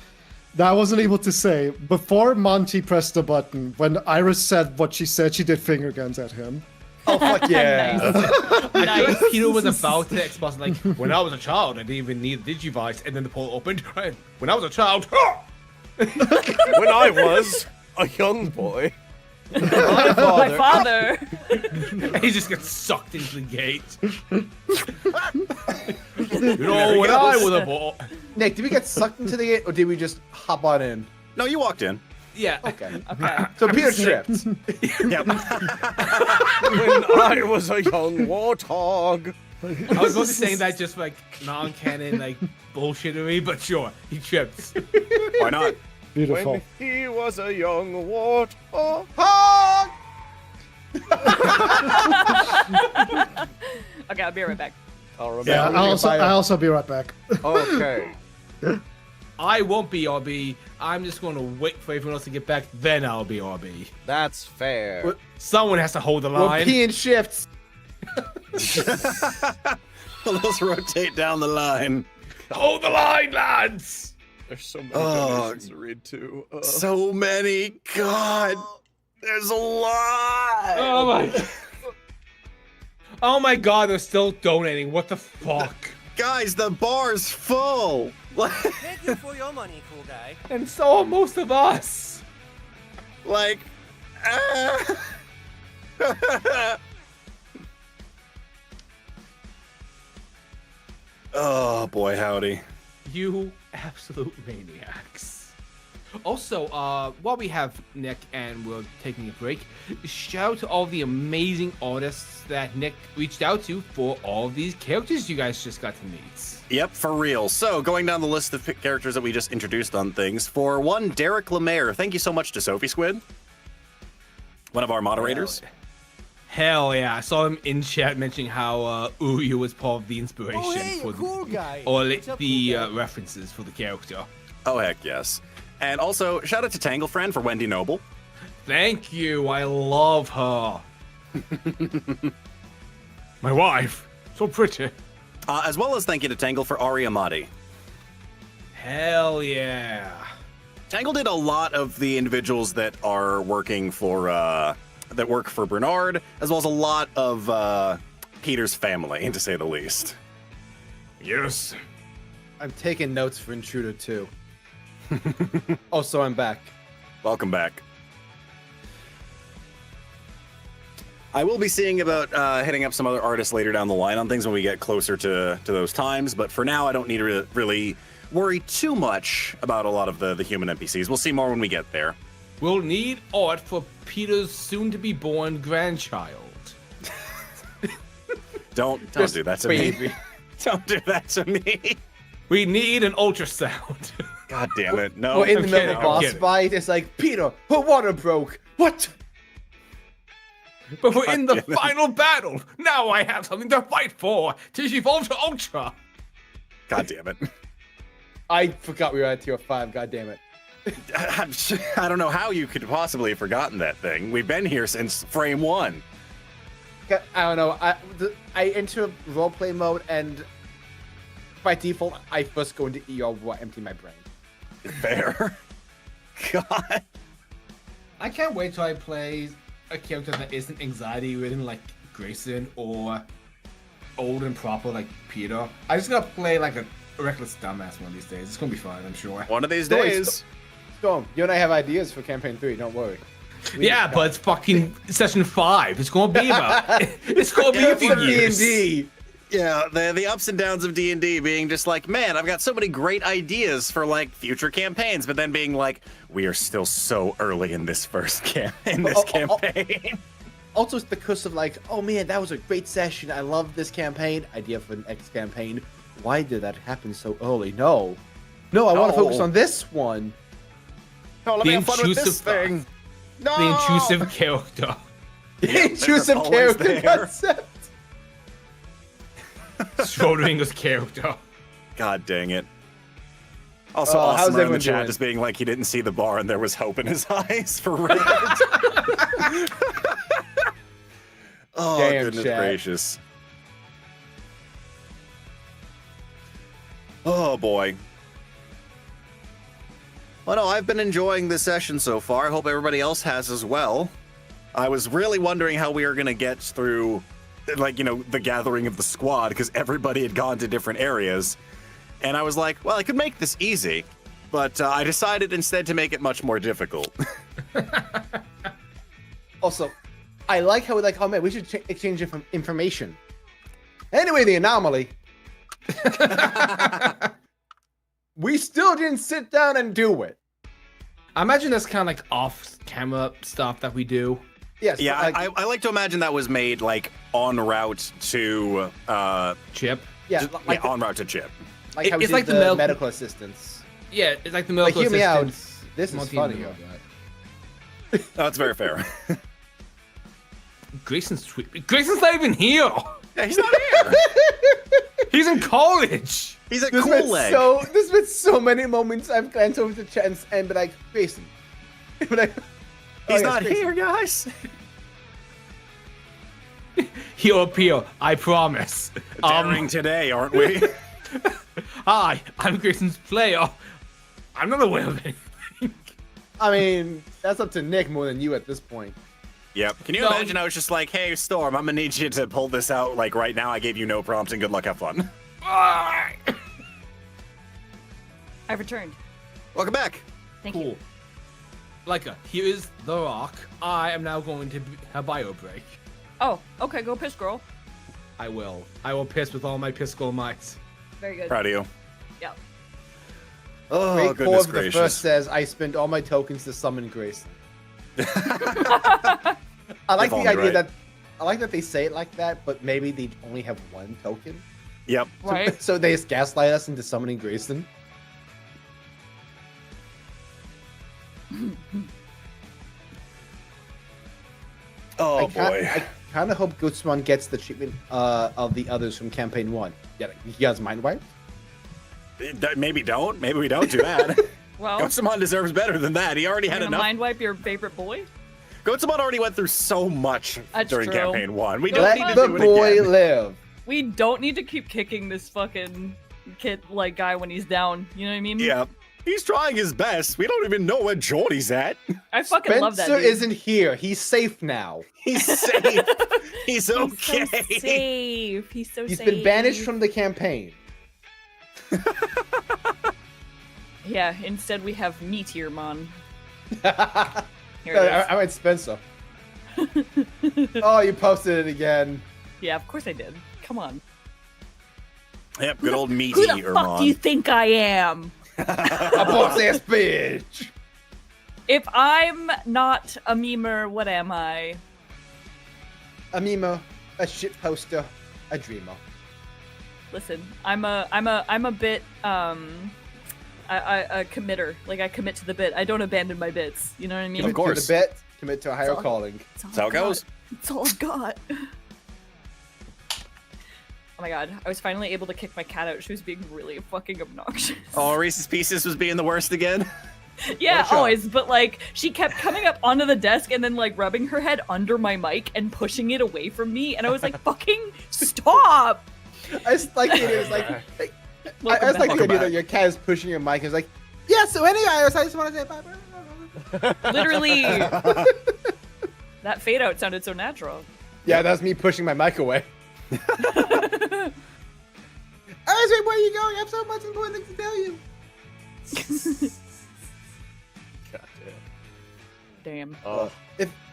that I wasn't able to say before Monty pressed the button when Iris said what she said. She did finger guns at him. Oh fuck yeah! I feel like Peter was about to exposit, like, when I was a child, I didn't even need a Digivice, and then the portal opened. Right? When I was a child, When I was a young boy, my My father. father. he just gets sucked into the gate. When I was a boy. Nick, did we get sucked into the gate, or did we just hop on in? No, you walked in. Yeah. Okay. Okay. So Peter tripped. Yep. When I was a young warthog. I was mostly saying that just like non-canon, like bullshittery, but sure, he trips. Why not? Beautiful. When he was a young warthog. Okay, I'll be right back. I'll remember. Yeah, we can buy I'll also be right back. Okay. I won't be RB. I'm just going to wait for everyone else to get back, then I'll be RB. That's fair. What? Someone has to hold the We're line. peeing shifts. Let's rotate down the line. Hold the line, lads! There's so many Oh. donations to read too. So many. God. There's a lot. Oh my. Oh my god, they're still donating. What the fuck? Guys, the bar's full. Thank you for your money, cool guy. And so are most of us. Like. Oh, boy, howdy. You absolute maniacs. Also, while we have Nick and we're taking a break, shout out to all the amazing artists that Nick reached out to for all of these characters you guys just got to meet. Yep, for real. So, going down the list of characters that we just introduced on things. For one, Derek Lemaire. Thank you so much to Sophie Squid, one of our moderators. Hell yeah, I saw him in chat mentioning how Uryu was part of the inspiration Oh, hey, for you cool guy. or What's up, the cool guy? references for the character. Oh, heck yes. And also, shout out to Tangle Friend for Wendy Noble. Thank you, I love her. My wife, so pretty. As well as thank you to Tangle for Ari Amati. Hell yeah. Tangle did a lot of the individuals that are working for, that work for Bernard, as well as a lot of Peter's family, to say the least. Yes. I'm taking notes for Intruder 2. Oh, so I'm back. Welcome back. I will be seeing about hitting up some other artists later down the line on things when we get closer to those times, but for now I don't need to really worry too much about a lot of the human NPCs. We'll see more when we get there. We'll need art for Peter's soon-to-be-born grandchild. Don't Just do that to me. baby. Don't do that to me. We need an ultrasound. God damn it. No. Well, in I'm the middle kidding, of I'm a boss kidding. fight, it's like, Peter, her water broke. What? But we're in the final battle. Now I have something to fight for. Digivolve to Ultra. God damn it. I forgot we were at tier 5, god damn it. I don't know how you could possibly have forgotten that thing. We've been here since frame 1. I don't know. I enter roleplay mode, and by default, I first go into ER where I empty my brain. Fair. God. I can't wait till I play a character that isn't anxiety-ridden like Grayson or old and proper like Peter. I just gotta play like a reckless dumbass one of these days. It's gonna be fun, I'm sure. One of these Don't worry, days. Storm, you and I have ideas for campaign 3. Don't worry. Yeah, but it's fucking session 5. It's gonna be about. It's gonna be a few years. D&D. Yeah, the ups and downs of D&D being just like, man, I've got so many great ideas for like future campaigns, but then being like, we are still so early in this campaign. Also, it's the curse of like, oh man, that was a great session. I love this campaign. Idea for the next campaign. Why did that happen so early? No, I want to focus on this one. No, let me have fun with this stuff. thing. No! The intrusive character. The intrusive character concept. Schrodinger's character. God dang it. Also, how's awesome in the everyone chat doing? just being like he didn't see the bar and there was hope in his eyes for Rite. Oh, Damn, goodness chat. gracious. Oh, boy. Well, no, I've been enjoying this session so far. I hope everybody else has as well. I was really wondering how we were going to get through, like, you know, the gathering of the squad, because everybody had gone to different areas. And I was like, well, I could make this easy, but I decided instead to make it much more difficult. Also, I like how oh man, we should exchange information. Anyway, the anomaly. We still didn't sit down and do it. I imagine that's kind of like off-camera stuff that we do. Yes. Yeah, like, I like to imagine that was made like en route to Chip. yeah, like en route to Chip. like how we it's did like the the medical assistants. Yeah, it's like the Like, medical hear me out. assistants. This is Monty funny. knew about that. Oh, that's very fair. Grayson's not even here. Yeah, he's not here. He's in college. He's a There's cool been leg. there's been so many moments I've glanced over the chat and been like, Grayson. Be like, oh, He's yes, not Grayson. here, guys. He'll appear. I promise. Daring today, aren't we? Hi, I'm Grayson's player. I'm not aware of anything. I mean, that's up to Nick more than you at this point. Yep. Can you No. imagine? I was just like, "Hey, Storm, I'm gonna need you to pull this out like right now. I gave you no prompt and good luck, have fun." I've returned. Welcome back. Thank Cool. you. Laika, here is the rock. I am now going to have bio break. Oh, okay, go piss, girl. I will. I will piss with all my piscal might. Very good. Proud of you. Yeah. Oh, Grade 4 goodness of the gracious. first says, I spent all my tokens to summon Grayson. I like They've the all idea right. I like that they say it like that, but maybe they only have one token. Yep. Right? So they just gaslight us into summoning Grayson. Oh boy. I kind of hope Gutsman gets the treatment of the others from campaign 1. Yeah, he has mind wipe. Maybe don't. Maybe we don't do that. Well, Goatsamon deserves better than that. He already you're had gonna enough. mind wipe your favorite boy? Goatsamon already went through so much That's during true. campaign 1. We Let don't Let need to the do it boy again. live. We don't need to keep kicking this fucking guy when he's down. You know what I mean? Yeah. He's trying his best. We don't even know where Jordy's at. I fucking love that Spencer dude. isn't here. He's safe now. He's safe. He's He's okay. so safe. He's so He's safe. been banished from the campaign. Yeah, instead we have Meteormon. I Here it is. meant Spencer. Oh, you posted it again. Yeah, of course I did. Come on. Yep, good old meaty Who the fuck do you think I am? A boss ass bitch. If I'm not a memer, what am I? A memo, a shit poster, a dreamer. Listen, I'm a bit a committer. Like I commit to the bit. I don't abandon my bits. You know what I mean? Of course. To the bit, commit to a higher It's all- calling. That's how it goes. It's all I've got. Oh my god, I was finally able to kick my cat out. She was being really fucking obnoxious. Oh, Reese's Pieces was being the worst again. Yeah, Watch out. always, but like she kept coming up onto the desk and then like rubbing her head under my mic and pushing it away from me, and I was like, "Fucking stop!" I just like it. It's like I Welcome just like back. the idea that your cat is pushing your mic. It's like, yeah. So anyway, I just want to say bye. Literally, that fade out sounded so natural. Yeah, that's me pushing my mic away. Where are you going? I have so much important things to tell you. God Damn.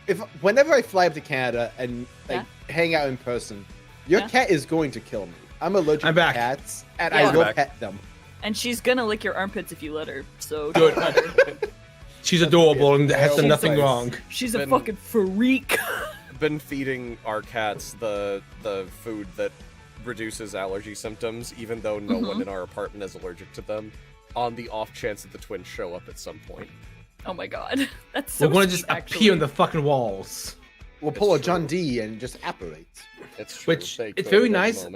If whenever I fly up to Canada and like hang out in person, your cat is going to kill me. I'm allergic to cats, and I will pet them. And she's gonna lick your armpits if you let her. So Good. don't let her. She's adorable and has done nothing wrong. She's a fucking freak. Been feeding our cats the food that reduces allergy symptoms, even though no one in our apartment is allergic to them, on the off chance that the twins show up at some point. Oh my god, that's so. We're gonna sweet, just actually. appear on the fucking walls. We'll pull a John D and just apparate. It's true. Which it's very nice.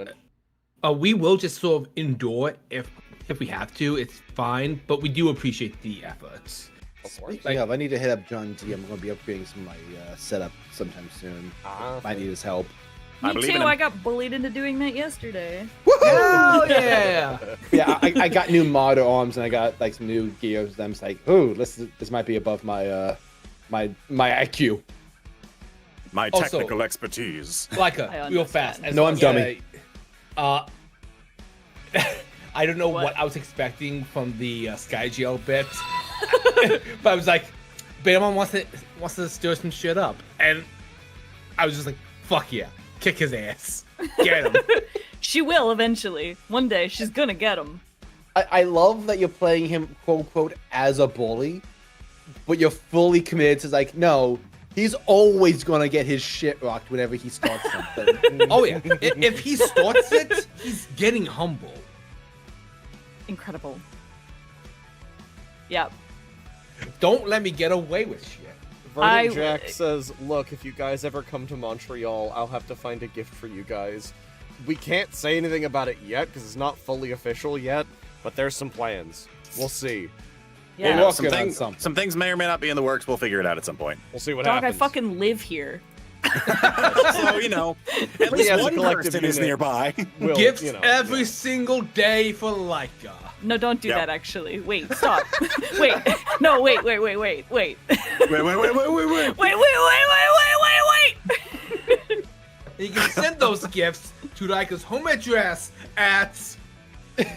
We will just sort of endure if we have to. It's fine, but we do appreciate the efforts. Speaking of, I need to hit up John D. I'm going to be upgrading some of my setup sometime soon. Might need his help. Me too. I got bullied into doing that yesterday. Oh yeah! Yeah, I got new modder arms and I got like some new gears. And I'm just like, ooh, this might be above my my IQ. My technical expertise. Laika, real fast. No, I'm dummy. I don't know what I was expecting from the Skygeo bit, but I was like, Betamon wants to stir some shit up, and I was just like, fuck yeah, kick his ass, get him. She will eventually. One day, she's gonna get him. I love that you're playing him, quote unquote, as a bully, but you're fully committed to like, no, he's always gonna get his shit rocked whenever he starts something. Oh yeah, if he starts it, he's getting humble. Incredible. Yeah. Don't let me get away with shit. Vernon Jack says, look, if you guys ever come to Montreal, I'll have to find a gift for you guys. We can't say anything about it yet, because it's not fully official yet, but there's some plans. We'll see. Yeah. We'll Some things may or may not be in the works. We'll figure it out at some point. We'll see what Dog, happens. I fucking live here. So, you know, at least as a one collective person is unit, nearby. we'll, Gifts you know, every single day for Laika. No, don't do Yep. that, actually. Wait, stop. Wait. No, wait. Wait. Wait. You can send those gifts to Laika's home address at...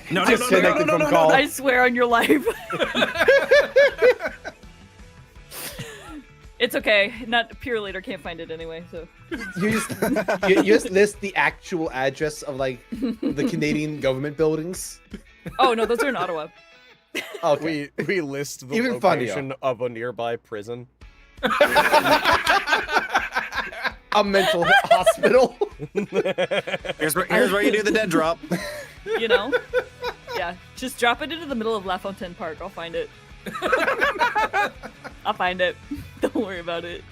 No. I swear on your life. It's okay. Not Pure Later can't find it anyway, so. You just list the actual address of like the Canadian government buildings. Oh no, those are in Ottawa. Okay. We list the Even location funnier. of a nearby prison. A mental hospital. Here's where you do the dead drop. You know? Yeah. Just drop it into the middle of La Fontaine Park. I'll find it. I'll find it. Don't worry about it.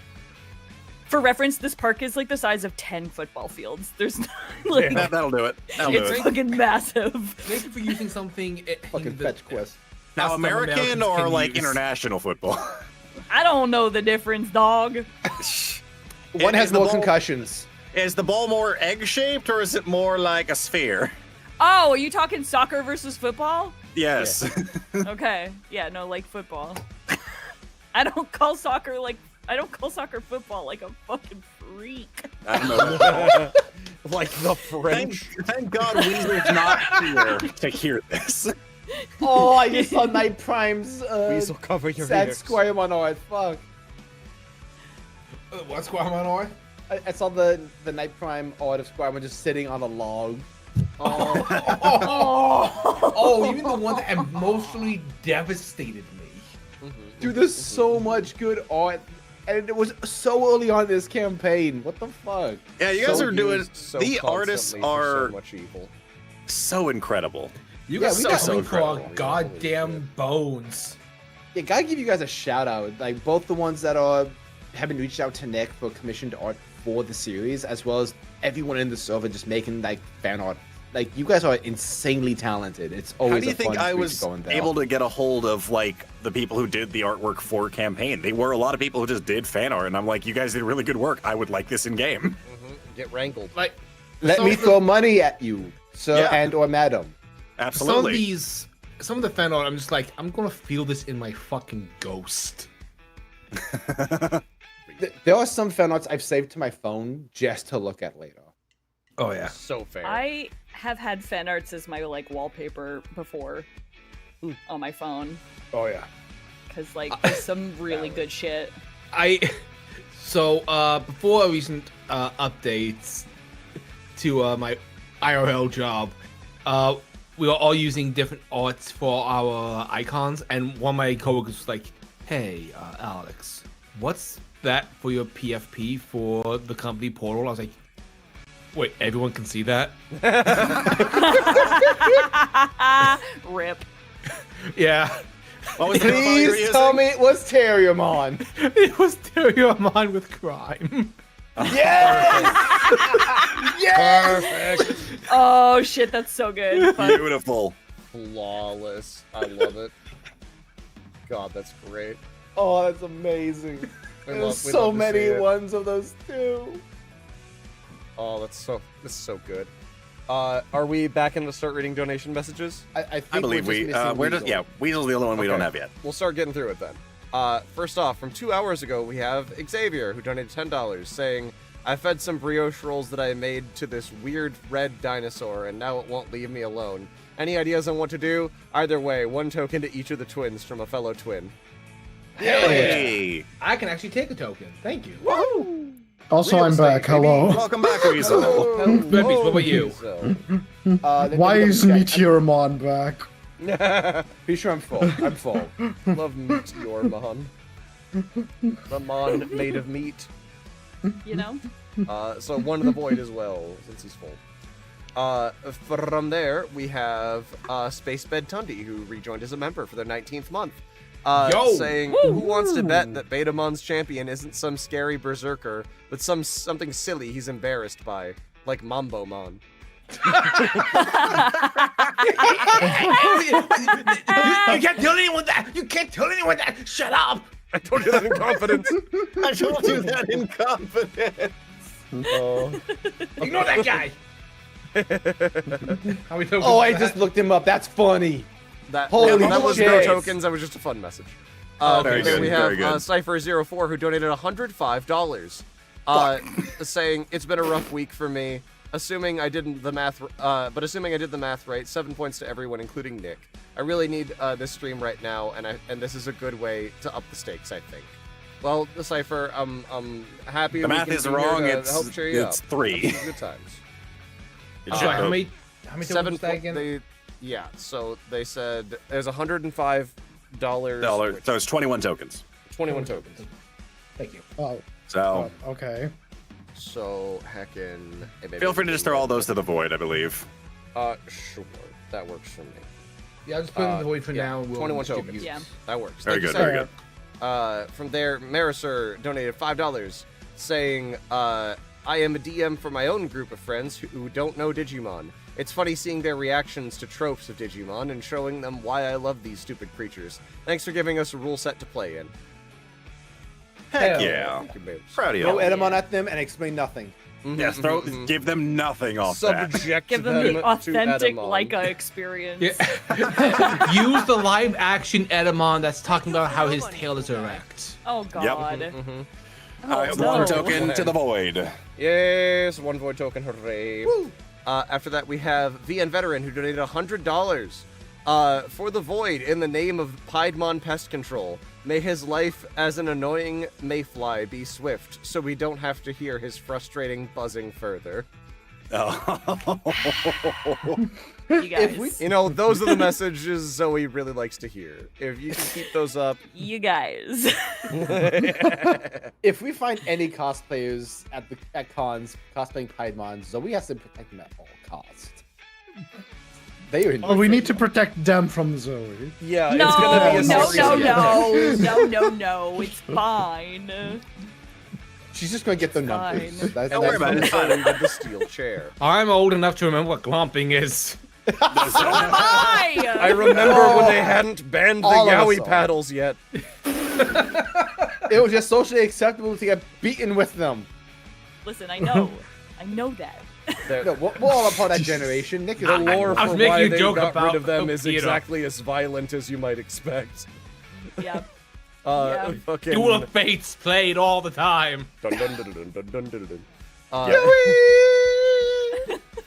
For reference, this park is like the size of 10 football fields. There's not, like, Yeah, that'll do it. it's fucking massive. Thank you for using something... Fucking fetch quest. Now, Some American Americans or can like use. international football? I don't know the difference, dog. One has Is the more ball- concussions. Is the ball more egg-shaped or is it more like a sphere? Oh, are you talking soccer versus football? Yes. Okay. Yeah, no, like football. I don't call soccer football like a fucking freak. I don't know. Like the French. Thank God Weasel's not here to hear this. Oh, I just saw Night Prime's Weasel, cover your sad ears. Squiremon art. Fuck. What's going on? I saw the Night Prime art of Squiremon just sitting on a log. Oh, even the one that emotionally devastated me. Dude, there's so much good art, and it was so early on in this campaign. What the fuck? Yeah, you guys So are doing. used so The artists constantly for are so much evil. so incredible. You Yeah, guys we are got coming for our incredible. goddamn bones. Yeah, gotta give you guys a shout out. Like both the ones that haven't reached out to Nick for commissioned art for the series, as well as everyone in the server just making like fan art. Like you guys are insanely talented. It's always How do you a think fun I treat was to go in there. able to get a hold of like the people who did the artwork for campaign? They were a lot of people who just did fan art, and I'm like, you guys did really good work. I would like this in game. Get wrangled. Like, Let some me of the- throw money at you, sir Yeah. and or madam. Absolutely. Some of the fan art, I'm just like, I'm gonna feel this in my fucking ghost. There are some fan arts I've saved to my phone just to look at later. Oh yeah. So fair. I have had fan arts as my like wallpaper before on my phone Oh yeah. because like there's some really good shit. Before recent updates to my IRL job, we were all using different arts for our icons, and one of my coworkers was like, "Hey, Alex, what's that for your PFP for the company portal?" I was like, "Wait, everyone can see that?" Rip. Yeah. What was the Please tell me it was Terriermon. It was Terriermon with crime. Yes! Yes! Perfect. Oh shit, that's so good. Fuck. Beautiful. Flawless. I love it. God, that's great. Oh, that's amazing. We There's love so to many see it. ones of those too. Oh, that's so good. Are we back in to start reading donation messages? I I believe we're just Weasel's the only one we don't have yet. We'll start getting through it then. First off, from 2 hours ago, we have Xavier, who donated $10, saying, "I fed some brioche rolls that I made to this weird red dinosaur, and now it won't leave me alone. Any ideas on what to do? Either way, 1 token to each of the twins from a fellow twin." Hey! I can actually take a token. Thank you. Woohoo! Also, Real I'm estate, back. baby. Hello. Welcome back, Weasel. RedBeast, what about you? Why is Meteormon back? Pretty sure I'm full. I'm full. Love Meteormon. The mon made of meat. You know? So 1 to the void as well, since he's full. From there, we have Spacebed Tundi, who rejoined as a member for their 19th month. Saying, "Who wants to bet that Betamon's champion isn't some scary berserker, but something silly he's embarrassed by, like Mambomon?" You can't tell anyone that! You can't tell anyone that! Shut up! I told you that in confidence. I told you that in confidence. Ignore that guy! How many tokens Oh, is I that? just looked him up. That's funny. That Holy that was no shit. tokens. That was just a fun message. Very Then good, we very have good. Cypher04, who donated $105, saying, "It's been a rough week for me. Assuming I did the math right, 7 points to everyone, including Nick. I really need this stream right now, and this is a good way to up the stakes, I think." Well, the Cypher, I'm happy. The we math can is be here wrong. to It's help cheer you up. 3. Good times. Sorry, how many tokens 7 was that again? Yeah, so they said there's $105. So it's 21 tokens. 21 tokens. Thank you. Oh, So okay. So heckin'. feel free to just throw all those to the void, I believe. Sure. That works for me. Yeah, I'll just put it in the void for now. And we'll 21 distribute. tokens. Yeah. That works. Very Thank good, you, very sir. good. From there, Marisur donated $5, saying, "I am a DM for my own group of friends who don't know Digimon. It's funny seeing their reactions to tropes of Digimon and showing them why I love these stupid creatures. Thanks for giving us a rule set to play in." Heck yeah. Thank you, babes. Proud of Throw you. Edamon at them and explain nothing. Yes, give them nothing off that. Subject Give them the to authentic Edamon. Laika experience. Yeah. Use the live action Edamon that's talking about how his tail is erect. Oh god. All right, no. 1 token to the void. Yes, 1 void token, hooray. After that, we have VN Veteran, who donated $100 for the void in the name of Piedmon Pest Control. May his life as an annoying mayfly be swift, so we don't have to hear his frustrating buzzing further. You guys. You know, those are the messages Zoe really likes to hear. If you can keep those up. You guys. If we find any cosplayers at cons cosplaying Piedmon, Zoe has to protect them at all costs. They are. Oh, we need to protect them from Zoe. Yeah, No, it's gonna be a no, series no, of no, no, no. It's fine. She's just gonna get the numbers. Fine. Don't worry about it. Zoe with the steel chair. I'm old enough to remember what glomping is. So am I. I remember when they hadn't banned the All of us yaoi are. paddles yet. It was just socially acceptable to get beaten with them. Listen, I know. I know that. No, we're all a part of that generation. Nick is The lore I was for making why a they joke got about rid of them is Peter. exactly as violent as you might expect. Yeah. Fucking... Duel of Fates played all the time. Dun, dun, dun, dun, dun, dun, dun, dun.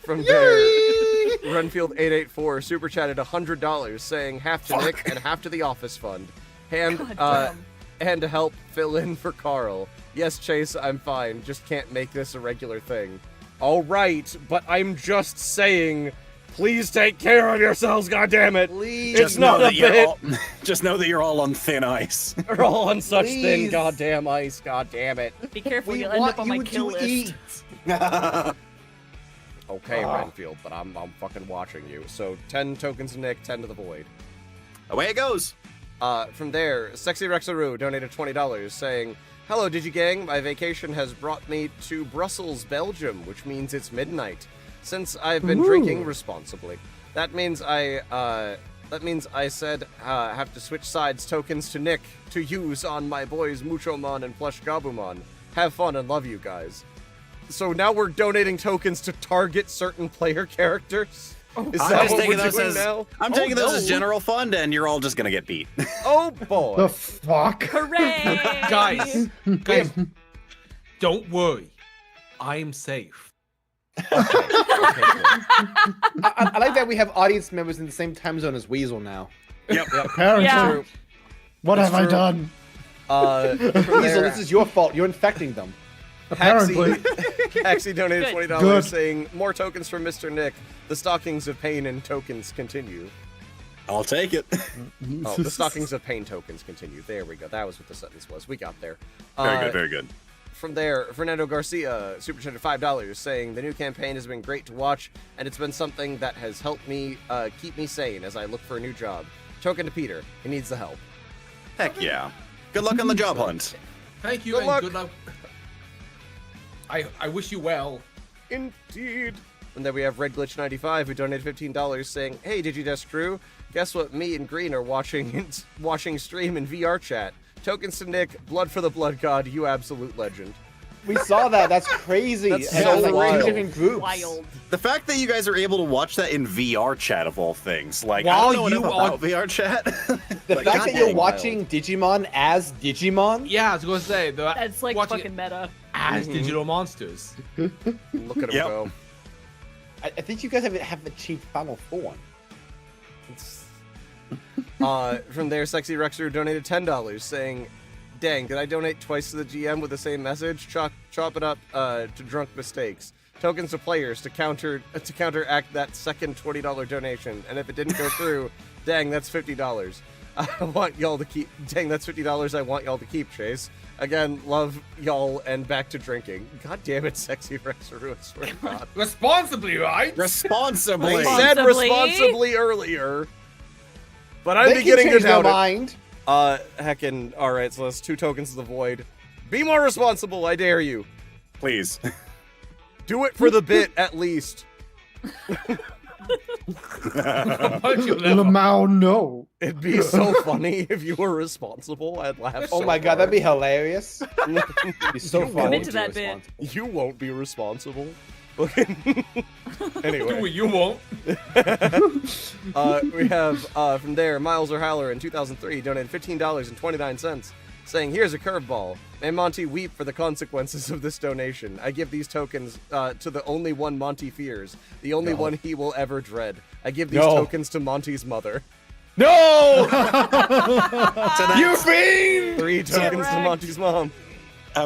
From there, Renfield884 super chatted $100, saying half to Nick and half to the office fund. God damn. and help fill in for Carl. Yes, Chase, I'm fine. Just can't make this a regular thing. All right, but I'm just saying, please take care of yourselves, goddammit. Please. It's not a bit. Just know that you're all on thin ice. We're all on such thin Please. goddamn ice, goddammit. Be careful, We you'll end up want on my you kill to list. eat. Okay, Renfield, but I'm fucking watching you. So 10 tokens to Nick, 10 to the Void. Away it goes. From there, Sexy Rexaru donated $20, saying, "Hello, DigiGang. My vacation has brought me to Brussels, Belgium, which means it's midnight. Since I've been drinking responsibly, that means I said have to switch sides tokens to Nick to use on my boys Muchomon and PlushGabumon. Have fun and love you guys." So now we're donating tokens to target certain player characters. Is that what we're doing now? I'm taking those as general fund, and you're all just gonna get beat. Oh boy! The fuck? Hooray! Guys, don't worry. I'm safe. I like that we have audience members in the same time zone as Weasel now. Yep. Apparently. Yeah. What have I done? From Weasel, there, this is your fault. You're infecting them. Apparently. Haxie donated Good. $20, Good. saying, "More tokens from Mr. Nick. The stockings of pain and tokens continue." I'll take it. Oh, the stockings of pain tokens continue. There we go. That was what the sentence was. We got there. Very good, very good. From there, Fernando Garcia super chatted $5, saying, "The new campaign has been great to watch, and it's been something that has helped me keep me sane as I look for a new job. Token to Peter. He needs the help." Heck yeah. Good luck on the job hunt. Thank you Good and luck. good luck. I wish you well. Indeed. And then we have RedGlitch95, who donated $15, saying, "Hey, Digi-Destiny crew, guess what me and Green are watching stream in VR chat? Tokens to Nick, blood for the blood god, you absolute legend." We saw that. That's crazy. That's And so it's like wild. two different groups. Wild. The fact that you guys are able to watch that in VR chat of all things, like I While don't know you enough are- about VR chat. The Like, fact that you're goddamn. watching Digimon as Digimon. Yeah, I was gonna say That's like watching fucking meta. it as digital monsters. Look at him Yep. go. I think you guys have achieved Final Form. From there, Sexy Rexer donated $10, saying, "Dang, did I donate twice to the GM with the same message? Chop it up to drunk mistakes. Tokens to players to counteract that second $20 donation. And if it didn't go through, dang, that's $50. I want y'all to keep. Dang, that's $50 I want y'all to keep, Chase. Again, love y'all and back to drinking." God damn it, Sexy Rexer, I swear to God. Responsibly, right? Responsibly. I said Responsibly. responsibly earlier. But I'm They can beginning to change their doubt it. mind. Heckin', alright, so that's 2 tokens to the Void. Be more responsible, I dare you. Please. Do it for the bit, at least. Lemaire, no. It'd be so funny if you were responsible. I'd laugh Oh so my god, that'd be hilarious. hard. It'd be so fun. Commit to that bit. You won't be responsible. Anyway. You won't. We have, from there, Miles O'Haller in 2003 donated $15.29, saying, "Here's a curveball. May Monty weep for the consequences of this donation. I give these tokens to the only one Monty fears, the only one he will ever dread. I give these tokens to Monty's mother." No! So You fiend! 3 tokens to Monty's mom.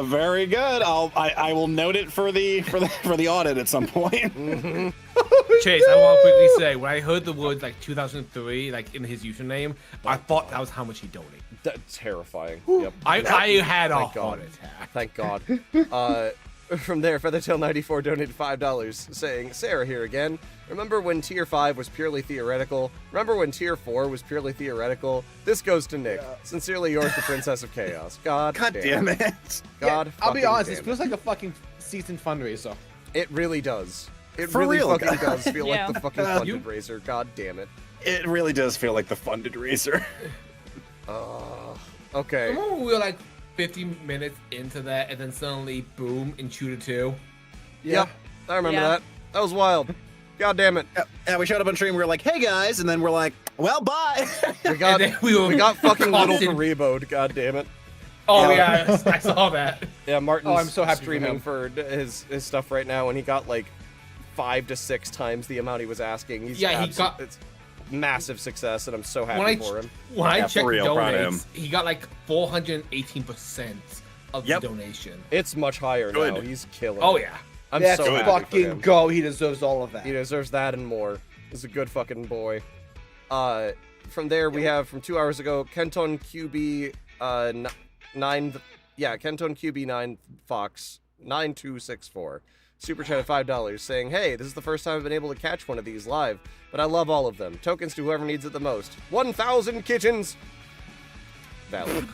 very good. I will note it for the audit at some point. Chase, I want to quickly say, when I heard the words like 2003, like in his username, I thought that was how much he donated. That's terrifying. Yep. I had a Thank heart God. attack. Thank God. From there, Feathertail94 donated $5, saying, "Sarah here again. Remember when Tier 5 was purely theoretical? Remember when Tier 4 was purely theoretical? This goes to Nick. Sincerely yours, the Princess of Chaos." God damn it. God I'll be fucking honest, damn this feels like a fucking season fundraiser. It really does. It For really real, fucking guys. does feel Yeah. like the fucking funded razor. God damn it. It really does feel like the funded razor. Okay. Remember when we were like 50 minutes into that, and then suddenly, boom, in Shooter 2? Yeah, I remember Yeah. that. That was wild. God damn it. Yeah, we showed up on stream. We were like, "Hey guys," and then we're like, "Well, bye." We got And then we got fucking little constant- Karibo'd. God damn it. Oh, yeah, I saw that. Yeah, Martin's Oh, I'm so happy for streaming him. for his stuff right now, and he got like 5 to 6 times the amount he was asking. He's Yeah, he got- it's massive success, and I'm so happy When I for him. when I Yeah, checked for real, proud of donates, he got like 418% of the donation. It's much higher now. Good. He's killing Oh it. yeah. I'm Let's so happy for fucking him. go. He deserves all of that. He deserves that and more. He's a good fucking boy. From there we have from 2 hours ago, Kenton QB 9. Yeah, Kenton QB 9 Fox 9264. Super chat at $5 saying, "Hey, this is the first time I've been able to catch one of these live, but I love all of them. Tokens to whoever needs it the most. 1,000 kittens." Valid.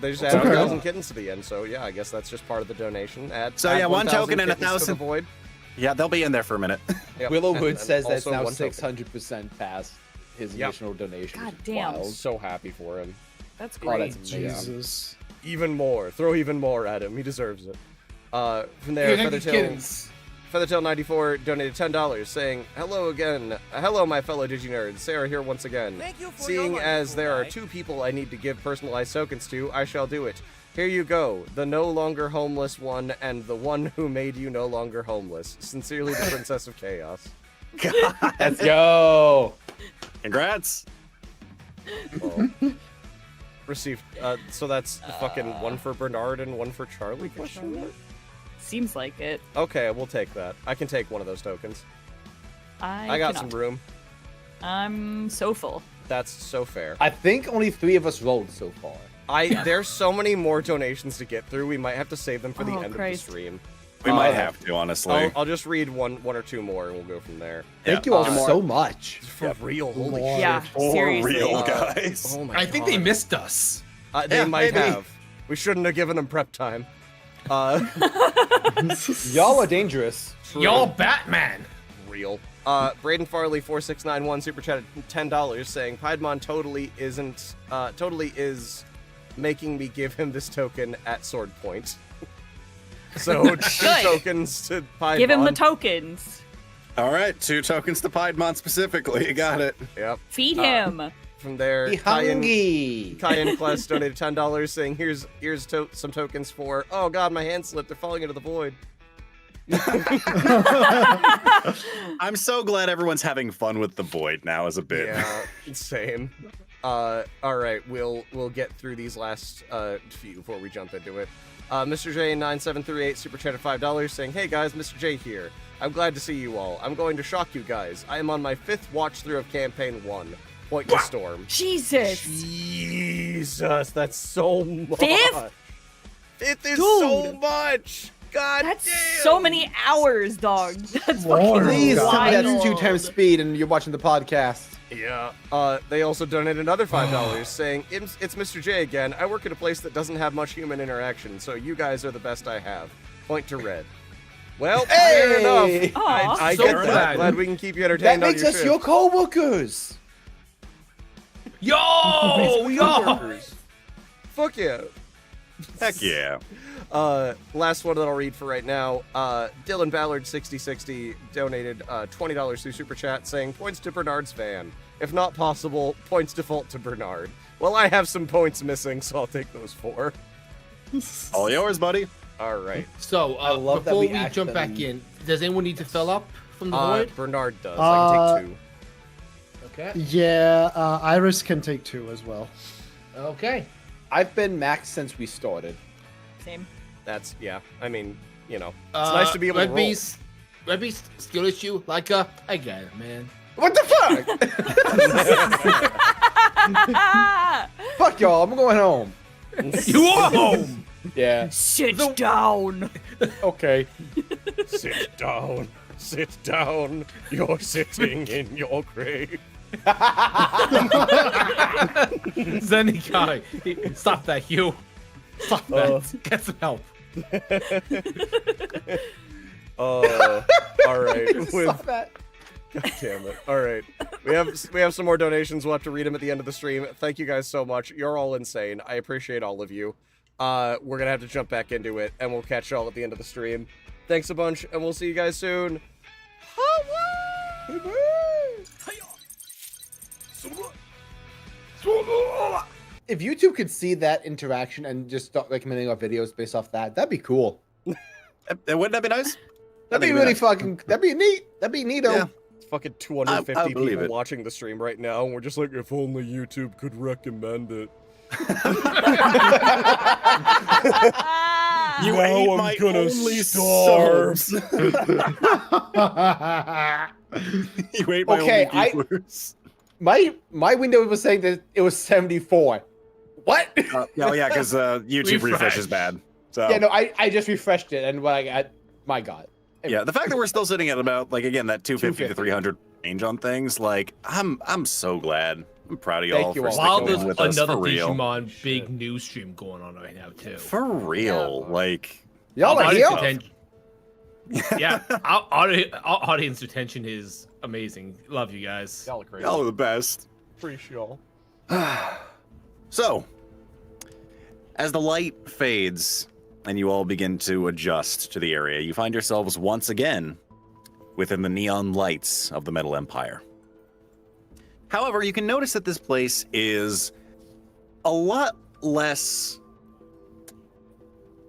They just added 1,000 kittens to the end, so yeah, I guess that's just part of the donation. Add 1 token and kittens to the 1,000. void. Yeah, they'll be in there for a minute. Yep. Willowwood And says that's also now 1 token. 600% past his initial donation. God damn. Wild. So happy for him. That's Oh, great. that's amazing. Jesus. Even more. Throw even more at him. He deserves it. From there, Here, thank you, kittens. Feathertail94 donated $10 saying, "Hello again. Hello, my fellow Digi-nerds. Sarah here once again. Thank you for Seeing your as wonderful there are guy. 2 people I need to give personalized tokens to, I shall do it. Here you go. The no longer homeless one and the one who made you no longer homeless. Sincerely, the Princess of Chaos." Let's go. Congrats. Oh. Received. So that's fucking 1 for Bernard and 1 for Charlie? Question mark? Seems like it. Okay, we'll take that. I can take one of those tokens. I got cannot. some room. I'm so full. That's so fair. I think only 3 of us rolled so far. There's so many more donations to get through. We might have to save them for the Oh, end Christ. of the stream. We might have to, honestly. I'll just read one or 2 more, and we'll go from there. Thank you all Uh, so much. For real, holy Yeah, shit! For seriously. real, guys. Oh my I think they God. missed us. They Yeah, might maybe. have. We shouldn't have given them prep time. Y'all are dangerous. Y'all Batman. Real. Braden Farley 4691 super chatted $10 saying Piedmon totally is making me give him this token at sword point. So 2 tokens to Piedmon. Give him the tokens. All right, 2 tokens to Piedmon specifically. You got it. Yep. Feed him. From there, Be hungry. Cayenne Quest donated $10 saying here's some tokens for, oh god, my hand slipped, they're falling into the void. I'm so glad everyone's having fun with the void now as a bit. Yeah, same. Alright, we'll get through these last few before we jump into it. Mr. J9738 super chatted $5 saying, "Hey guys, Mr. J here. I'm glad to see you all. I'm going to shock you guys. I am on my 5th watch through of campaign 1. Point to Storm." Jesus. Jesus, that's so much. 5th? 5th is Dude. so much. God That's damn. so many hours, dog. That's Lord, fucking Please tell me that's wild. 2 times speed and you're watching the podcast. Yeah. They also donated another $5 saying, it's Mr. J again. I work at a place that doesn't have much human interaction, so you guys are the best I have. Point to Red. Well, fair enough. Aw. I So get that. glad. Glad we can keep you That entertained makes on your us shift. your co-workers. Yo! Fuck yeah. Heck yeah. Last one that I'll read for right now. Dylan Ballard 6060 donated $20 through Super Chat saying, "Points to Bernard's van. If not possible, points default to Bernard." Well, I have some points missing, so I'll take those 4. All yours, buddy. All right. So, love that before we we jump back actually- in, does anyone need to fill up from the void? Bernard does. I can take 2. Okay. Yeah, Iris can take 2 as well. Okay. I've been maxed since we started. Same. That's, yeah. I mean, you know, it's nice to be able to roll. RedBeast, skill issue, Laika, I get it, man. What the fuck? Fuck y'all, I'm going home. You are home! Yeah. Sit down. Okay. Sit down. Sit down. You're sitting in your grave. Zenikai, stop that, Hugh. Stop that. Get some help. All right. Stop that. God damn it. All right. We have some more donations. We'll have to read them at the end of the stream. Thank you guys so much. You're all insane. I appreciate all of you. We're going to have to jump back into it, and we'll catch y'all at the end of the stream. Thanks a bunch, and we'll see you guys soon. If YouTube could see that interaction and just start recommending our videos based off that, that'd be cool. Wouldn't that be nice? That'd be really fucking. That'd be neat. That'd be neato. Yeah. fucking 250 I believe people it. watching the stream right now, and we're just like, if only YouTube could recommend it. You Now ate I'm my gonna only starve. subs. You ate my Okay, only viewers. My window was saying that it was 74. What? Yeah, because YouTube refresh is bad. So Yeah, no, I just refreshed it and my God. yeah, the fact that we're still sitting at about like again that 250 to 300 range on things, like I'm so glad. I'm proud of y'all Thank you for all. While sticking there's with us another for real. Digimon big news stream going on right now too. For real, like Y'all are here. Yeah, our audience retention is amazing. Love you guys. Y'all are crazy. y'all are the best. Appreciate y'all. So, as the light fades and you all begin to adjust to the area, you find yourselves once again within the neon lights of the Metal Empire. However, you can notice that this place is a lot less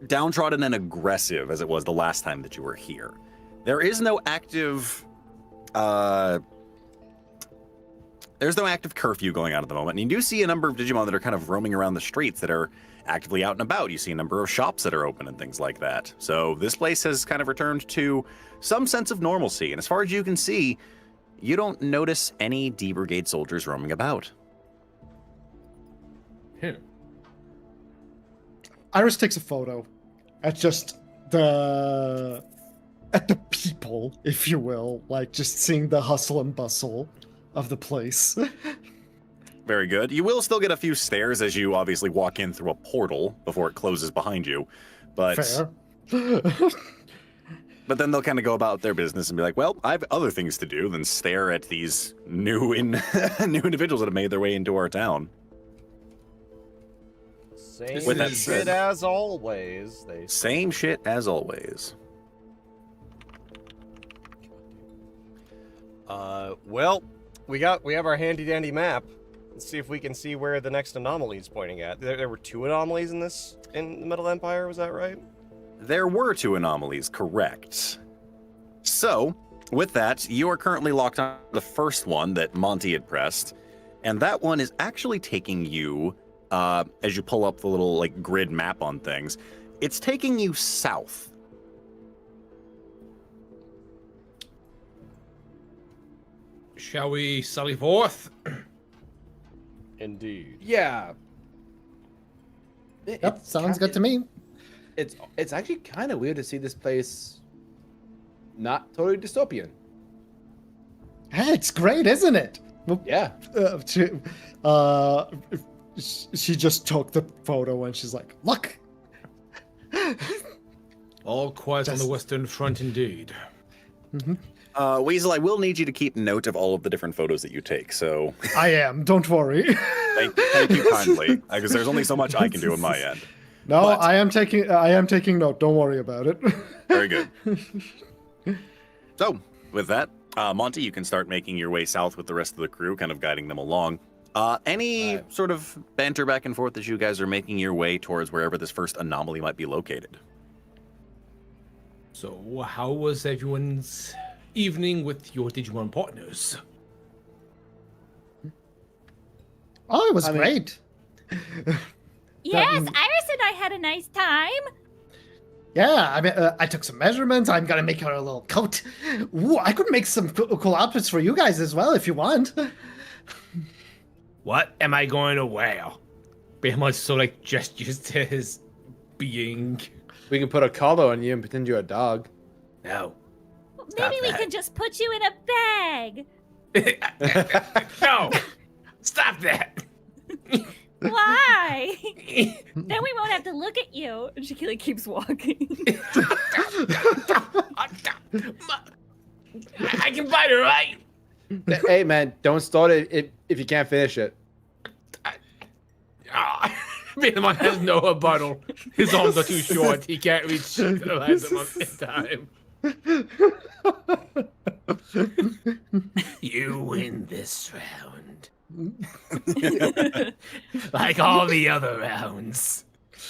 downtrodden and aggressive as it was the last time that you were here. There is no active there's no active curfew going on at the moment, and you do see a number of Digimon that are kind of roaming around the streets that are actively out and about. You see a number of shops that are open and things like that. So this place has kind of returned to some sense of normalcy, and as far as you can see, you don't notice any D Brigade soldiers roaming about. Iris takes a photo at just the people, if you will, like just seeing the hustle and bustle of the place. Very good. You will still get a few stares as you obviously walk in through a portal before it closes behind you, but Fair. but then they'll kind of go about their business and be like, well, I have other things to do than stare at these new individuals that have made their way into our town. Same With that shit said- as always. Same shit as always. Well, we have our handy dandy map. Let's see if we can see where the next anomaly is pointing at. There were 2 anomalies in the Middle Empire, was that right? There were 2 anomalies, correct. So, with that, you are currently locked on the first one that Monty had pressed, and that one is actually taking you, as you pull up the little like grid map on things, it's taking you south. Shall we sally forth? Indeed. Yeah. Yep, sounds good to me. It's actually kind of weird to see this place not totally dystopian. Hey, it's great, isn't it? Yeah. She just took the photo and she's like, look. All quiet on the Western Front, indeed. Weasel, I will need you to keep note of all of the different photos that you take, so I am, don't worry. thank you kindly, because there's only so much I can do on my end. No, But- I am taking note. Don't worry about it. Very good. So, with that, Monty, you can start making your way south with the rest of the crew, kind of guiding them along. Any sort of banter back and forth as you guys are making your way towards wherever this first anomaly might be located? So, how was everyone's evening with your Digimon partners? Oh, it was great. Yes, Iris and I had a nice time. Yeah, I mean, I took some measurements. I'm gonna make her a little coat. Ooh, I could make some cool outfits for you guys as well if you want. What am I going to wear? Betamon so like gestures to his being. We can put a collar on you and pretend you're a dog. No. Maybe we that. can just put you in a bag. No! Stop that! Why? Then we won't have to look at you. And she like keeps walking. I can bite her, right? Hey man, don't start it if you can't finish it. Betamon has no rebuttal. His arms are too short. He can't reach Elizamon in time. You win this round. Like all the other rounds.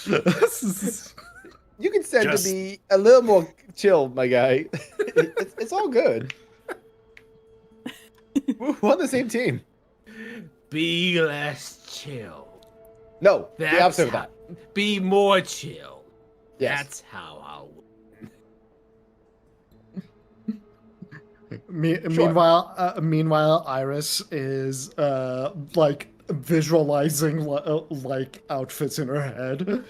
You can tend to be a little more chill, my guy. It's all good. We're on the same team. Be less chill. No, That's the opposite of how- that. Be more chill. Yes. That's how I'll Meanwhile, Iris is like visualizing like outfits in her head.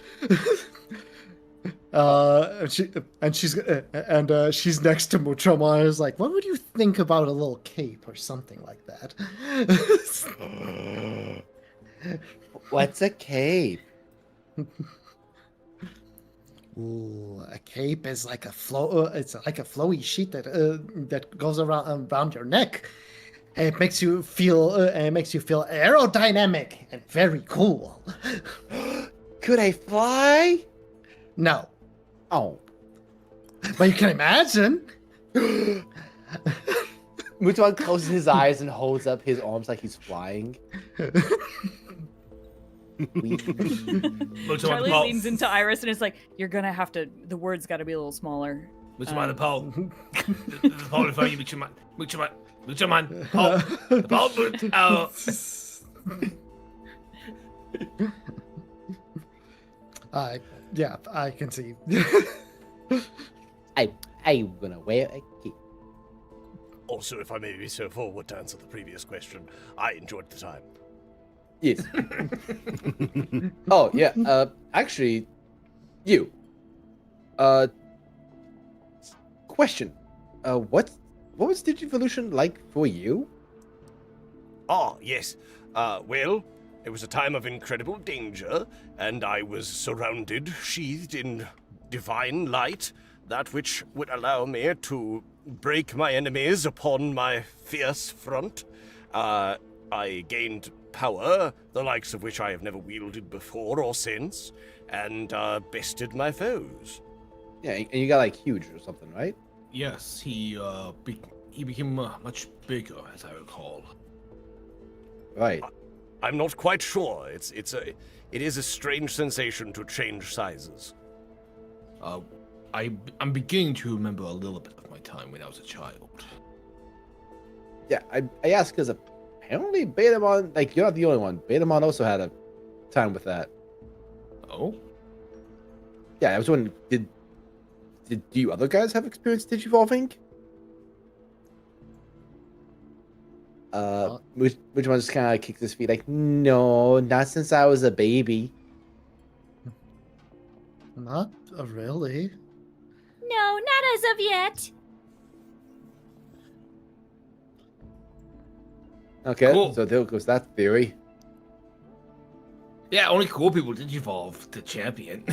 She's next to Muchomon. Is like, what would you think about a little cape or something like that? What's a cape? Ooh, a cape is like a it's like a flowy sheet that goes around your neck. It makes you feel aerodynamic and very cool. Could I fly? No. Oh. But you can imagine. Muchomon closes his eyes and holds up his arms like he's flying. Charlie leans into Iris and is like, "You're gonna have to. The words got to be a little smaller." Muchomon, the pole. The pole in front of you, Muchomon, pole. The pole, Yeah, I can see. I'm gonna wear a cape. Also, if I may be so forward to answer the previous question, I enjoyed the time. Yes. Oh yeah. Actually, you. Question. What was Digivolution like for you? Ah, yes. Well, it was a time of incredible danger, and I was surrounded, sheathed in divine light, that which would allow me to break my enemies upon my fierce front. I gained power, the likes of which I have never wielded before or since, and bested my foes. Yeah, and you got like huge or something, right? Yes, he became much bigger, as I recall. Right. I'm not quite sure. It is a strange sensation to change sizes. I'm beginning to remember a little bit of my time when I was a child. Yeah, I asked because apparently Betamon, like you're not the only one. Betamon also had a time with that. Oh. Yeah, I was wondering, did you other guys have experience digivolving? Which one just kind of kicks his feet like, no, not since I was a baby. Not really. No, not as of yet. Okay, Cool. so there goes that theory. Yeah, only cool people digivolve to champion.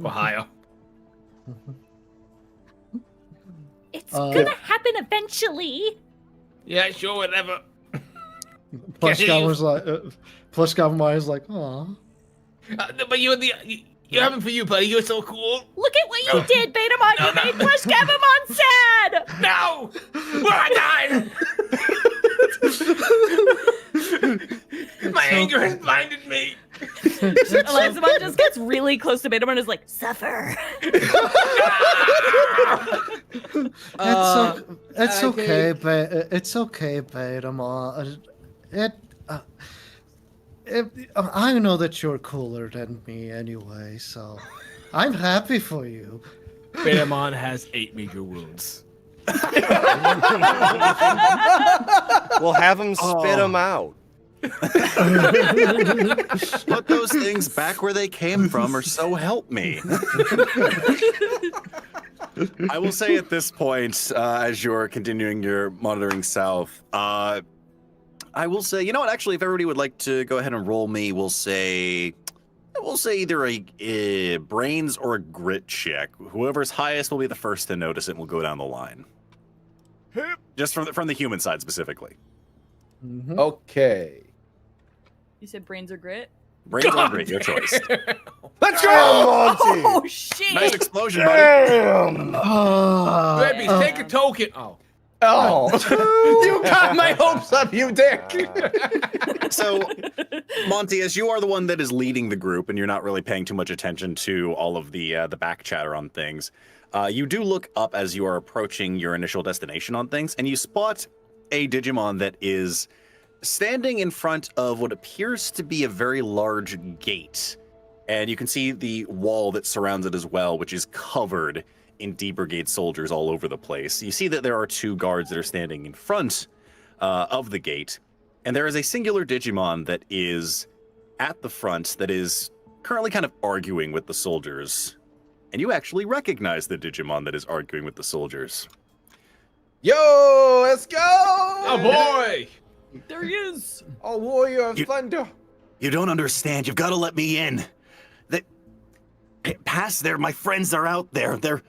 Or higher. It's gonna happen eventually. Yeah, sure, whatever. PlushGabumon is like, aw. But you're having for you, buddy. You're so cool. Look at what you did, Betamon. You made PlushGabumon sad. No! Will I die? My anger has blinded me. Elizamon just gets really close to Betamon and is like, "Suffer." It's okay, Betamon. I know that you're cooler than me anyway, so I'm happy for you. Betamon has 8 major wounds. We'll have him spit them out. Put those things back where they came from, or so help me. I will say at this point, as you're continuing your monitoring south, I will say, you know what? Actually, if everybody would like to go ahead and roll me, we'll say either a brains or a grit check. Whoever's highest will be the first to notice it, and we'll go down the line. Just from the human side specifically. Mm-hmm. Okay. You said brains or grit? Brains or grit, your choice. Let's go, Monty! Oh shit! Nice explosion, buddy. RedBeast, take a token. Oh. Oh, you got my hopes up, you dick. So, Monty, as you are the one that is leading the group, and you're not really paying too much attention to all of the back chatter on things, you do look up as you are approaching your initial destination on things, and you spot a Digimon that is standing in front of what appears to be a very large gate. And you can see the wall that surrounds it as well, which is covered in D-Brigade soldiers all over the place. You see that there are 2 guards that are standing in front of the gate, and there is a singular Digimon that is at the front that is currently kind of arguing with the soldiers. And you actually recognize the Digimon that is arguing with the soldiers. Yo, let's go! Oh boy! There he is. A warrior of thunder. You don't understand. You've got to let me in. Past there, my friends are out there. They're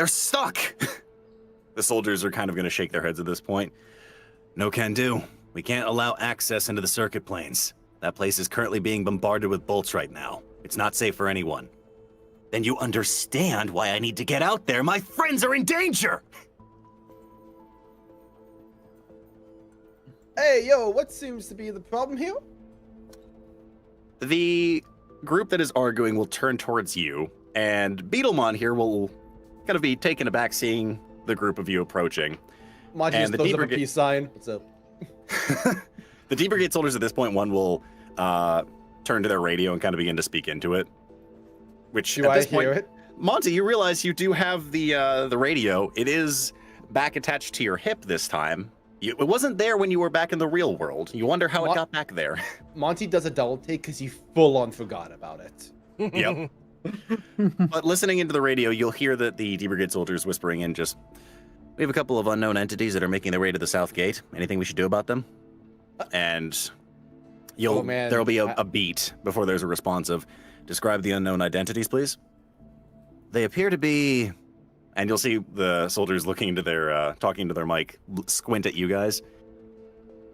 stuck. The soldiers are kind of going to shake their heads at this point. No can do. We can't allow access into the circuit planes. That place is currently being bombarded with bolts right now. It's not safe for anyone. Then you understand why I need to get out there. My friends are in danger! Hey, yo, what seems to be the problem here? The group that is arguing will turn towards you, and Betamon here will kind of be taken aback seeing the group of you approaching. Monty just throws up a peace sign. What's up? The D-Brigade soldiers at this point, one will turn to their radio and kind of begin to speak into it. Which Do at I this point, hear it? Monty, you realize you do have the radio. It is back attached to your hip this time. It wasn't there when you were back in the real world. You wonder how it got back there. Monty does a double take because he full on forgot about it. Yep. But listening into the radio, you'll hear that the D-Brigade soldiers whispering in just, we have a couple of unknown entities that are making their way to the south gate. Anything we should do about them? And there'll be a beat before there's a response of, describe the unknown identities, please. They appear to be, and you'll see the soldiers looking into their, talking to their mic, squint at you guys.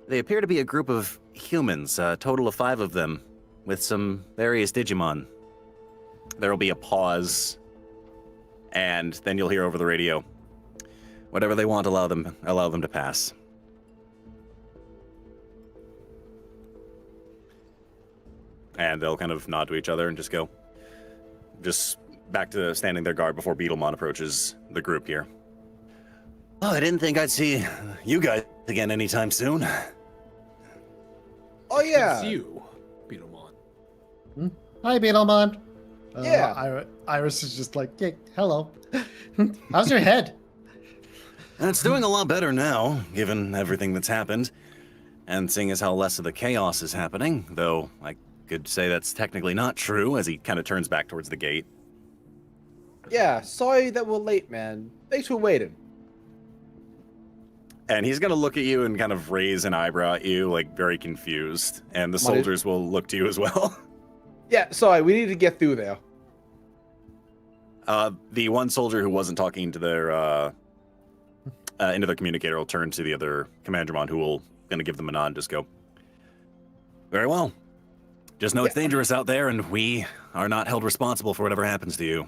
They appear to be a group of humans, a total of 5 of them, with some various Digimon. There'll be a pause, and then you'll hear over the radio, whatever they want, allow them to pass. And they'll kind of nod to each other and just go, just back to standing their guard before Betamon approaches the group here. Oh, I didn't think I'd see you guys again anytime soon. Oh yeah. It's you, Betamon. Hi, Betamon. Yeah. Iris is just like, yeah, hello. How's your head? It's doing a lot better now, given everything that's happened. And seeing as how less of the chaos is happening, though I could say that's technically not true, as he kind of turns back towards the gate. Yeah, sorry that we're late, man. Thanks for waiting. And he's going to look at you and kind of raise an eyebrow at you, like very confused. And the soldiers will look to you as well. Yeah, sorry, we need to get through there. The one soldier who wasn't talking to their into their communicator will turn to the other Commandramon, who will going to give them a nod and just go, very well. Just know it's dangerous out there, and we are not held responsible for whatever happens to you.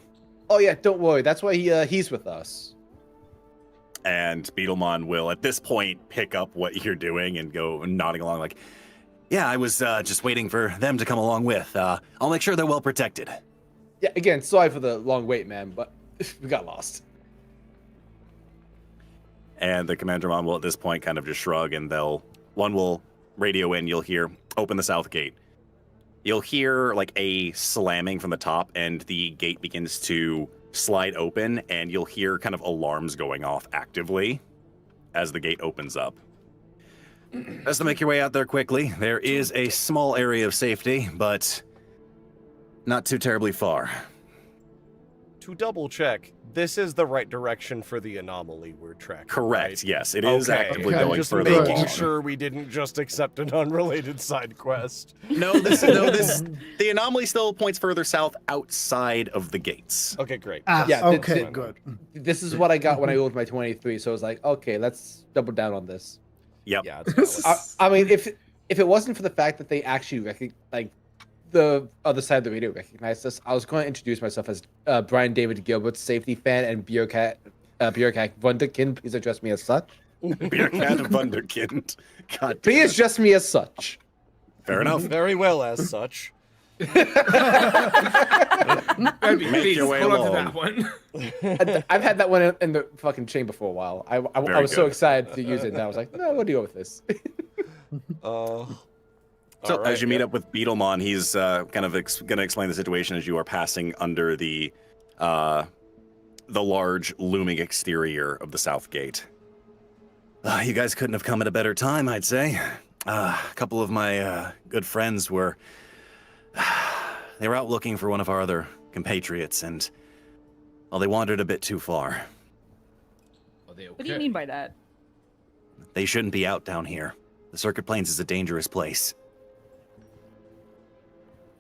Oh yeah, don't worry. That's why he's with us. And Betamon will, at this point, pick up what you're doing and go nodding along like, yeah, I was just waiting for them to come along with. I'll make sure they're well protected. Yeah, again, sorry for the long wait, man, but we got lost. And the Commandramon will, at this point, kind of just shrug, and one will radio in. You'll hear, open the south gate. You'll hear like a slamming from the top, and the gate begins to slide open, and you'll hear kind of alarms going off actively as the gate opens up. Best to make your way out there quickly. There is a small area of safety, but not too terribly far. To double check, this is the right direction for the anomaly we're tracking. Correct. Right? Yes, it is actively going just further making along. sure we didn't just accept an unrelated side quest. The anomaly still points further south outside of the gates. Okay, great. Good. This is what I got when I rolled my 23, so I was like, okay, let's double down on this. Yep. Yeah. I mean, if it wasn't for the fact that they actually the other side of the radio recognized us, I was going to introduce myself as Brian David Gilbert's safety fan and bureaucrat Wunderkind. Please address me as such. Be a cat of Wunderkind. God damn Please it. just me as such. Fair enough. Very well, as such. Make your way hold on to along. that one. I've had that one in the fucking chamber for a while. I was so good. excited to use it, and I was like, no, we'll deal with this. So Alright, as you meet yeah. up with Beetlemon, he's kind of going to explain the situation as you are passing under the large looming exterior of the South Gate. You guys couldn't have come at a better time, I'd say. A couple of my good friends were out looking for one of our other compatriots, and well, they wandered a bit too far. Are they okay? What do you mean by that? They shouldn't be out down here. The Circuit Plains is a dangerous place.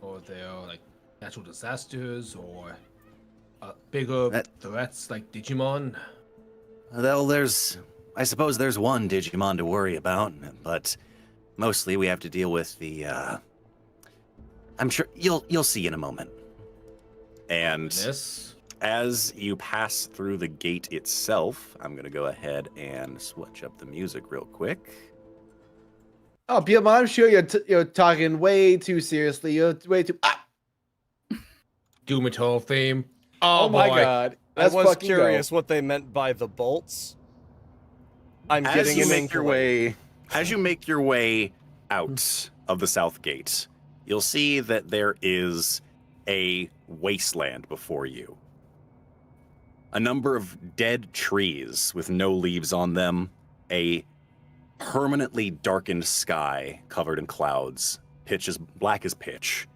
Or they're like natural disasters, or bigger threats like Digimon? Well, I suppose there's one Digimon to worry about, but mostly we have to deal with the, I'm sure you'll see in a moment. And This? as you pass through the gate itself, I'm going to go ahead and switch up the music real quick. Oh, Betamon, I'm sure you're talking way too seriously. You're way too. Doom Eternal theme. Oh my boy. god. I Let's was fucking curious go. what they meant by the bolts. I'm As getting you an make your inkling. way out of the South Gate, you'll see that there is a wasteland before you. A number of dead trees with no leaves on them, a permanently darkened sky covered in clouds, pitch as black as pitch.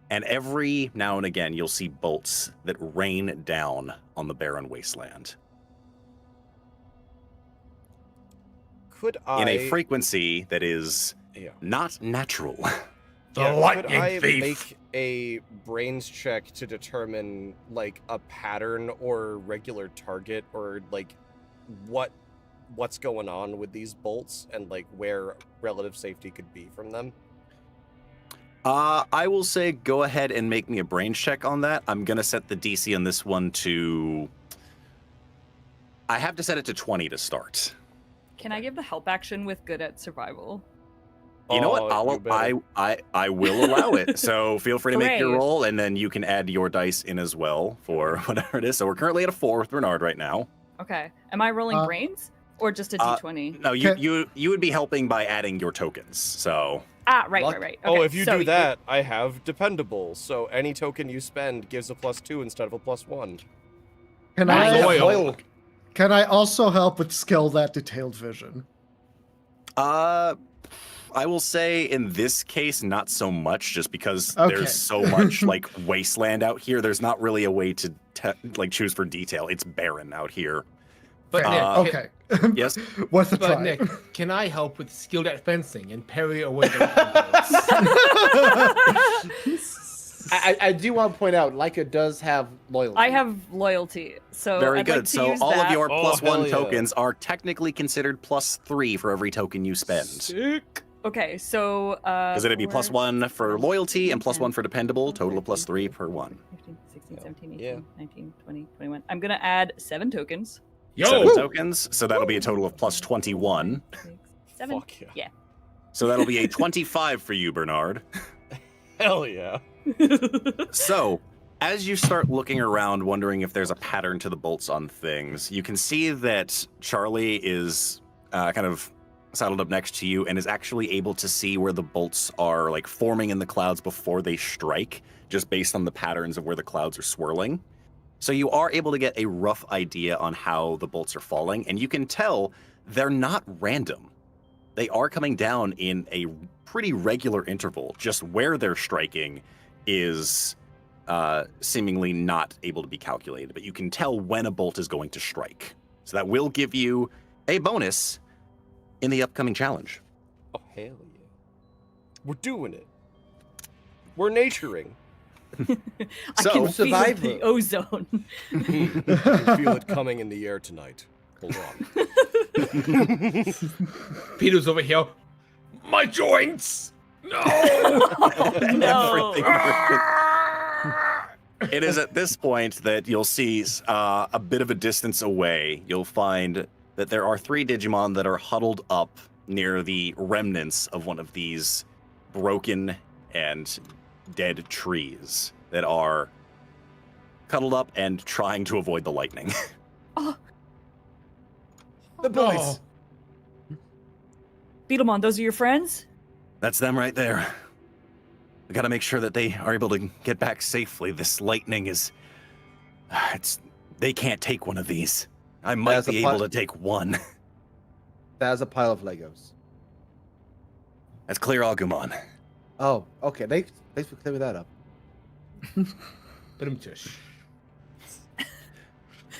And every now and again, you'll see bolts that rain down on the barren wasteland. Could I... In a frequency that is Yeah. not natural. The Yeah, could lightning I thief. make a brains check to determine like a pattern or regular target or like what's going on with these bolts and like where relative safety could be from them? I will say go ahead and make me a brains check on that. I'm going to set the DC on this one to... I have to set it to 20 to start. Can I give the help action with good at survival? You know what? You better. I will allow it. So feel free to make your Hooray. roll, and then you can add your dice in as well for whatever it is. So we're currently at a 4 with Bernard right now. Okay. Am I rolling brains or just a d20? No, you would be helping by adding your tokens. So Right. Okay, Oh, if you so do that, I have dependable. So any token you spend gives a +2 instead of a +1. Can I I? have loyal. Can I also help with skill that detailed vision? I will say in this case, not so much, just because Okay. there's so much like wasteland out here. There's not really a way to like choose for detail. It's barren out here. But Nick, Okay. Yes. Worth a but try. Nick, can I help with skilled at fencing and parry away the I do want to point out, Laika does have loyalty. I have loyalty, so Very I'd good. Like to So use all that. of your Oh, +1 hell yeah. tokens are technically considered +3 for every token you spend. Sick. Okay, so Because it'd be four, +1 for loyalty and +1 for 10, dependable, total of +3 per one. 15, 16, 17, 18, Yeah. 19, 20, 21. I'm gonna add 7 tokens. 7 tokens, so that'll be a total of +21. 7. Fuck yeah. Yeah. So that'll be a 25 for you, Bernard. Hell yeah. So, as you start looking around, wondering if there's a pattern to the bolts on things, you can see that Charlie is kind of saddled up next to you and is actually able to see where the bolts are like forming in the clouds before they strike, just based on the patterns of where the clouds are swirling. So you are able to get a rough idea on how the bolts are falling, and you can tell they're not random. They are coming down in a pretty regular interval. Just where they're striking is seemingly not able to be calculated, but you can tell when a bolt is going to strike. So that will give you a bonus in the upcoming challenge. Oh, hell yeah. We're doing it. We're naturing. I So, can feel Survivor. the ozone. I feel it coming in the air tonight. Hold on. Peter's over here. My joints! No! No. It is at this point that you'll see a bit of a distance away. You'll find that there are 3 Digimon that are huddled up near the remnants of one of these broken and dead trees that are cuddled up and trying to avoid the lightning. The boys. Betamon, those are your friends? That's them right there. We gotta make sure that they are able to get back safely. This lightning is... They can't take one of these. I might be able to take one. That's a pile of Legos. That's clear, Agumon. Oh, okay. Thanks for clearing that up. But I'm just...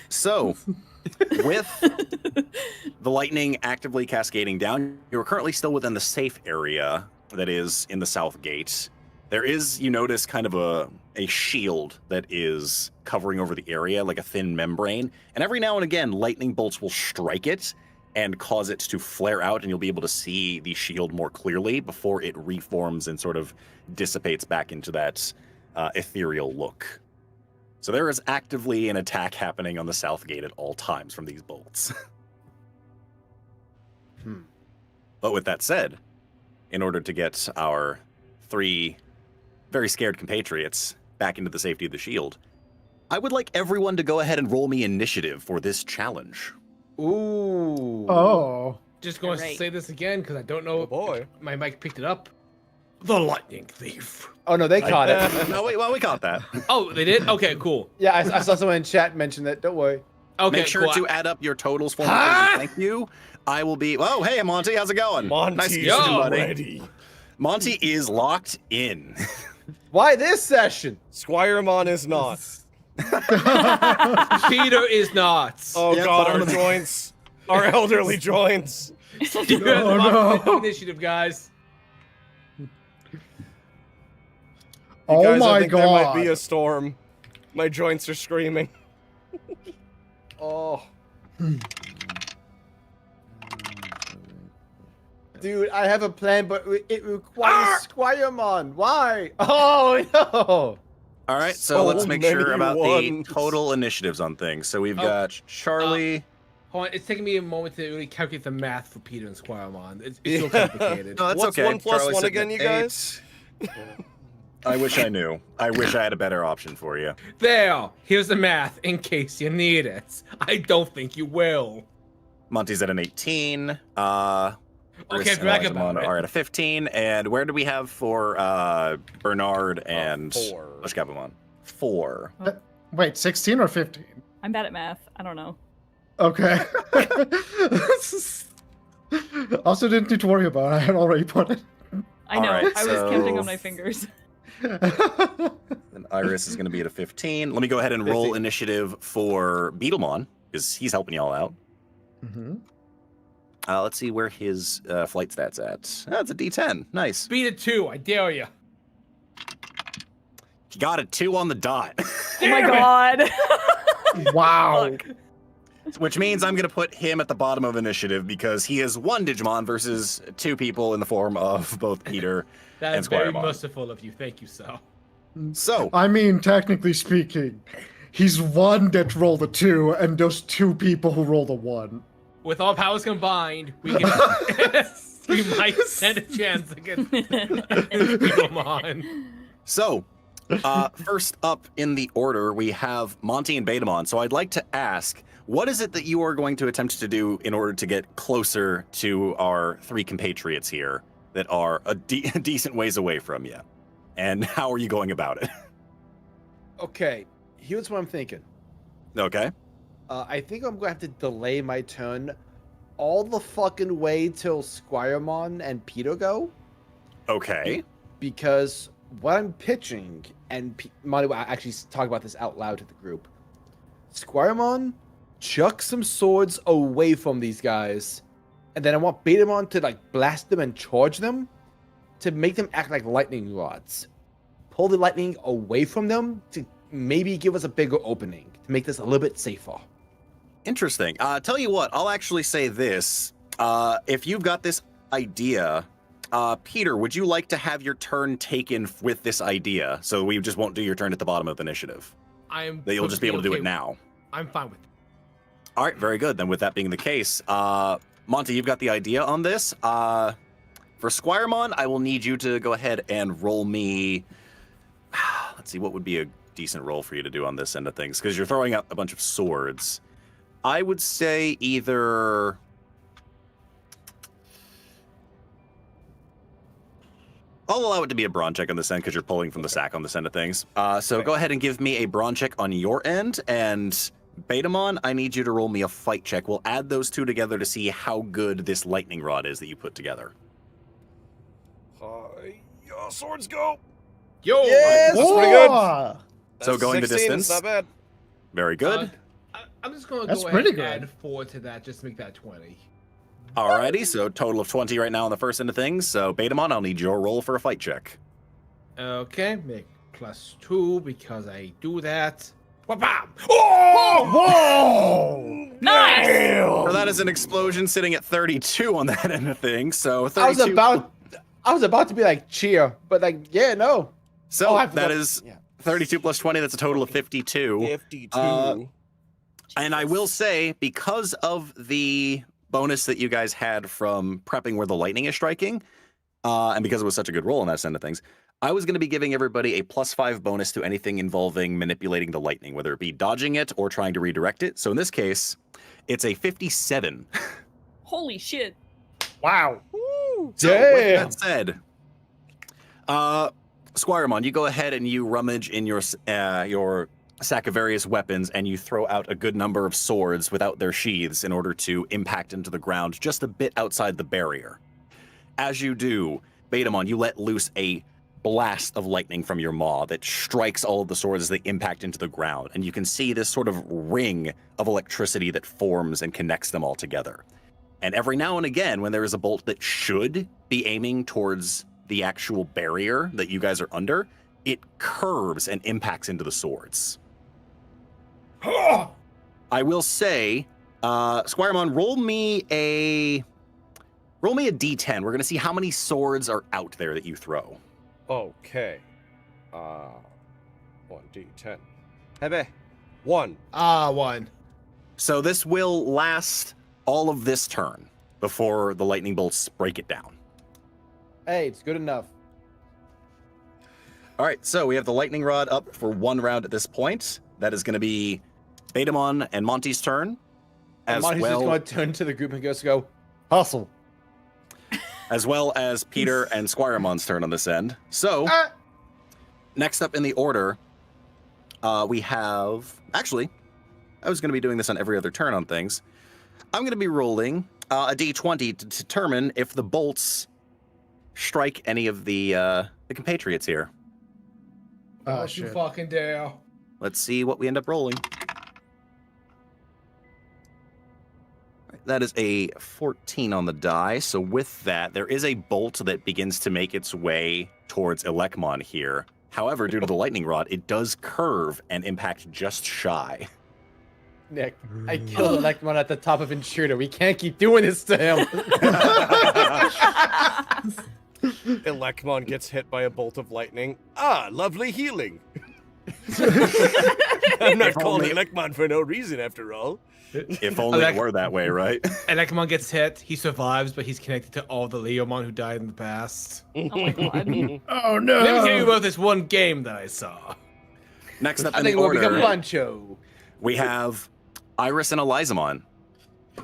So, with the lightning actively cascading down, you're currently still within the safe area that is in the south gate. There is, you notice, kind of a shield that is covering over the area, like a thin membrane. And every now and again, lightning bolts will strike it and cause it to flare out, and you'll be able to see the shield more clearly before it reforms and sort of dissipates back into that ethereal look. So there is actively an attack happening on the south gate at all times from these bolts. But with that said, in order to get our 3 very scared compatriots back into the safety of the shield, I would like everyone to go ahead and roll me initiative for this challenge. Ooh. Oh. Just going to say this again because I don't know boy. if my mic picked it up. The lightning thief. Oh no, they caught it. No, wait, well, we caught that. Oh, they did? Okay, cool. Yeah, I saw someone in chat mention that. Don't worry. Okay, Make sure cool. to add up your totals for me. Huh? Thank you. I will be... Oh, hey, Monty, how's it going? Monty's nice to meet you, buddy. ready. Monty is locked in. Why this session? Squiremon is not. Peter is not. Oh Yep, god, bottom our of the- joints. Our elderly joints. You're at the bottom of initiative, guys. You guys, I my think there might god. be a storm. My joints are screaming. Oh. Dude, I have a plan, but it requires Squiremon. Why? Oh no. All right, so So let's make sure many about ones. the total initiatives on things. So we've got Charlie... Hold on, it's taking me a moment to really calculate the math for Peter and Squiremon. It's so complicated. No, that's What's okay. 1 plus Charlie's 1 sitting again, at you guys? 8. I wish I knew. I wish I had a better option for you. There, here's the math in case you need it. I don't think you will. Monty's at an 18. Okay, Briss and brag Elizamon about it. are at a 15. And where do we have for Bernard and 4. PlushGabumon? 4. Wait, 16 or 15? I'm bad at math. I don't know. Okay. Also, didn't need to worry about it. I had already put it. I know. Alright, I was so- counting on my fingers. And Iris is going to be at a 15. Let me go ahead and roll 15. initiative for Beetlemon, because he's helping y'all out. Mm-hmm. Let's see where his flight stats at. That's a D10. Nice. Beat it 2, I dare you. He got a 2 on the dot. Oh my god. Wow. Fuck. Which means I'm going to put him at the bottom of initiative because he is 1 Digimon versus 2 people in the form of both Peter That's and very Squiremon. merciful of you. Thank you, Sal. So, I mean, technically speaking, he's one that rolled a 2, and those 2 people who rolled a 1. With all powers combined, we can. We might stand a chance against Betamon. so first up in the order, we have Monty and Betamon. So I'd like to ask, what is it that you are going to attempt to do in order to get closer to our 3 compatriots here that are a decent ways away from you? And how are you going about it? Okay, here's what I'm thinking. Okay. I think I'm gonna have to delay my turn all the fucking way till Squiremon and Peter go. Okay. Because what I'm pitching, and Monty will actually talk about this out loud to the group. Squiremon, chuck some swords away from these guys, and then I want Betamon to like blast them and charge them to make them act like lightning rods. Pull the lightning away from them to maybe give us a bigger opening to make this a little bit safer. Interesting. Tell you what, I'll actually say this. If you've got this idea, Peter, would you like to have your turn taken with this idea so we just won't do your turn at the bottom of the initiative? I'm. That you'll just be able to do okay it now. I'm fine with it. All right, very good. Then with that being the case, Monty, you've got the idea on this. For Squiremon, I will need you to go ahead and roll me. Let's see, what would be a decent roll for you to do on this end of things? Because you're throwing out a bunch of swords. I would say either. I'll allow it to be a brawn check on this end because you're pulling from the sack on this end of things. So go ahead and give me a brawn check on your end, and Betamon, I need you to roll me a fight check. We'll add those two together to see how good this lightning rod is that you put together. Your swords go. Yo! Yes! That's pretty good. So That's going the 16, distance. Not bad. Very good. I'm just going to That's go pretty ahead and good. add 4 to that just to make that 20. Alrighty, so total of 20 right now on the first end of things. So Betamon, I'll need your roll for a fight check. Okay, make +2 because I do that. Wha-bam! Whoa! Nice! So that is an explosion sitting at 32 on that end of things. So 32. I was about to be like cheer, but like yeah, no. So I that forgot. is Yeah. 32 plus 20. That's a total of 52. 52. And I will say, because of the bonus that you guys had from prepping where the lightning is striking, and because it was such a good roll on that end of things, I was going to be giving everybody a +5 bonus to anything involving manipulating the lightning, whether it be dodging it or trying to redirect it. So in this case, it's a 57. Holy shit. Wow. So with that said, Squiremon, you go ahead and you rummage in your sack of various weapons, and you throw out a good number of swords without their sheaths in order to impact into the ground just a bit outside the barrier. As you do, Betamon, you let loose a blast of lightning from your maw that strikes all of the swords as they impact into the ground, and you can see this sort of ring of electricity that forms and connects them all together. And every now and again, when there is a bolt that should be aiming towards the actual barrier that you guys are under, it curves and impacts into the swords. I will say, Squiremon, roll me a D10. We're gonna see how many swords are out there that you throw. Okay. 1d10. Hebe. 1. 1. So this will last all of this turn before the lightning bolts break it down. Hey, it's good enough. All right, so we have the lightning rod up for 1 round at this point. That is going to be Betamon and Monty's turn. And As Monty's well, just going to turn to the group and go, hustle. as well as Peter and Squiremon's turn on this end. So, next up in the order, we have... Actually, I was going to be doing this on every other turn on things. I'm going to be rolling a d20 to determine if the bolts strike any of the compatriots here. Oh, Don't you shit. fucking dare. Let's see what we end up rolling. That is a 14 on the die. So with that, there is a bolt that begins to make its way towards Elizamon here. However, due to the lightning rod, it does curve and impact just shy. Nick, I killed Electron at the top of Intruder. We can't keep doing this to him. Elizamon gets hit by a bolt of lightning. Ah, lovely healing. I'm not calling Elizamon for no reason, after all. If only it were that way, right? And Ekmon gets hit, he survives, but he's connected to all the Leomon who died in the past. Oh my god. Oh no! Let me tell you about this one game that I saw. Next up I in the think we'll order, become Pancho. we have Iris and Elizamon.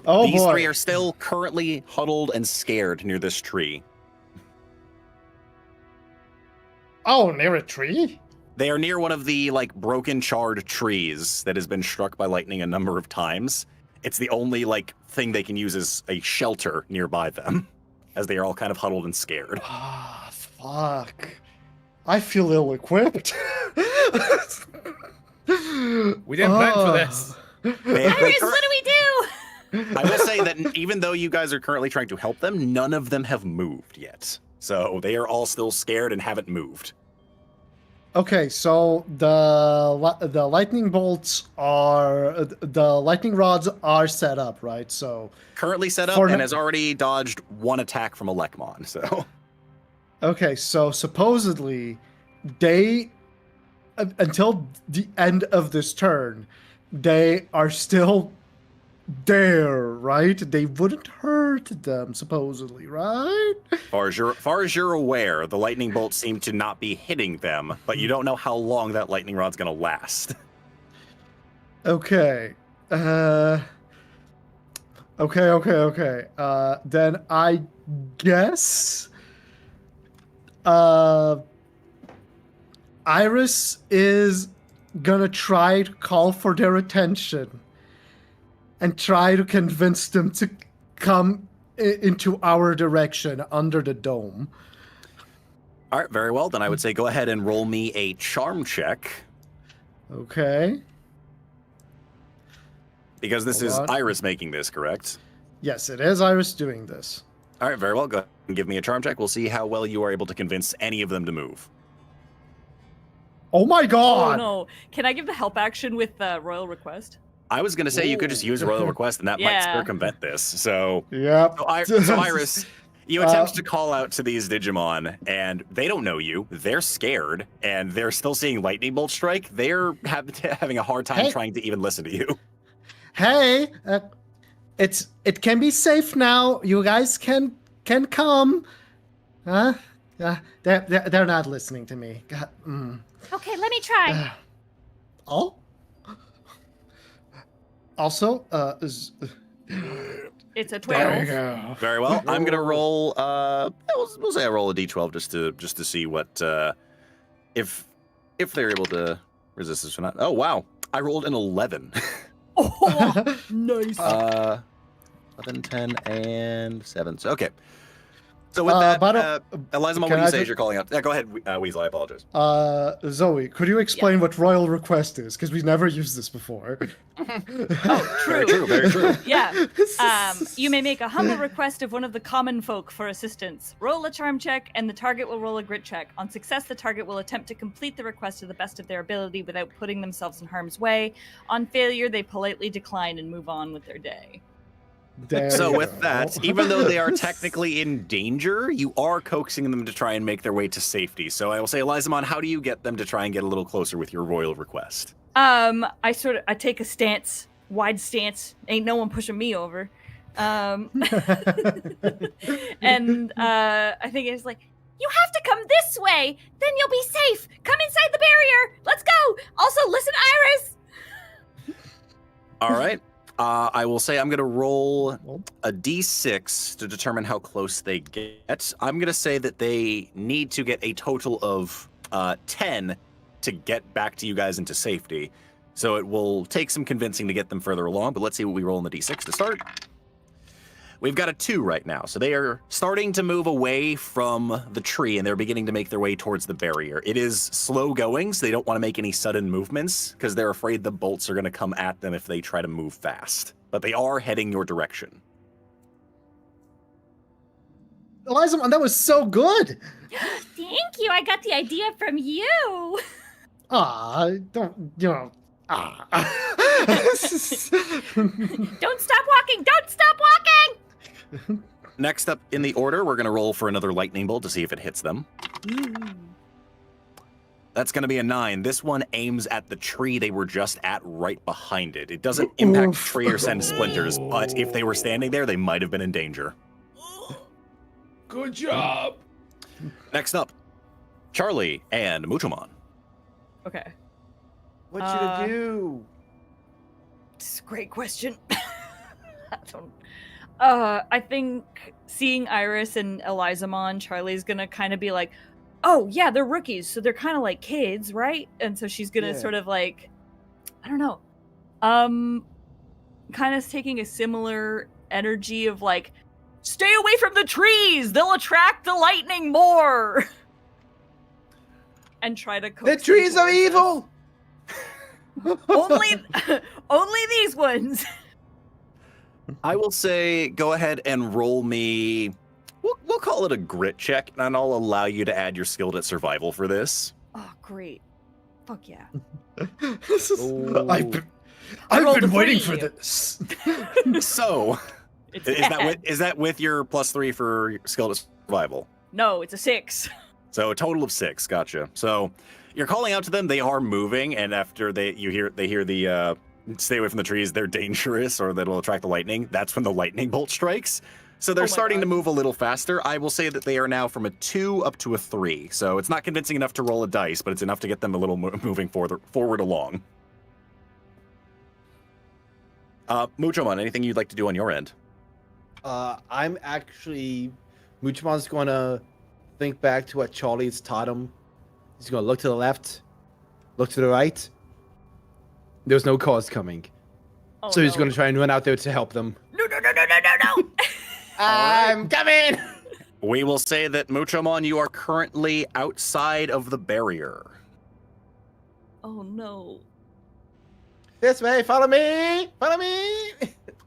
Oh These boy! three are still currently huddled and scared near this tree. Oh, near a tree? They are near one of the broken, charred trees that has been struck by lightning a number of times. It's the only thing they can use as a shelter nearby them, as they are all kind of huddled and scared. Ah, fuck. I feel ill-equipped. We didn't plan for this. Iris, what do we do? I will say that even though you guys are currently trying to help them, none of them have moved yet. So they are all still scared and haven't moved. Okay, so the lightning bolts are the lightning rods are set up, right? So Currently set up For and now- has already dodged one attack from Elizamon. So okay, so supposedly they until the end of this turn, they are still there, right? They wouldn't hurt them, supposedly, right? Far as you're aware, the lightning bolts seem to not be hitting them, but you don't know how long that lightning rod's gonna last. Okay. Okay. Then I guess Iris is gonna try to call for their attention and try to convince them to come into our direction under the dome. All right, very well. Then I would say go ahead and roll me a charm check. Okay. Because this Hold is on. Iris making this, correct? Yes, it is Iris doing this. All right, very well. Go ahead and give me a charm check. We'll see how well you are able to convince any of them to move. Oh my god! Oh no! Can I give the help action with Royal Request? I was going to say you could just use Royal Request, and that might Yeah. circumvent this. So, Yep. so Iris, you attempt to call out to these Digimon, and they don't know you. They're scared, and they're still seeing lightning bolt strike. They're having a hard time trying to even listen to you. Hey, it can be safe now. You guys can come. Huh? They're not listening to me. God, Okay, let me try. Oh. Also, It's a there 12. you go. Very well. I'm gonna roll. We'll say I roll a d12 just to see what if they're able to resist this or not. Oh wow, I rolled an 11. Oh, nice. 11, 10, and 7. So okay. So with that, Elizamon, what do you say as you're calling out? Yeah, go ahead, Weasel. I apologize. Zoe, could you explain what Royal Request is? Because we've never used this before. Oh, true. Very true. Very true. Yeah. You may make a humble request of one of the common folk for assistance. Roll a charm check, and the target will roll a grit check. On success, the target will attempt to complete the request to the best of their ability without putting themselves in harm's way. On failure, they politely decline and move on with their day. So with that, even though they are technically in danger, you are coaxing them to try and make their way to safety. So I will say, Elizamon, how do you get them to try and get a little closer with your royal request? I take a stance, wide stance. Ain't no one pushing me over. And I think it's like, You have to come this way. Then you'll be safe. Come inside the barrier. Let's go. Also, listen, Iris. All right. I will say I'm going to roll a d6 to determine how close they get. I'm going to say that they need to get a total of 10 to get back to you guys into safety. So it will take some convincing to get them further along, but let's see what we roll in the d6 to start. We've got a 2 right now, so they are starting to move away from the tree, and they're beginning to make their way towards the barrier. It is slow going, so they don't want to make any sudden movements, because they're afraid the bolts are going to come at them if they try to move fast. But they are heading your direction. Elizamon, that was so good! Thank you. I got the idea from you. Don't stop walking. Don't stop walking. Next up in the order, we're going to roll for another lightning bolt to see if it hits them. That's going to be a 9. This one aims at the tree they were just at right behind it. It doesn't impact the tree or send splinters, but if they were standing there, they might have been in danger. Good job. Next up, Charlie and Muchomon. Okay. What should I do? It's a great question. I think seeing Iris and Elizamon, Charlie's gonna kind of be like, oh yeah, they're rookies, so they're kind of like kids, right? And so she's gonna sort of like, I don't know, kind of taking a similar energy of like, stay away from the trees, they'll attract the lightning more. And try to coax The trees are evil. only these ones. I will say, go ahead and roll me. We'll call it a grit check, and I'll allow you to add your skilled at survival for this. Oh, great! Fuck yeah! I've been waiting for this. So, is that with your +3 for skilled at survival? No, it's a 6. So a total of 6. Gotcha. So you're calling out to them. They are moving, and after they hear the stay away from the trees, they're dangerous or that'll attract the lightning, that's when the lightning bolt strikes. So they're starting to move a little faster. I will say that they are now from a 2 up to a 3. So it's not convincing enough to roll a dice, but it's enough to get them a little moving forward along. Muchomon, anything you'd like to do on your end? I'm actually... Muchomon's going to think back to what Charlie's taught him. He's going to look to the left, look to the right. There's no cars coming. Oh, So he's no. going to try and run out there to help them. No. I'm coming! We will say that, Muchomon, you are currently outside of the barrier. Oh no. This way, follow me! Follow me!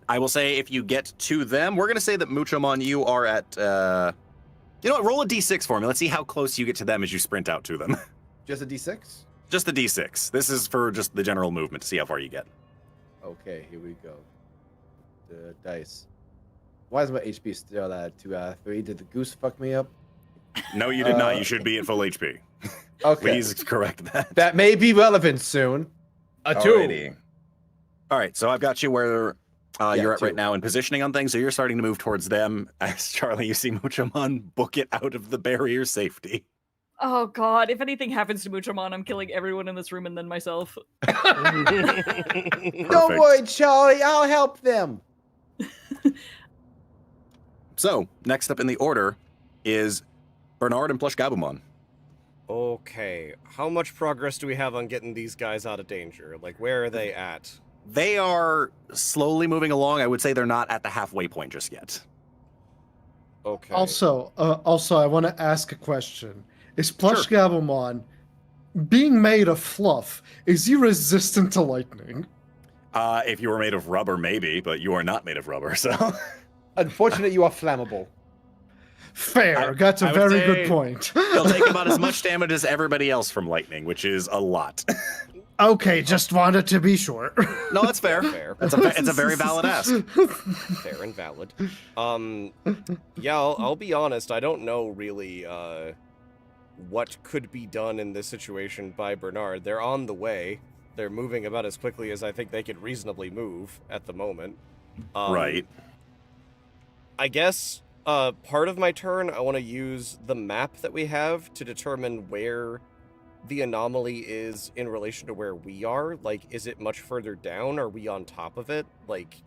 I will say if you get to them, we're going to say that, Muchomon, you are at... you know what, roll a d6 for me. Let's see how close you get to them as you sprint out to them. Just a d6? Just a d6. This is for just the general movement to see how far you get. Okay, here we go. The dice. Why is my HP still at 3? Did the goose fuck me up? No, you did not. You should be at full HP. Okay. Please correct that. That may be relevant soon. A 2. Alrighty. All right, so I've got you where you're at 2. right now in positioning on things, so you're starting to move towards them. As Charlie, you see Muchomon book it out of the barrier safety. Oh god, if anything happens to Muchomon, I'm killing everyone in this room and then myself. Don't worry, Charlie. I'll help them. So, next up in the order is Bernard and PlushGabumon. Okay, how much progress do we have on getting these guys out of danger? Like, where are they at? They are slowly moving along. I would say they're not at the halfway point just yet. Okay. Also, I want to ask a question. Is PlushGabumon, being made of fluff, is he resistant to lightning? If you were made of rubber, maybe, but you are not made of rubber, so... Unfortunately, you are flammable. Fair. That's a very good point. They'll take about as much damage as everybody else from lightning, which is a lot. Okay, just wanted to be sure. No, that's fair. It's a very valid ask. Fair and valid. Yeah, I'll be honest. I don't know really what could be done in this situation by Bernard. They're on the way. They're moving about as quickly as I think they could reasonably move at the moment. Right. I guess part of my turn, I want to use the map that we have to determine where the anomaly is in relation to where we are. Like, is it much further down? Are we on top of it? Like,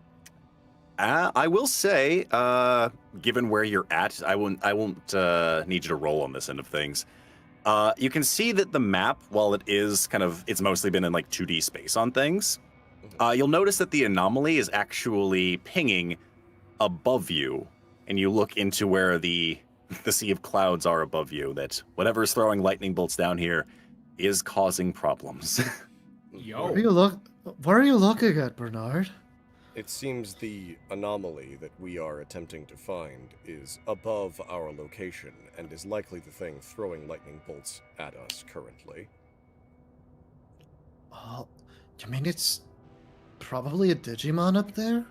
I will say, given where you're at, I won't need you to roll on this end of things. You can see that the map, while it is it's mostly been in like 2D space on things. You'll notice that the anomaly is actually pinging above you, and you look into where the sea of clouds are above you, that whatever is throwing lightning bolts down here is causing problems. Yo. Where are you looking at, Bernard? it seems the anomaly that we are attempting to find is above our location and is likely the thing throwing lightning bolts at us currently. You mean it's probably a Digimon up there?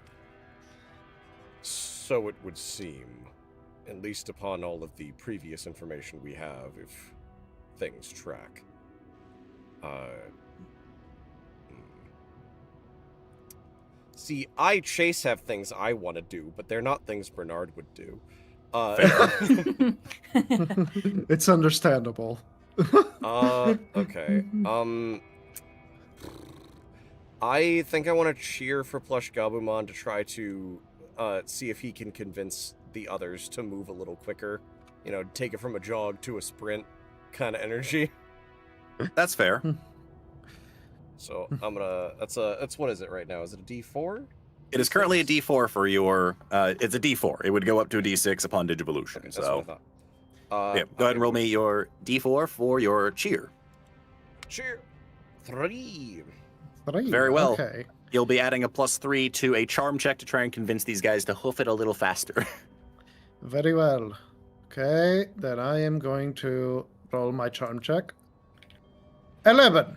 So it would seem, at least upon all of the previous information we have, if things track. See, I Chase have things I want to do, but they're not things Bernard would do. It's understandable. Okay. I think I want to cheer for PlushGabumon to try to see if he can convince the others to move a little quicker. You know, take it from a jog to a sprint kind of energy. That's fair. So I'm gonna. That's what is it right now? Is it a D4? It is currently a D4 for your. It's a D4. It would go up to a D6 upon Digivolution. Okay, so. what I thought. Yeah, go ahead and roll me your D4 for your cheer. Cheer. 3. Very well. Okay. You'll be adding a +3 to a charm check to try and convince these guys to hoof it a little faster. Very well. Okay, then I am going to roll my charm check. 11.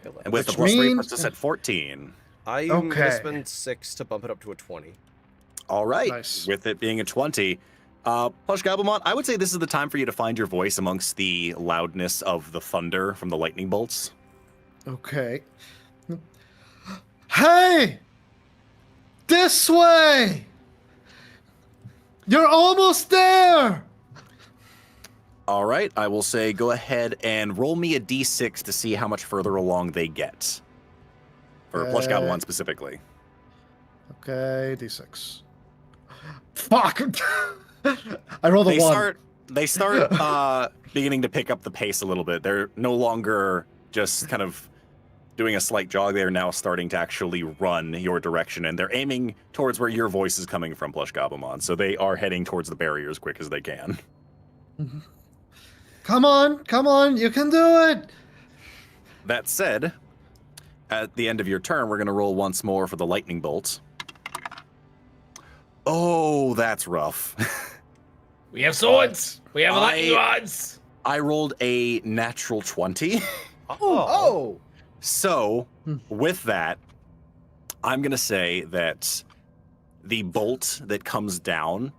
And with Which the +3 means- puts us at 14. I'm Okay. gonna spend 6 to bump it up to a 20. All right. Nice. With it being a 20. PlushGabumon, I would say this is the time for you to find your voice amongst the loudness of the thunder from the lightning bolts. Okay. Hey! This way! You're almost there! All right, I will say go ahead and roll me a d6 to see how much further along they get. For PlushGabumon specifically. Okay, d6. Fuck! I rolled a 1. They start beginning to pick up the pace a little bit. They're no longer just kind of doing a slight jog. They are now starting to actually run your direction, and they're aiming towards where your voice is coming from, PlushGabumon. So they are heading towards the barrier as quick as they can. Come on, you can do it! That said, at the end of your turn, we're going to roll once more for the lightning bolt. Oh, that's rough. We have swords. We have lightning rods. I rolled a natural 20. Oh. So, with that, I'm going to say that the bolt that comes down,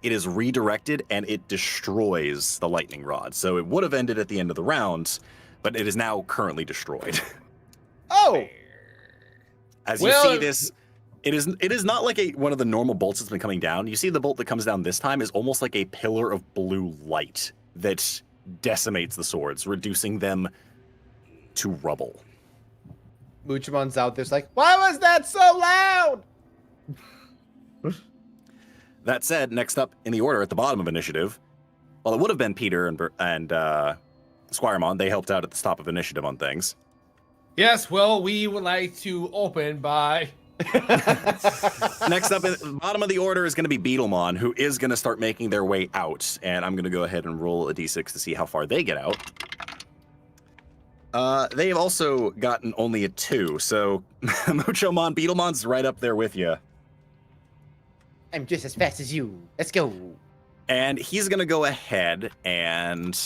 it is redirected and it destroys the lightning rod. So it would have ended at the end of the round, but it is now currently destroyed. Oh. As you see this, it is not like one of the normal bolts that's been coming down. You see the bolt that comes down this time is almost like a pillar of blue light that decimates the swords, reducing them to rubble. Muchomon's out there, like, why was that so loud? That said, next up in the order at the bottom of initiative, well, it would have been Peter and Squiremon. They helped out at the top of initiative on things. Yes, well, we would like to open by... Next up at the bottom of the order is going to be Betamon, who is going to start making their way out. And I'm going to go ahead and roll a d6 to see how far they get out. They've also gotten only a 2, so Muchomon, Betamon's right up there with you. I'm just as fast as you. Let's go. And he's going to go ahead and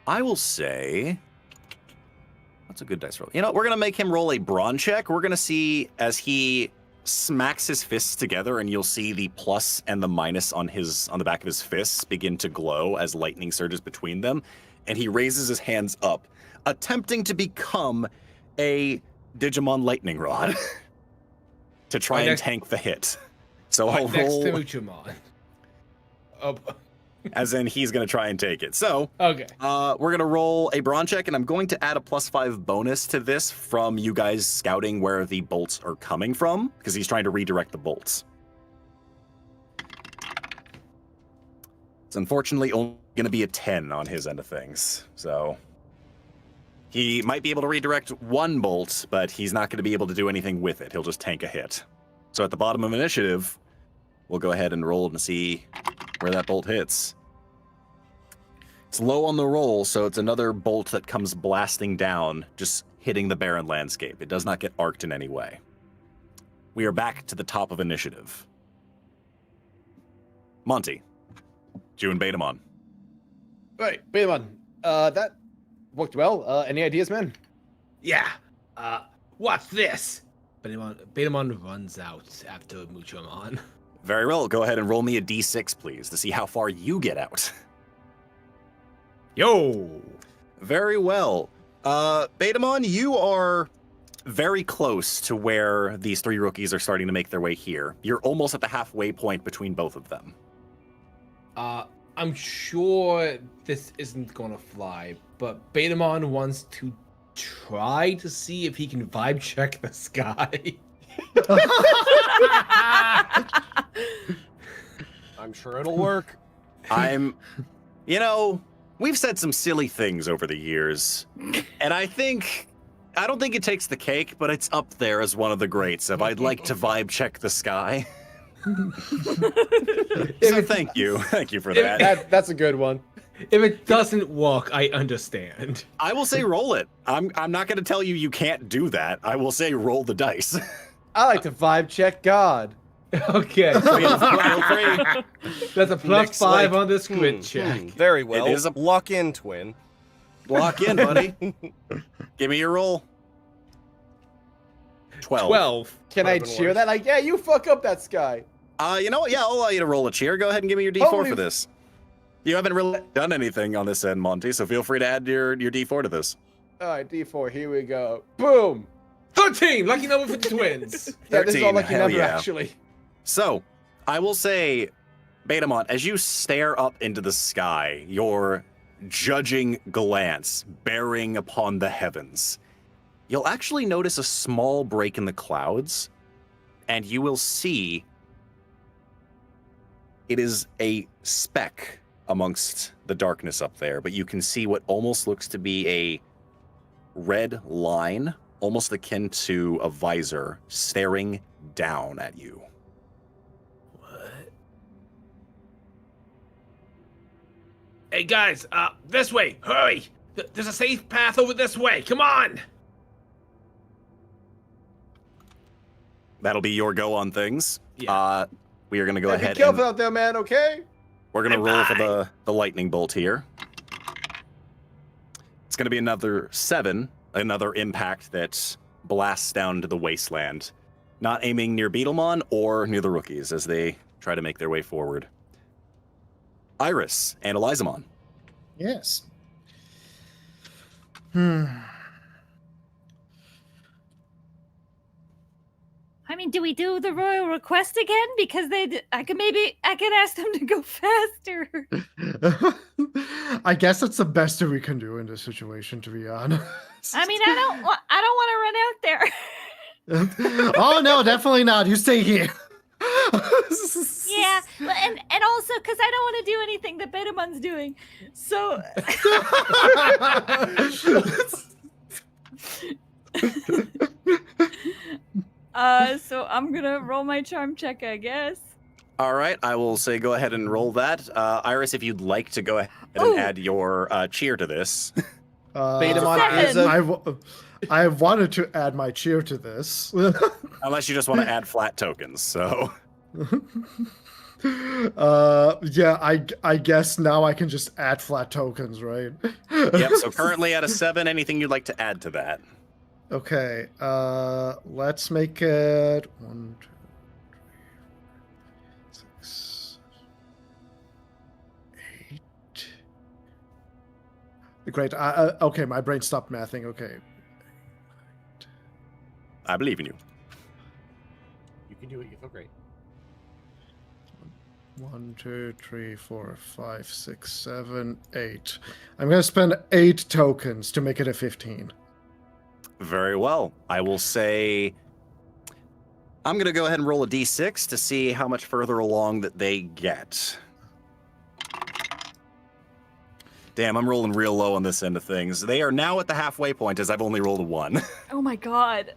I will say... That's a good dice roll. You know, we're going to make him roll a brawn check. We're going to see as he smacks his fists together, and you'll see the plus and the minus on the back of his fists begin to glow as lightning surges between them. And he raises his hands up, attempting to become a Digimon lightning rod to try and tank the hit. So I'll roll next to Muchomon. as in he's going to try and take it. So okay, we're going to roll a brawn check, and I'm going to add a +5 bonus to this from you guys scouting where the bolts are coming from, because he's trying to redirect the bolts. It's unfortunately only going to be a 10 on his end of things. So he might be able to redirect one bolt, but he's not going to be able to do anything with it. He'll just tank a hit. So at the bottom of initiative, we'll go ahead and roll and see where that bolt hits. It's low on the roll, so it's another bolt that comes blasting down, just hitting the barren landscape. It does not get arced in any way. We are back to the top of initiative. Monty, you and Betamon. Right, Betamon. That worked well. Any ideas, man? Yeah. Watch this. Betamon runs out after Muchomon. Very well. Go ahead and roll me a d6, please, to see how far you get out. Yo! Very well. Betamon, you are very close to where these three rookies are starting to make their way here. You're almost at the halfway point between both of them. I'm sure this isn't gonna fly, but Betamon wants to try to see if he can vibe check the sky. I'm sure it'll work. We've said some silly things over the years, and I don't think it takes the cake, but it's up there as one of the greats of I'd like to vibe check the sky. So thank you for that. That's a good one. If it doesn't work, I understand. I will say roll it. I'm not going to tell you can't do that. I will say roll the dice. I like to vibe check God. Okay. So feel free. That's a +5 on this grid check. Very well. It is a lock in, twin. Lock in, buddy. Give me your roll. 12. Can I cheer that? Like, yeah, you fuck up that sky. You know what? Yeah, I'll allow you to roll a cheer. Go ahead and give me your D4 for this. You haven't really done anything on this end, Monty, so feel free to add your D4 to this. All right, D4, here we go. Boom! 13. Lucky number for the twins. Yeah, this is all 13, lucky hell number, yeah. actually. So, I will say, Betamon, as you stare up into the sky, your judging glance bearing upon the heavens, you'll actually notice a small break in the clouds, and you will see it is a speck amongst the darkness up there, but you can see what almost looks to be a red line, almost akin to a visor, staring down at you. Hey guys, this way, hurry! There's a safe path over this way, come on! That'll be your go on things. Yeah. We are going to go Hey, ahead be careful and out there, man, okay? we're going to roll for the lightning bolt here. It's going to be another 7, another impact that blasts down to the wasteland, not aiming near Beetlemon or near the rookies as they try to make their way forward. Iris and Elizamon. Yes. I mean, do we do the royal request again? Because I could ask them to go faster. I guess that's the best that we can do in this situation, to be honest. I mean, I don't want to run out there. Oh no, definitely not. You stay here. Yeah, and also because I don't want to do anything that Betamon's doing. So. So I'm gonna roll my charm check, I guess. All right, I will say go ahead and roll that. Iris, if you'd like to go ahead and add your cheer to this. Betamon is I wanted to add my cheer to this. Unless you just want to add flat tokens, so. Yeah, I guess now I can just add flat tokens, right? Yep, so currently at a 7, anything you'd like to add to that? Okay, let's make it 1, 2, 3, 4, 5, 6, 8. Great. Okay, my brain stopped mathing. Okay. I believe in you. You can do it. You feel great. 1, 2, 3, 4, 5, 6, 7, 8. I'm gonna spend 8 tokens to make it a 15. Very well. I will say I'm going to go ahead and roll a d6 to see how much further along that they get. Damn, I'm rolling real low on this end of things. They are now at the halfway point as I've only rolled a 1. Oh my god.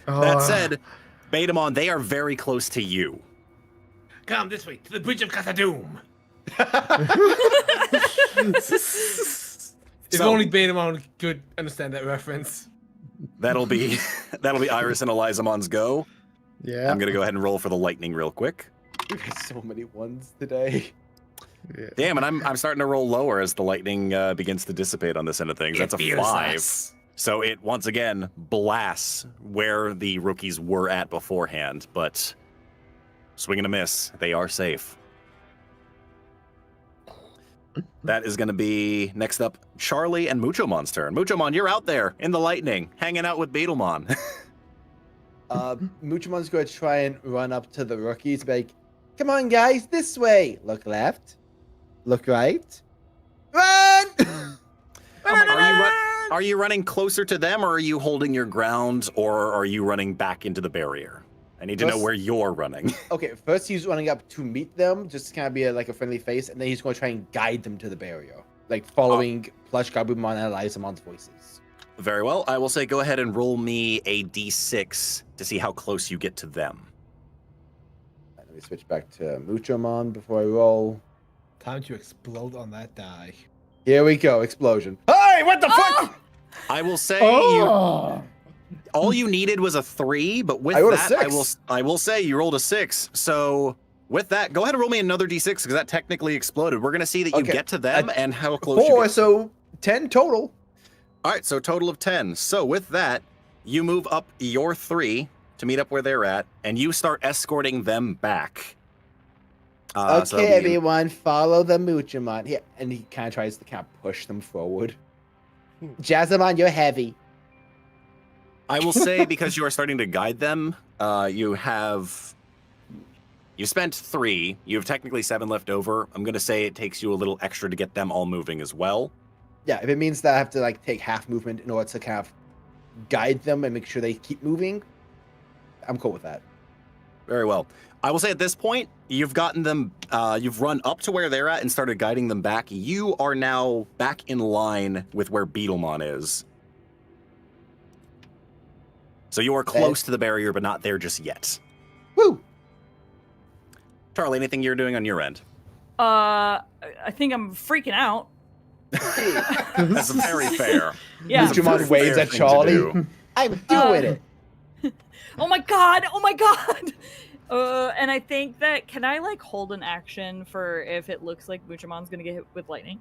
That said, Betamon, they are very close to you. Come this way, to the Bridge of Khazad-dûm. If only Betamon could understand that reference. That'll be Iris and Elizamon's go. Yeah. I'm gonna go ahead and roll for the lightning real quick. We got so many ones today. Yeah. Damn, and I'm starting to roll lower as the lightning begins to dissipate on this end of things. That's a 5. So it once again blasts where the rookies were at beforehand, but swing and a miss. They are safe. That is going to be, next up, Charlie and Muchomon's turn. Muchomon, you're out there in the lightning, hanging out with Beetlemon. Muchomon's going to try and run up to the rookies, like, come on, guys, this way. Look left. Look right. Run! Are you running closer to them, or are you holding your ground, or are you running back into the barrier? I need to know where you're running. Okay, first he's running up to meet them, just to kind of be like a friendly face, and then he's going to try and guide them to the barrier, like following PlushGabumon and Elizamon's voices. Very well. I will say go ahead and roll me a d6 to see how close you get to them. Let me switch back to Muchomon before I roll. Time to explode on that die. Here we go, explosion. Hey, what the fuck? I will say Oh! all you needed was a 3, but with I rolled a that, 6. I will say you rolled a 6. So with that, go ahead and roll me another d6 because that technically exploded. We're gonna see that you Okay. get to them and how close you 4, get. so 10 total. All right, so total of 10. So with that, you move up your 3 to meet up where they're at, and you start escorting them back. So Okay, that'll be- everyone, follow the Muchomon. Yeah, and he kind of tries to kind of push them forward. Jazzamon, you're heavy. I will say, because you are starting to guide them, you spent 3. You have technically 7 left over. I'm going to say it takes you a little extra to get them all moving as well. Yeah, if it means that I have to like take half movement in order to kind of guide them and make sure they keep moving, I'm cool with that. Very well. I will say at this point, you've gotten them, you've run up to where they're at and started guiding them back. You are now back in line with where Betamon is. So you are close to the barrier, but not there just yet. Woo! Charlie, anything you're doing on your end? I think I'm freaking out. That's very fair. Yeah. Muchomon waves at Charlie. I'm doing it. Oh my god! Oh my god! And I think that, can I like hold an action for if it looks like Muchomon's gonna get hit with lightning?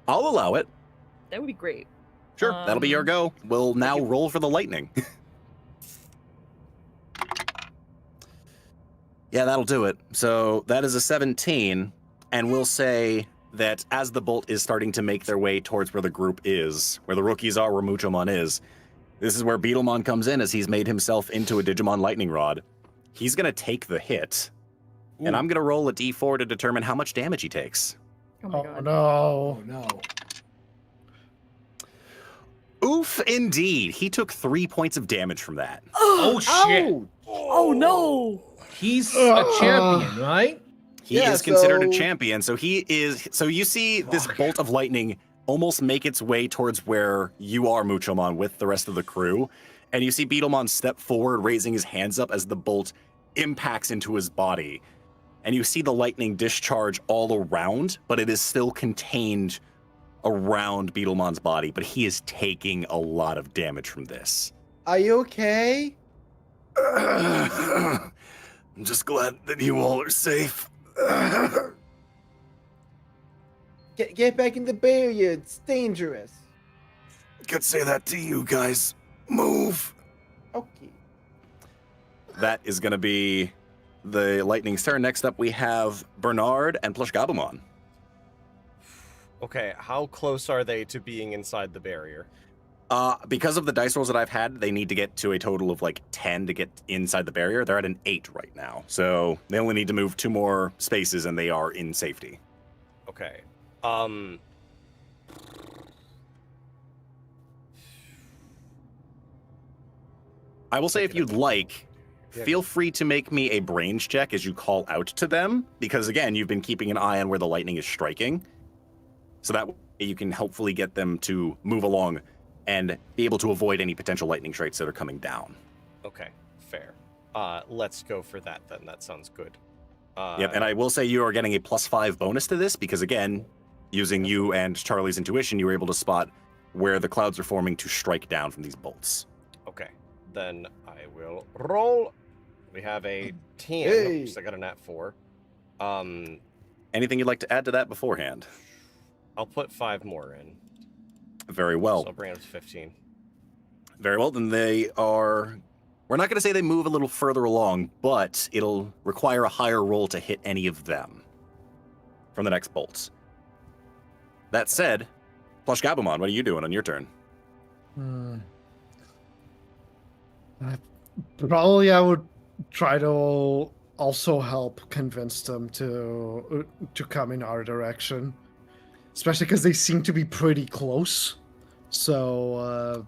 I'll allow it. That would be great. Sure, that'll be your go. We'll now roll for the lightning. Yeah, that'll do it. So that is a 17, and we'll say that as the bolt is starting to make their way towards where the group is, where the rookies are, where Muchomon is, this is where Betamon comes in as he's made himself into a Digimon Lightning Rod. He's going to take the hit, and I'm going to roll a d4 to determine how much damage he takes. Oh my god. no. Oh no. Oof, indeed. He took 3 points of damage from that. Oh shit! Oh no! He's a champion, right? He is considered a champion, so he is. So you see this bolt of lightning almost make its way towards where you are, Muchomon, with the rest of the crew, and you see Betamon step forward, raising his hands up as the bolt impacts into his body, and you see the lightning discharge all around, but it is still contained around Beetlemon's body, but he is taking a lot of damage from this. Are you okay? I'm just glad that you all are safe. Get back in the barrier. It's dangerous. Could say that to you guys. Move. Okay. That is going to be the Lightning's turn. Next up, we have Bernard and PlushGabumon. Okay, how close are they to being inside the barrier? Because of the dice rolls that I've had, they need to get to a total of like 10 to get inside the barrier. They're at an 8 right now. So they only need to move 2 more spaces and they are in safety. Okay. I will say, if you'd like, feel free to make me a brains check as you call out to them. Because again, you've been keeping an eye on where the lightning is striking. So that way you can hopefully get them to move along and be able to avoid any potential lightning strikes that are coming down. Okay, fair. Let's go for that then. That sounds good. Yep, and I will say you are getting a +5 bonus to this because, again, using you and Charlie's intuition, you were able to spot where the clouds are forming to strike down from these bolts. Okay, then I will roll. We have a 10, Hey. because I got a nat 4. Anything you'd like to add to that beforehand? I'll put 5 more in. Very well. So I'll bring it up to 15. Very well, then they are... We're not going to say they move a little further along, but it'll require a higher roll to hit any of them from the next bolts. That said, PlushGabumon, what are you doing on your turn? Probably I would try to also help convince them to come in our direction, especially because they seem to be pretty close. So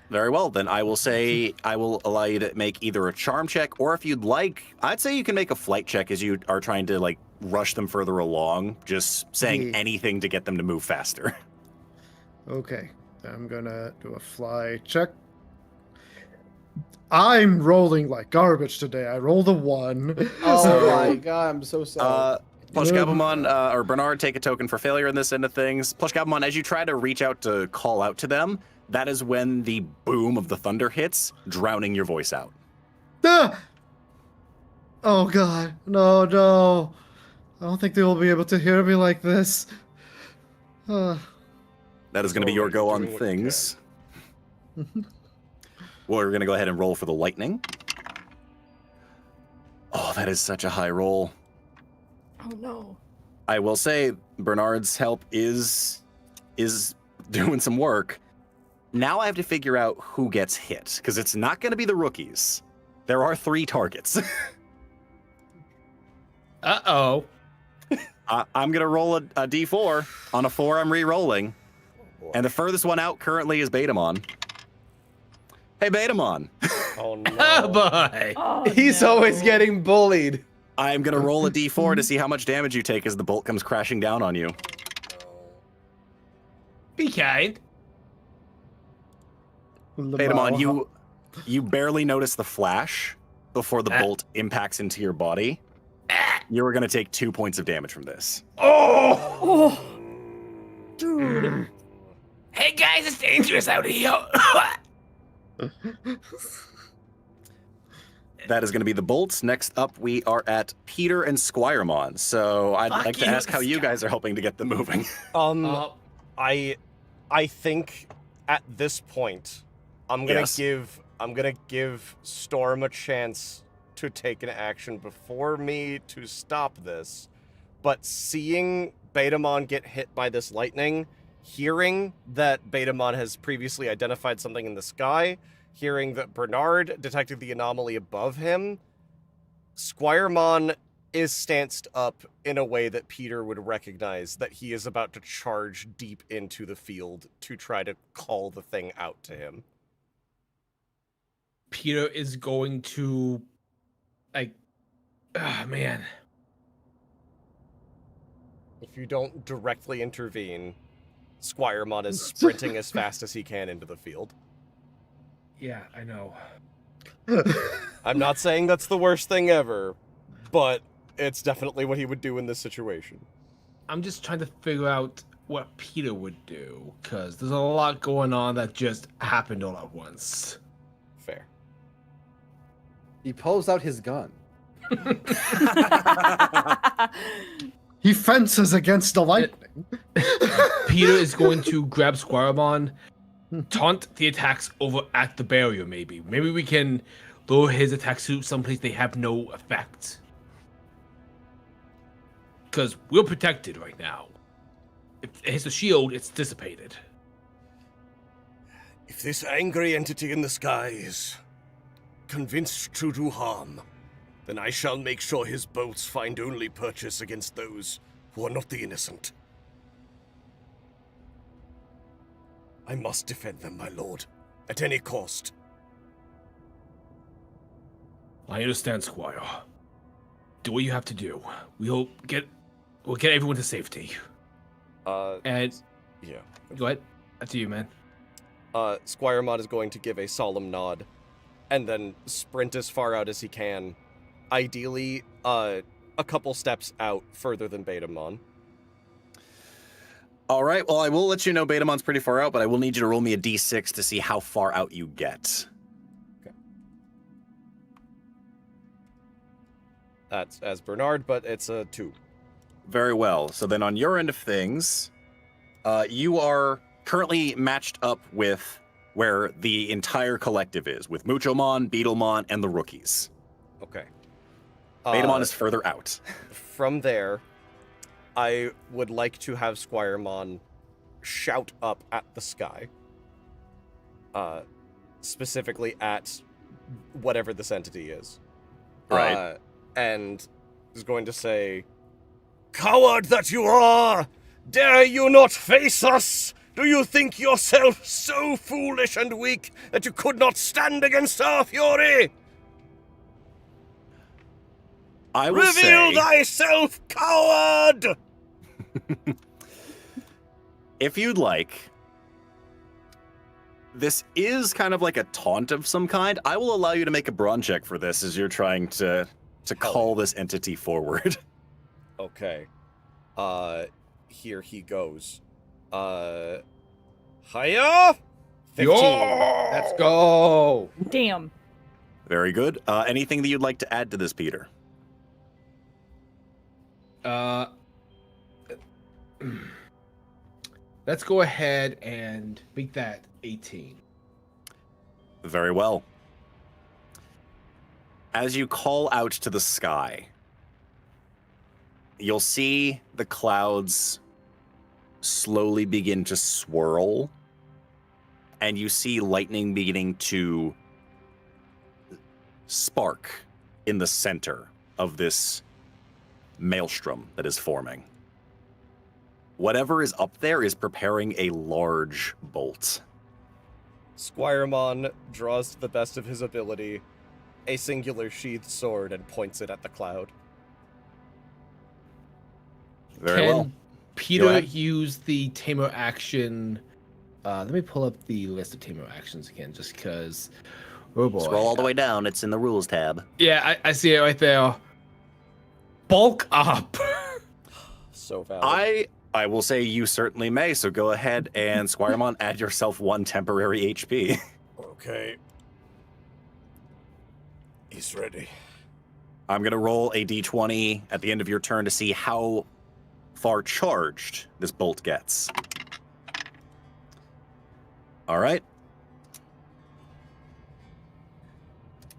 Very well, then I will say I will allow you to make either a charm check, or if you'd like, I'd say you can make a flight check as you are trying to like rush them further along, just saying anything to get them to move faster. Okay, I'm gonna do a fly check. I'm rolling like garbage today. I rolled a 1. Oh my god, I'm so sorry. PlushGabumon or Bernard, take a token for failure in this end of things. PlushGabumon, as you try to reach out to call out to them, that is when the boom of the thunder hits, drowning your voice out. Ah! Oh god, no. I don't think they will be able to hear me like this. That is going to be your go on things. We're going to go ahead and roll for the lightning. Oh, that is such a high roll. Oh no. I will say Bernard's help is doing some work. Now I have to figure out who gets hit, because it's not going to be the rookies. There are 3 targets. Uh-oh. I'm going to roll a d4. On a 4, I'm re-rolling. And the furthest one out currently is Betamon. Hey, Betamon. Oh, no. Oh, boy. Oh, He's no. always getting bullied. I'm going to roll a d4 to see how much damage you take as the bolt comes crashing down on you. Be kind. Betamon, you barely notice the flash before the bolt impacts into your body. You are going to take 2 points of damage from this. Oh! Dude. Hey, guys, it's dangerous out here. That is going to be the bolts. Next up, we are at Peter and Squiremon. So I'd Fuck like to you, ask how you Sky. guys are helping to get them moving. I think at this point, I'm gonna give Storm a chance to take an action before me to stop this. But seeing Betamon get hit by this lightning, hearing that Betamon has previously identified something in the sky, hearing that Bernard detected the anomaly above him, Squiremon is stanced up in a way that Peter would recognize that he is about to charge deep into the field to try to call the thing out to him. Peter is going to, like, man. If you don't directly intervene, Squiremon is sprinting as fast as he can into the field. Yeah, I know. I'm not saying that's the worst thing ever, but it's definitely what he would do in this situation. I'm just trying to figure out what Peter would do, because there's a lot going on that just happened all at once. Fair. He pulls out his gun. He fences against the lightning. Peter is going to grab Squiremon, taunt the attacks over at the barrier, maybe. Maybe we can lower his attacks to someplace they have no effect. Because we're protected right now. If it hits the shield, it's dissipated. If this angry entity in the sky is convinced to do harm, then I shall make sure his bolts find only purchase against those who are not the innocent. I must defend them, my lord, at any cost. I understand, Squire. Do what you have to do. We'll get everyone to safety. And yeah. Go ahead. That's you, man. Squiremon is going to give a solemn nod and then sprint as far out as he can. Ideally, a couple steps out further than Betamon. All right, well, I will let you know Betamon's pretty far out, but I will need you to roll me a d6 to see how far out you get. Okay. That's as Bernard, but it's a 2. Very well. So then on your end of things, you are currently matched up with where the entire collective is, with Muchomon, Beetlemon, and the rookies. Okay. Betamon is further out. From there, I would like to have Squiremon shout up at the sky. Specifically at whatever this entity is. Right. And is going to say, Coward that you are! Dare you not face us? Do you think yourself so foolish and weak that you could not stand against our fury? I will Reveal say, thyself, coward! if you'd like, this is kind of like a taunt of some kind. I will allow you to make a brawn check for this as you're trying to call this entity forward. okay. Here he goes. Hiya! 15. Let's go. Damn. Very good. Anything that you'd like to add to this, Peter? Let's go ahead and make that 18. Very well. As you call out to the sky, you'll see the clouds slowly begin to swirl and you see lightning beginning to spark in the center of this maelstrom that is forming. Whatever is up there is preparing a large bolt. Squiremon draws to the best of his ability a singular sheathed sword and points it at the cloud. Very Can well. Go Peter ahead. use the Tamer action? Let me pull up the list of Tamer actions again, just because. Oh boy. Scroll all the way down. It's in the rules tab. Yeah, I see it right there. Bulk up. So valid. I will say you certainly may, so go ahead and Squiremon, add yourself 1 temporary HP. Okay. He's ready. I'm going to roll a d20 at the end of your turn to see how far charged this bolt gets. All right.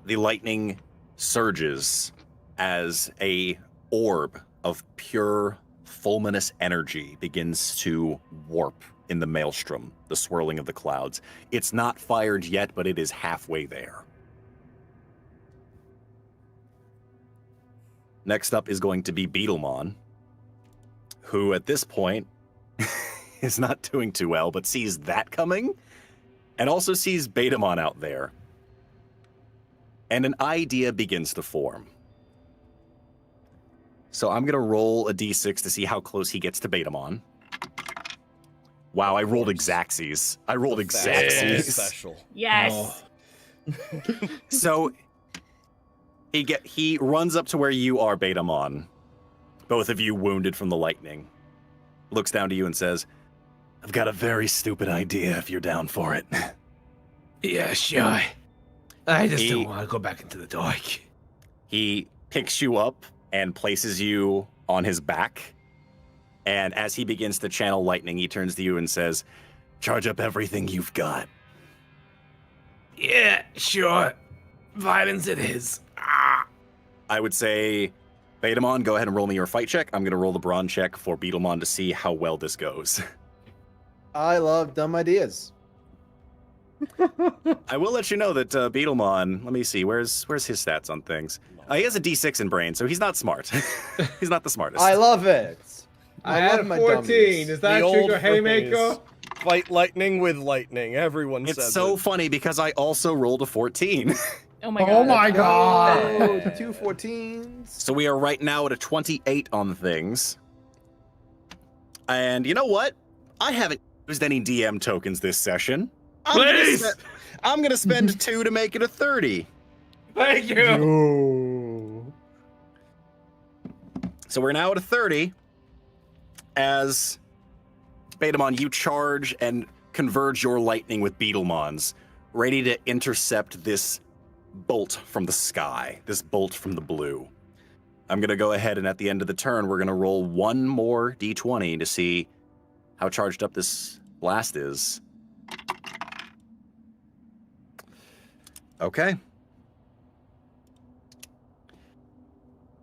The lightning surges as a orb of pure fulminous energy begins to warp in the maelstrom, the swirling of the clouds. It's not fired yet, but it is halfway there. Next up is going to be Betamon, who at this point is not doing too well, but sees that coming, and also sees Betamon out there. And an idea begins to form. So I'm going to roll a d6 to see how close he gets to Betamon. Wow, I rolled Exacxies. I rolled Exacxies. Special. Yes. So he runs up to where you are, Betamon. Both of you wounded from the lightning. Looks down to you and says, I've got a very stupid idea if you're down for it. Yeah, sure. I just don't want to go back into the dark. He picks you up and places you on his back. And as he begins to channel lightning, he turns to you and says, charge up everything you've got. Yeah, sure. Violence it is. I would say, Betamon, go ahead and roll me your fight check. I'm going to roll the brawn check for Betamon to see how well this goes. I love dumb ideas. I will let you know that Betamon, let me see, where's his stats on things? He has a D6 in brain, so he's not smart. He's not the smartest. I love it. I had love a my 14. dummies. Is that The true old to Haymaker? phrase, fight lightning with lightning. Everyone says It's so it. funny because I also rolled a 14. Oh my god. Oh my god. Oh, 2 14s. So we are right now at a 28 on things. And you know what? I haven't used any DM tokens this session. Please! I'm gonna spend 2 to make it a 30. Thank you. So we're now at a 30. As Betamon, you charge and converge your lightning with Beetlemon's, ready to intercept this bolt from the sky, this bolt from the blue. I'm going to go ahead and at the end of the turn, we're going to roll 1 more d20 to see how charged up this blast is. Okay.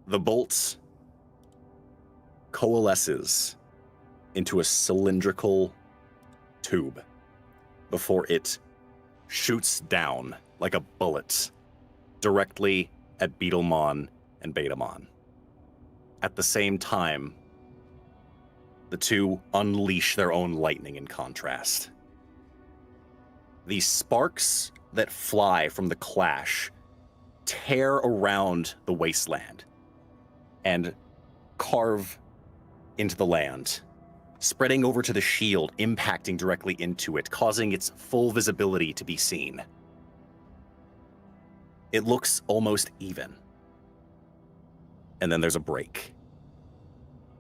The bolt coalesces into a cylindrical tube before it shoots down like a bullet directly at Betamon and Betamon. At the same time, the two unleash their own lightning in contrast. The sparks that fly from the clash tear around the wasteland and carve into the land, spreading over to the shield, impacting directly into it, causing its full visibility to be seen. It looks almost even. And then there's a break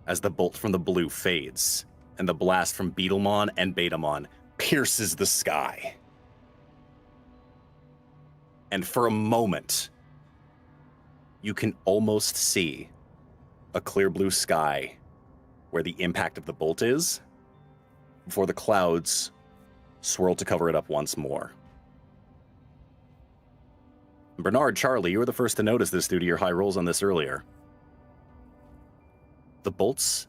as the bolt from the blue fades and the blast from Betamon and Betamon pierces the sky. And for a moment, you can almost see a clear blue sky where the impact of the bolt is, before the clouds swirl to cover it up once more. Bernard, Charlie, you were the first to notice this due to your high rolls on this earlier. The bolts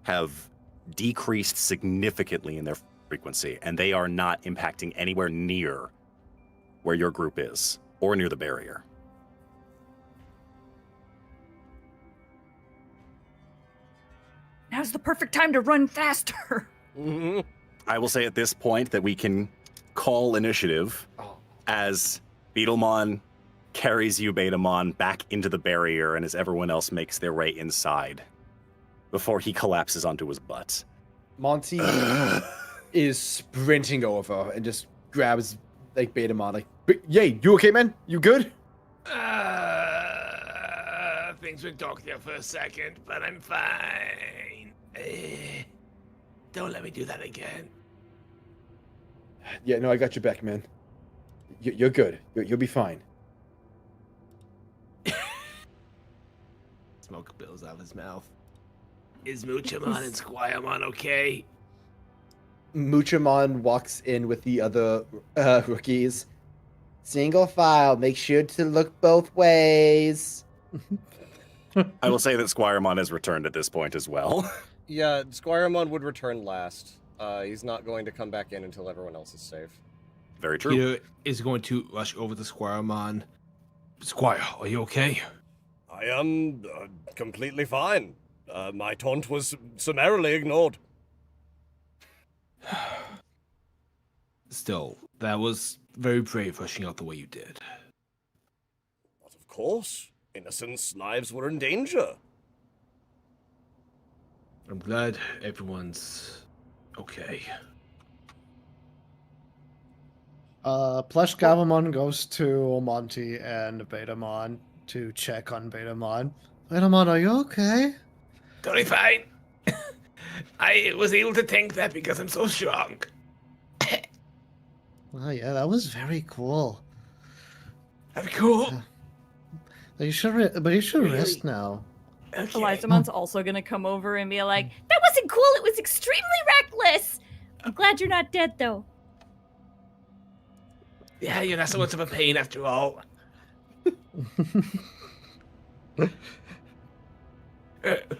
have decreased significantly in their frequency, and they are not impacting anywhere near where your group is or near the barrier. Now's the perfect time to run faster. I will say at this point that we can call initiative as Beetlemon carries you, Betamon, back into the barrier, and as everyone else makes their way inside before he collapses onto his butt. Monty is sprinting over and just grabs like Betamon, like, "Yay, you okay, man? You good?" Things went dark there for a second, but I'm fine. Don't let me do that again. Yeah, no, I got your back, man. You're good. You'll be fine. Smoke bills out of his mouth. Is Muchomon and Squiremon okay? Muchomon walks in with the other rookies. Single file. Make sure to look both ways. I will say that Squiremon has returned at this point as well. Yeah, Squiremon would return last. He's not going to come back in until everyone else is safe. Very true. Peter is going to rush over to Squiremon. Squire, are you okay? I am completely fine. My taunt was summarily ignored. Still, that was very brave rushing out the way you did. But of course, innocents' lives were in danger. I'm glad everyone's okay. PlushGabumon goes to Monty and Betamon to check on Betamon. Betamon, are you okay? Totally fine. I was able to tank that because I'm so strong. Oh yeah, that was very cool. Very cool. But you should rest now. Okay. Elizamon's also gonna come over and be like, "That wasn't cool. It was extremely reckless. I'm glad you're not dead, though." Yeah, you're not so much of a pain after all.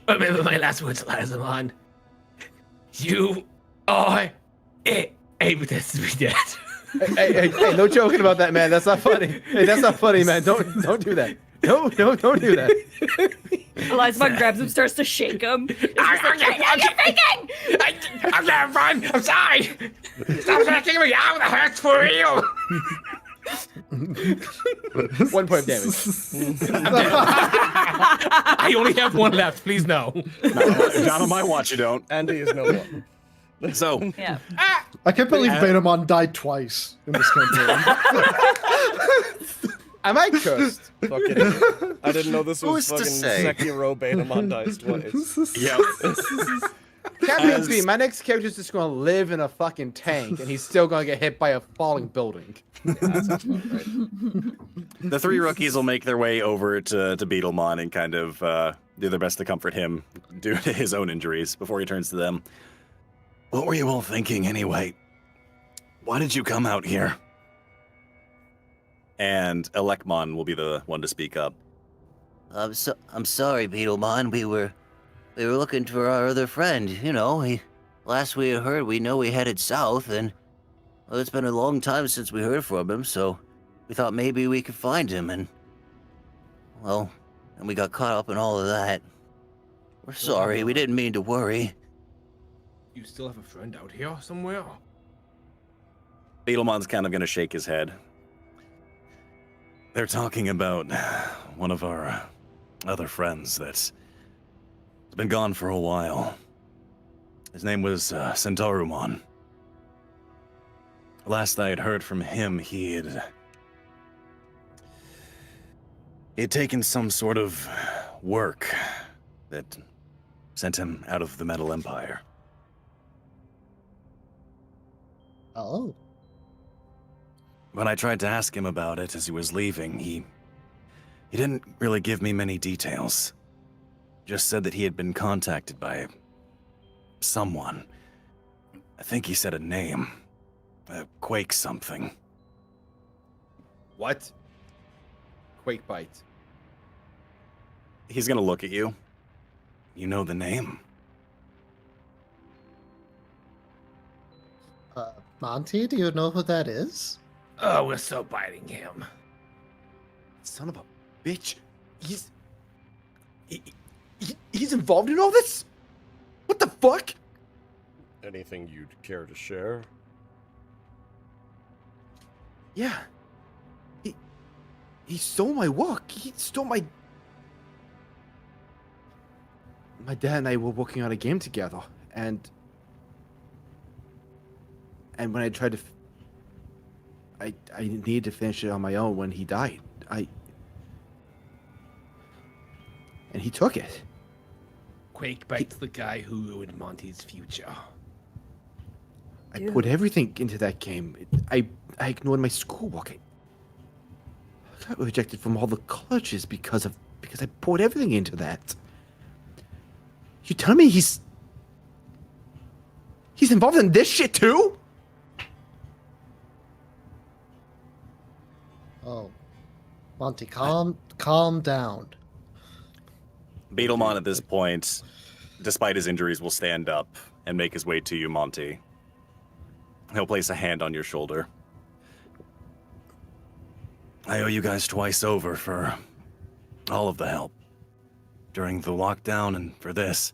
Remember my last words, Elizamon. You are able to be dead. Hey, no joking about that, man. That's not funny. Hey, that's not funny, man. Don't do that. No, don't do that. Elizamon grabs him, starts to shake him. I'm gonna run. I'm sorry. Stop taking me out. That hurts for real. 1 point of damage. I only have one left. Please no. Not on my watch, you don't. Andy is no more. So, Yeah. I can't believe Betamon died twice in this campaign. Am I cursed? Fucking, I didn't know this was Who's to fucking say? Sekiro Betamon dies twice. yep. Captain me, my next character's just gonna live in a fucking tank, and he's still gonna get hit by a falling building. That sounds about right. The three rookies will make their way over to Beetlemon and kind of do their best to comfort him due to his own injuries before he turns to them. What were you all thinking anyway? Why did you come out here? And Elecmon will be the one to speak up. I'm sorry, Beetlemon. We were looking for our other friend. You know, last we heard, we know he headed south, and well, it's been a long time since we heard from him. So we thought maybe we could find him, and well, and we got caught up in all of that. We're sorry. We didn't mean to worry. You still have a friend out here somewhere? Beetlemon's kind of going to shake his head. They're talking about one of our other friends that's been gone for a while. His name was Centaurumon. Last I had heard from him, he had taken some sort of work that sent him out of the Metal Empire. Oh. When I tried to ask him about it as he was leaving, he didn't really give me many details. Just said that he had been contacted by someone. I think he said a name. Quake something. What? Quake bite. He's gonna look at you. You know the name? Monty, do you know who that is? Oh, we're so biting him. Son of a bitch. He's involved in all this? What the fuck? Anything you'd care to share? Yeah. He stole my work. He stole my dad and I were working on a game together, and when I tried to I needed to finish it on my own when he died. And he took it. Quake bites the guy who ruined Monty's future. I put everything into that game. I ignored my schoolwork. I got rejected from all the colleges because I poured everything into that. You tell me he's involved in this shit too? Oh, Monty, calm down. Betamon at this point, despite his injuries, will stand up and make his way to you, Monty. He'll place a hand on your shoulder. I owe you guys twice over for all of the help during the lockdown and for this.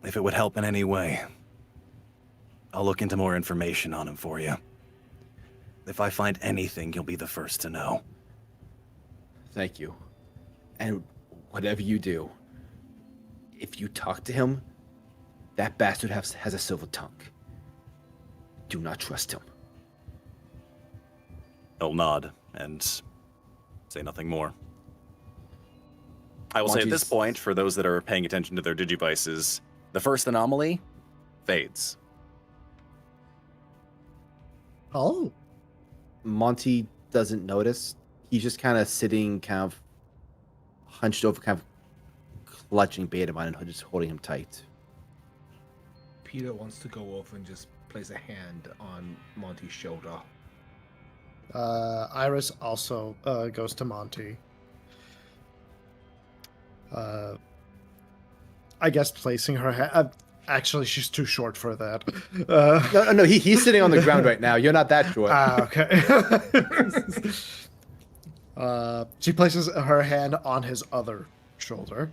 If it would help in any way, I'll look into more information on him for you. If I find anything, you'll be the first to know. Thank you. And whatever you do, if you talk to him, that bastard has a silver tongue. Do not trust him. He'll nod and say nothing more. I will say at this point, for those that are paying attention to their Digivices, the first anomaly fades. Oh. Monty doesn't notice. He's just kind of sitting, kind of hunched over, kind of clutching Betamon and just holding him tight. Peter wants to go over and just place a hand on Monty's shoulder. Iris also goes to Monty. I guess placing her hand. Actually, she's too short for that. No, he's sitting on the ground right now. You're not that short. Okay. She places her hand on his other shoulder.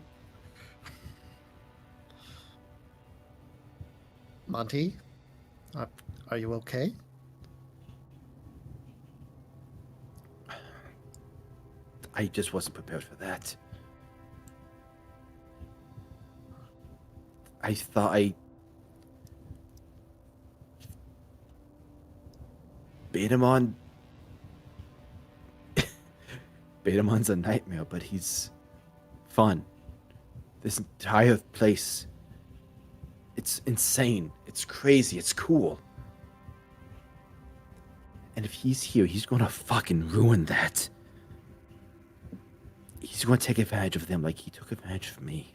Monty, are you okay? I just wasn't prepared for that. I thought Betamon's a nightmare, but he's fun. This entire place, it's insane. It's crazy. It's cool. And if he's here, he's gonna fucking ruin that. He's gonna take advantage of them like he took advantage of me.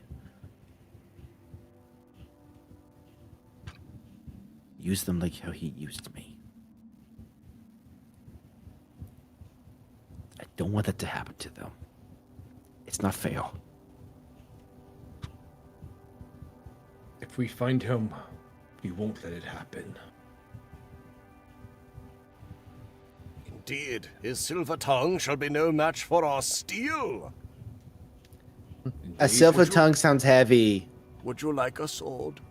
Use them like how he used me. I don't want that to happen to them. It's not fair. If we find him, we won't let it happen. Indeed, his silver tongue shall be no match for our steel. A silver tongue sounds heavy. Would you like a sword?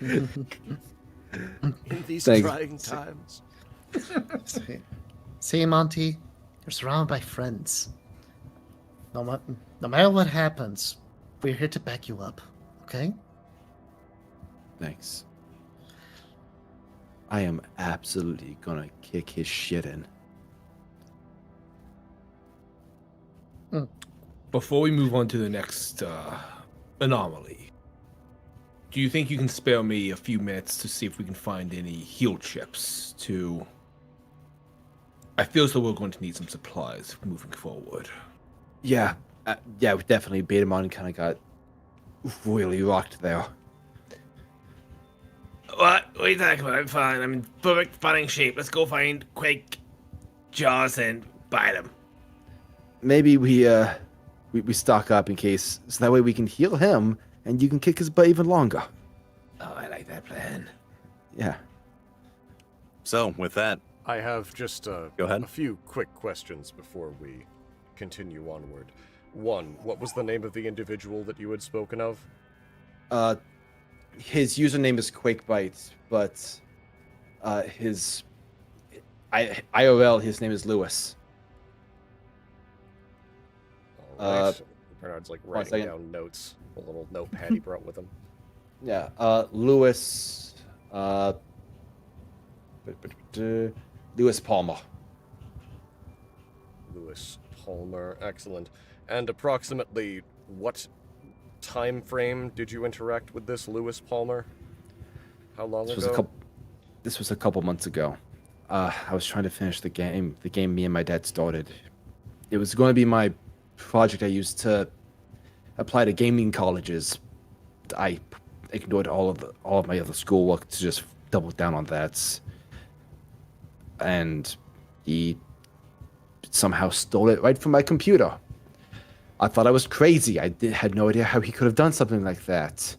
In these trying times. See, Monty, you're surrounded by friends. No matter what happens, we're here to back you up, okay? Thanks. I am absolutely gonna kick his shit in. Before we move on to the next anomaly, do you think you can spare me a few minutes to see if we can find any heal chips to... I feel as though we're going to need some supplies moving forward. Yeah, definitely. Betamon kind of got really rocked there. What are you talking about? I'm fine. I'm in perfect fighting shape. Let's go find Quake, Jaws, and bite him. Maybe we stock up in case, so that way we can heal him, and you can kick his butt even longer. Oh, I like like that plan. Yeah. So with that, I have just go ahead. a few quick questions before we continue onward. One, what was the name of the individual that you had spoken of? His username is QuakeBite, but his IRL, his name is Lewis. All right. Bernard's like writing second. down notes. A little notepad he brought with him. Yeah, Lewis. Lewis Palmer. Lewis Palmer, excellent. And approximately what time frame did you interact with this Lewis Palmer? How long ago? This was a couple months ago. I was trying to finish the game me and my dad started. It was going to be my project I used to apply to gaming colleges. I ignored all of my other schoolwork to just double down on that. And he somehow stole it right from my computer. I thought I was crazy. I had no idea how he could have done something like that.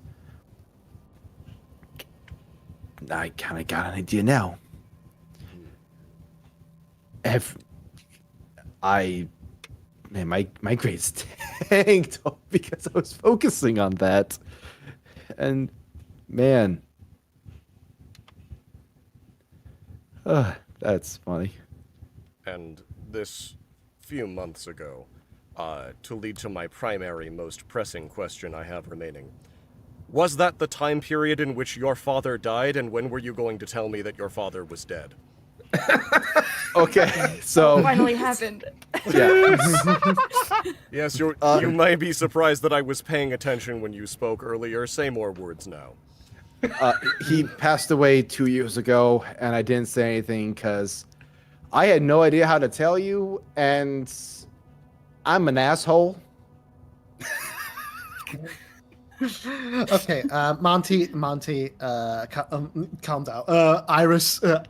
I kind of got an idea now. My grades tanked because I was focusing on that. And man, that's funny. And this few months ago, to lead to my primary, most pressing question I have remaining. Was that the time period in which your father died, and when were you going to tell me that your father was dead? Okay, so... It finally happened. Yeah. Yes, you might be surprised that I was paying attention when you spoke earlier. Say more words now. He passed away 2 years ago, and I didn't say anything because I had no idea how to tell you, and I'm an asshole. Okay, Monty, calm down. Iris. No.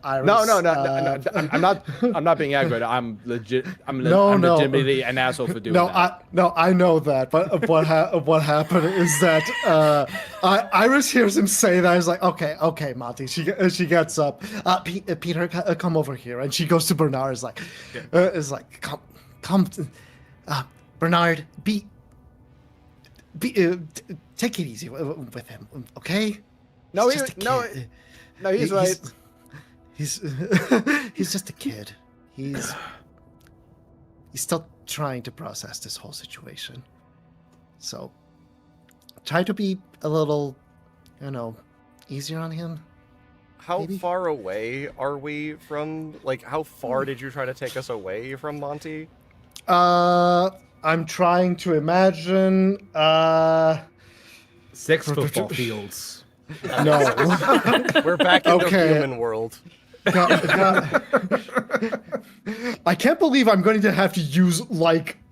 I'm not being aggravated. I'm legitimately an asshole for doing that. I know that, but what happened is that Iris hears him say that. He's like, okay, Monty. She gets up. Peter, come over here, and she goes to Bernard. Is like, come, Bernard, take it easy with him, okay? No, he's right. He's just a kid. He's still trying to process this whole situation. So try to be a little, easier on him. How maybe? far away are we from, how far did you try to take us away from Monty? I'm trying to imagine, 6 football fields. No. We're back in the human world. I can't believe I'm going to have to use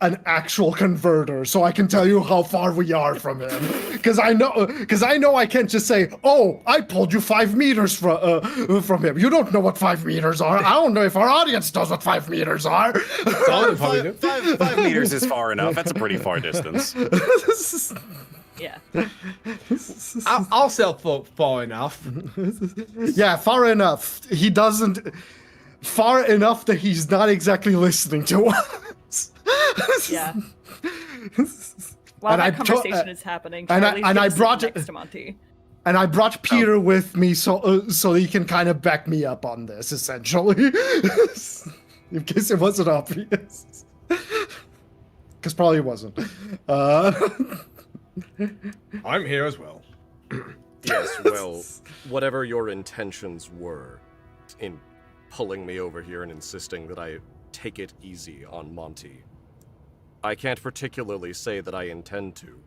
an actual converter so I can tell you how far we are from him. Because I know I can't just say, "Oh, I pulled you 5 meters from him." You don't know what 5 meters are. I don't know if our audience knows what 5 meters are. 5 meters is far enough. That's a pretty far distance. Yeah. I'll sell far enough. Yeah, far enough. He doesn't. Far enough that he's not exactly listening to us. Yeah. While that conversation is happening, and Charlie's I brought sit next to Monty. And I brought Peter with me so he can kind of back me up on this, essentially, in case it wasn't obvious. Because probably it wasn't. I'm here as well. Yes, well, whatever your intentions were in pulling me over here and insisting that I take it easy on Monty, I can't particularly say that I intend to.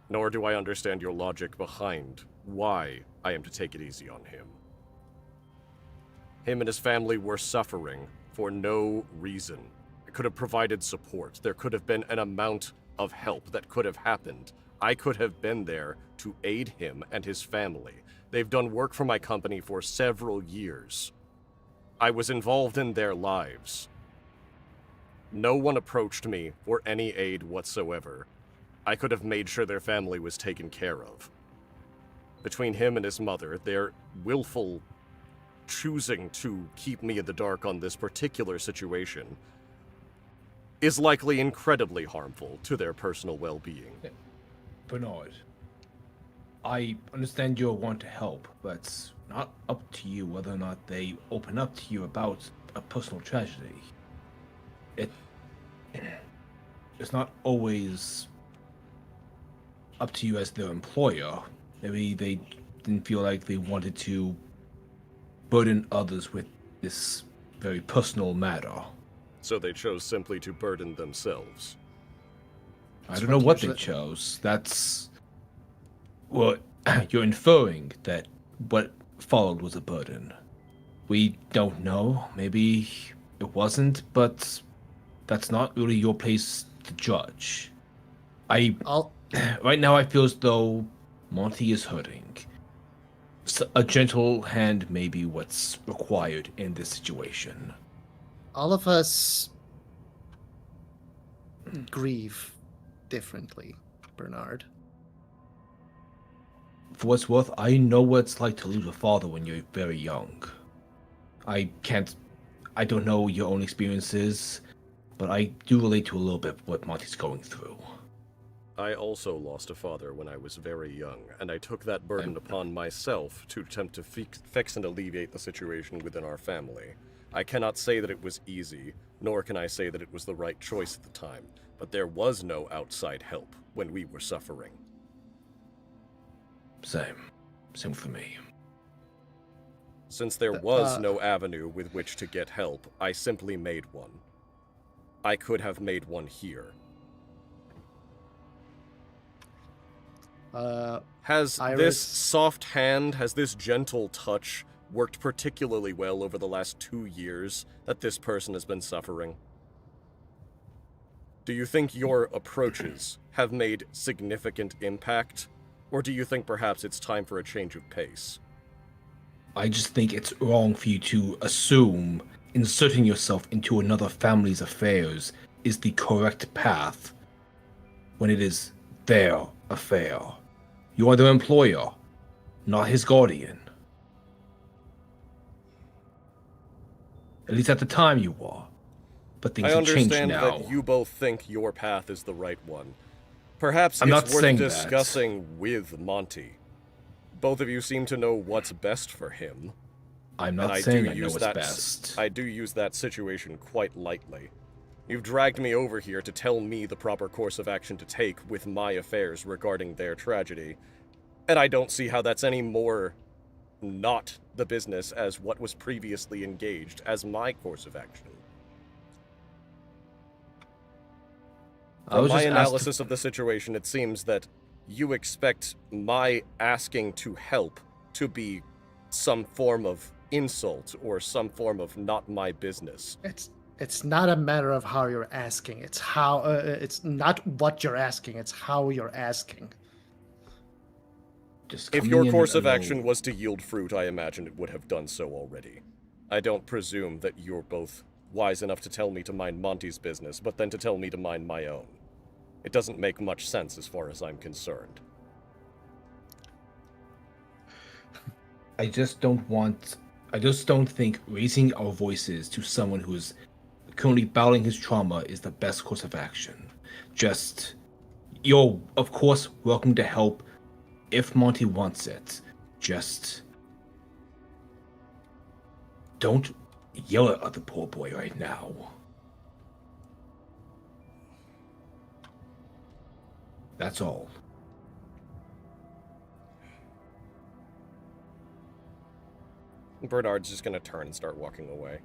Nor do I understand your logic behind why I am to take it easy on him. Him and his family were suffering for no reason. I could have provided support. There could have been an amount of help that could have happened. I could have been there to aid him and his family. They've done work for my company for several years. I was involved in their lives. No one approached me for any aid whatsoever. I could have made sure their family was taken care of. Between him and his mother, their willful choosing to keep me in the dark on this particular situation is likely incredibly harmful to their personal well-being. Bernard, I understand you want to help, but it's not up to you whether or not they open up to you about a personal tragedy. It's not always up to you as their employer. Maybe they didn't feel like they wanted to burden others with this very personal matter. So they chose simply to burden themselves. I don't know what they chose. That's... Well, you're inferring that what followed was a burden. We don't know. Maybe it wasn't, but that's not really your place to judge. Right now I feel as though Monty is hurting. A gentle hand may be what's required in this situation. All of us grieve differently, Bernard. For what's worth, I know what it's like to lose a father when you're very young. I don't know your own experiences, but I do relate to a little bit what Monty's going through. I also lost a father when I was very young, and I took that burden upon myself to attempt to fix and alleviate the situation within our family. I cannot say that it was easy, nor can I say that it was the right choice at the time, but there was no outside help when we were suffering. Same for me. Since there was no avenue with which to get help, I simply made one. I could have made one here. Has Iris... this soft hand, has this gentle touch worked particularly well over the last 2 years that this person has been suffering? Do you think your approaches have made significant impact, or do you think perhaps it's time for a change of pace? I just think it's wrong for you to assume inserting yourself into another family's affairs is the correct path when it is their affair. You are their employer, not his guardian. At least at the time you were. But things have changed now. I understand that you both think your path is the right one. Perhaps I'm not it's worth saying discussing with Monty. Both of you seem to know what's best for him. I'm not saying I know what's best. I do use that situation quite lightly. You've dragged me over here to tell me the proper course of action to take with my affairs regarding their tragedy, and I don't see how that's any more not the business as what was previously engaged as my course of action. From my analysis of the situation, it seems that you expect my asking to help to be some form of insult or some form of not my business. It's not a matter of how you're asking. It's how. It's not what you're asking. It's how you're asking. If your course of action was to yield fruit, I imagine it would have done so already. I don't presume that you're both wise enough to tell me to mind Monty's business, but then to tell me to mind my own. It doesn't make much sense as far as I'm concerned. I just don't think raising our voices to someone who is currently battling his trauma is the best course of action. You're, of course, welcome to help if Monty wants it. Just don't yell at the poor boy right now. That's all. Bernard's just gonna turn and start walking away.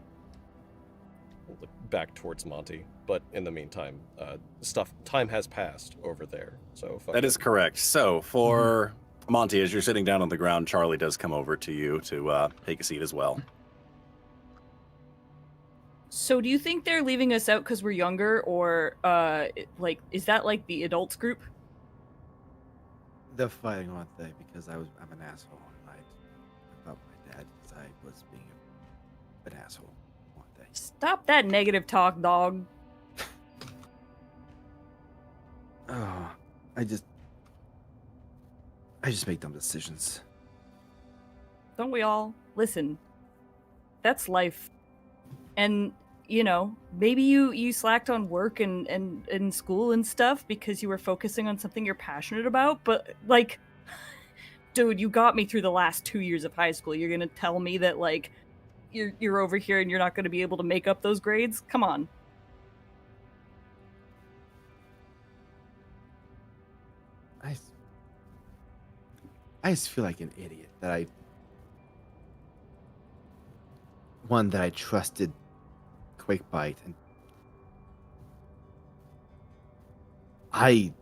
Look back towards Monty, but in the meantime, time has passed over there, so... That is correct. So, for Monty, as you're sitting down on the ground, Charlie does come over to you to take a seat as well. So do you think they're leaving us out because we're younger, or, is that like the adults group? They're fighting, aren't they? Because I'm an asshole, right? About my dad, because I was being an asshole, aren't they? Stop that negative talk, dog. Oh, I just make dumb decisions. Don't we all? Listen, that's life. And, you know, maybe you slacked on work and school and stuff because you were focusing on something you're passionate about, but, like, dude, you got me through the last 2 years of high school. You're gonna tell me that, like, you're over here and you're not gonna be able to make up those grades? Come on. I just feel like an idiot that I trusted QuakeBite, and I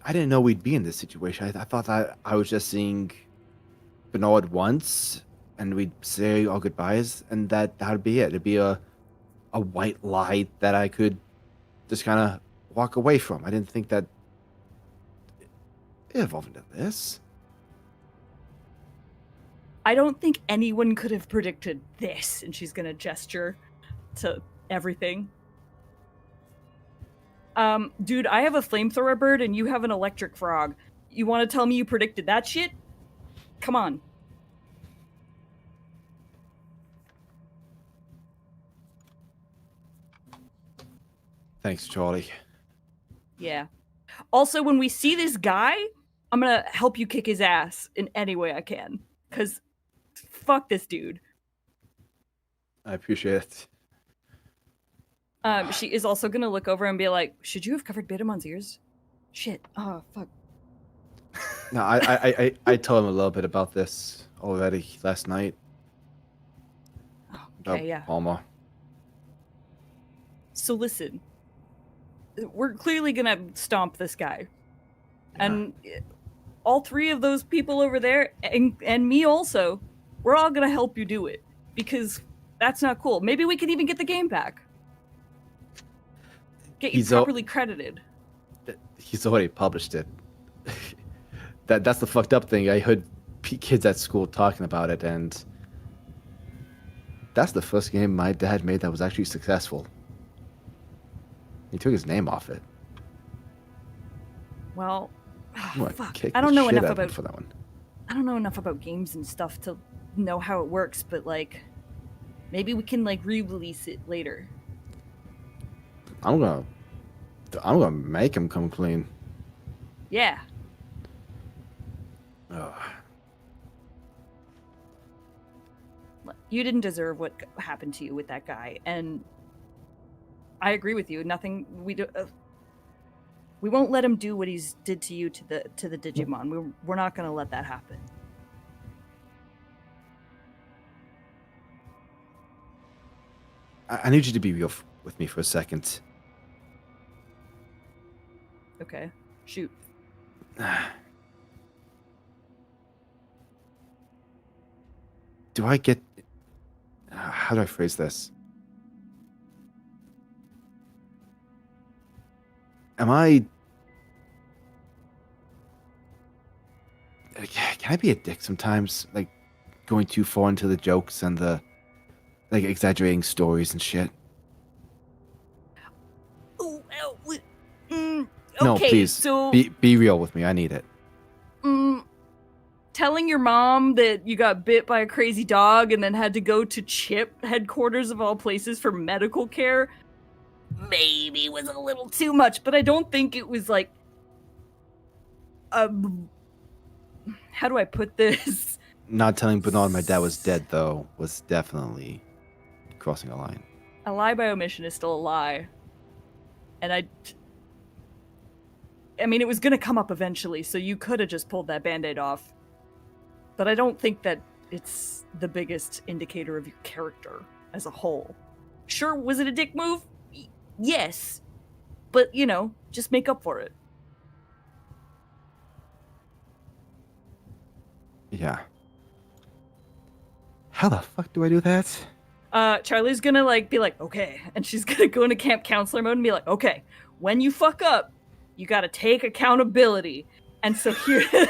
didn't know we'd be in this situation. I thought that I was just seeing Bernard once, and we'd say our goodbyes, and that would be it. It'd be a white lie that I could just kind of walk away from. I didn't think that it evolved into this. I don't think anyone could have predicted this. And she's gonna gesture to everything. Dude, I have a flamethrower bird and you have an electric frog. You want to tell me you predicted that shit? Come on. Thanks, Charlie. Yeah. Also, when we see this guy, I'm gonna help you kick his ass in any way I can. Because fuck this dude. I appreciate it. She is also gonna look over and be like, should you have covered Betamon's ears? Shit. Oh, fuck. No, I told him a little bit about this already last night. Okay, yeah. Alma. So listen. We're clearly gonna stomp this guy. Yeah. And all three of those people over there, and me also, we're all gonna help you do it. Because that's not cool. Maybe we can even get the game back. Get you properly credited. He's already published it. That's the fucked up thing. I heard kids at school talking about it, and that's the first game my dad made that was actually successful. He took his name off it. Well, fuck. I don't know enough about for that one. I don't know enough about games and stuff to know how it works, but like, maybe we can like re-release it later. I'm gonna make him come clean. Yeah. Ugh. You didn't deserve what happened to you with that guy, and I agree with you. Nothing we do. We won't let him do what he's did to you to the Digimon. We're not gonna let that happen. I need you to be real with me for a second. Okay, shoot. Do I get... how do I phrase this? Am I... can I be a dick sometimes? Like, going too far into the jokes and the... like, exaggerating stories and shit? No, Okay, please. so Be real with me. I need it. telling your mom that you got bit by a crazy dog and then had to go to CHIP headquarters of all places for medical care maybe was a little too much, but I don't think it was like how do I put this? Not telling Bernard my dad was dead, though, was definitely crossing a line. A lie by omission is still a lie. And I mean, it was going to come up eventually, so you could have just pulled that Band-Aid off. But I don't think that it's the biggest indicator of your character as a whole. Sure, was it a dick move? Yes. But, you know, just make up for it. Yeah. How the fuck do I do that? Charlie's gonna, like, be like, okay. And she's gonna go into camp counselor mode and be like, okay, when you fuck up, you gotta take accountability. And so here... and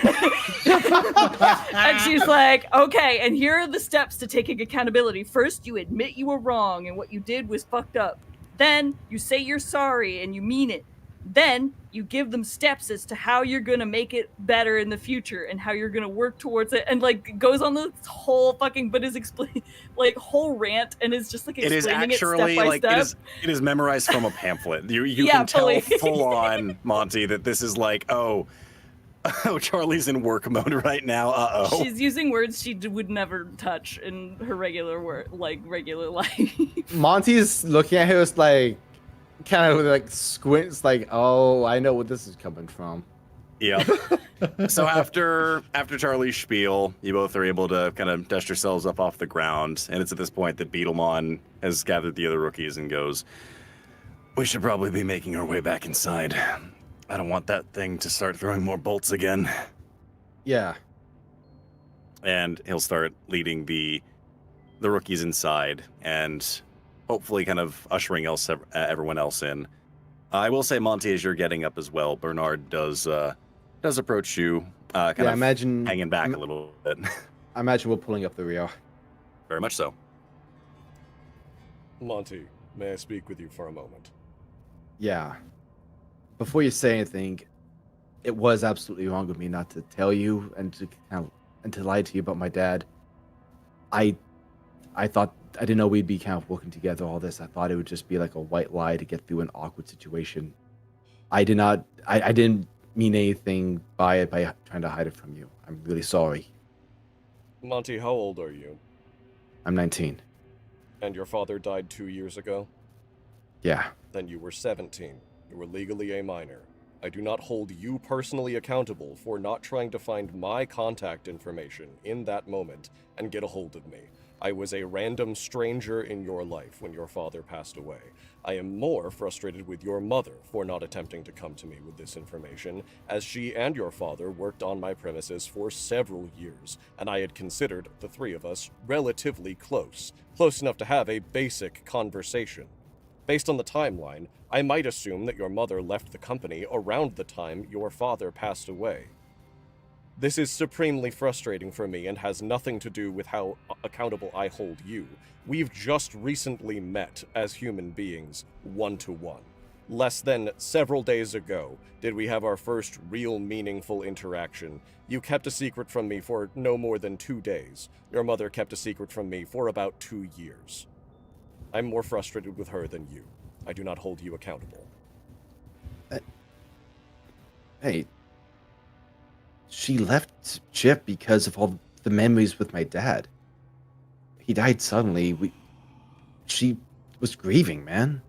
she's like, okay, and here are the steps to taking accountability. First, you admit you were wrong and what you did was fucked up. Then, you say you're sorry and you mean it. Then, you give them steps as to how you're gonna make it better in the future and how you're gonna work towards it, and like goes on this whole fucking whole rant, and is just like It is explaining actually it step by like step. it is memorized from a pamphlet. You Yeah, can tell fully. full on, Monty, that this is like, oh, Charlie's in work mode right now. Uh-oh. She's using words she would never touch in her regular regular life. Monty's looking at her, it's like, kind of like squints, like, oh, I know what this is coming from. Yeah. So after Charlie's spiel, you both are able to kind of dust yourselves up off the ground, and it's at this point that Betamon has gathered the other rookies and goes, "We should probably be making our way back inside. I don't want that thing to start throwing more bolts again." Yeah. And he'll start leading the rookies inside and hopefully kind of ushering everyone else in. I will say, Monty, as you're getting up as well, Bernard does approach you, kind of imagine hanging back a little bit. I imagine we're pulling up the rear. Very much so. Monty, may I speak with you for a moment? Yeah. Before you say anything, it was absolutely wrong of me not to tell you and to lie to you about my dad. I thought, I didn't know we'd be kind of working together all this. I thought it would just be like a white lie to get through an awkward situation. I didn't mean anything by it by trying to hide it from you. I'm really sorry. Monty, how old are you? I'm 19. And your father died 2 years ago? Yeah. Then you were 17. You were legally a minor. I do not hold you personally accountable for not trying to find my contact information in that moment and get a hold of me. I was a random stranger in your life when your father passed away. I am more frustrated with your mother for not attempting to come to me with this information, as she and your father worked on my premises for several years, and I had considered the three of us relatively close enough to have a basic conversation. Based on the timeline, I might assume that your mother left the company around the time your father passed away. This is supremely frustrating for me and has nothing to do with how accountable I hold you. We've just recently met as human beings, one-to-one. Less than several days ago did we have our first real meaningful interaction. You kept a secret from me for no more than 2 days. Your mother kept a secret from me for about 2 years. I'm more frustrated with her than you. I do not hold you accountable. Hey. She left Chip because of all the memories with my dad. He died suddenly. She was grieving, man.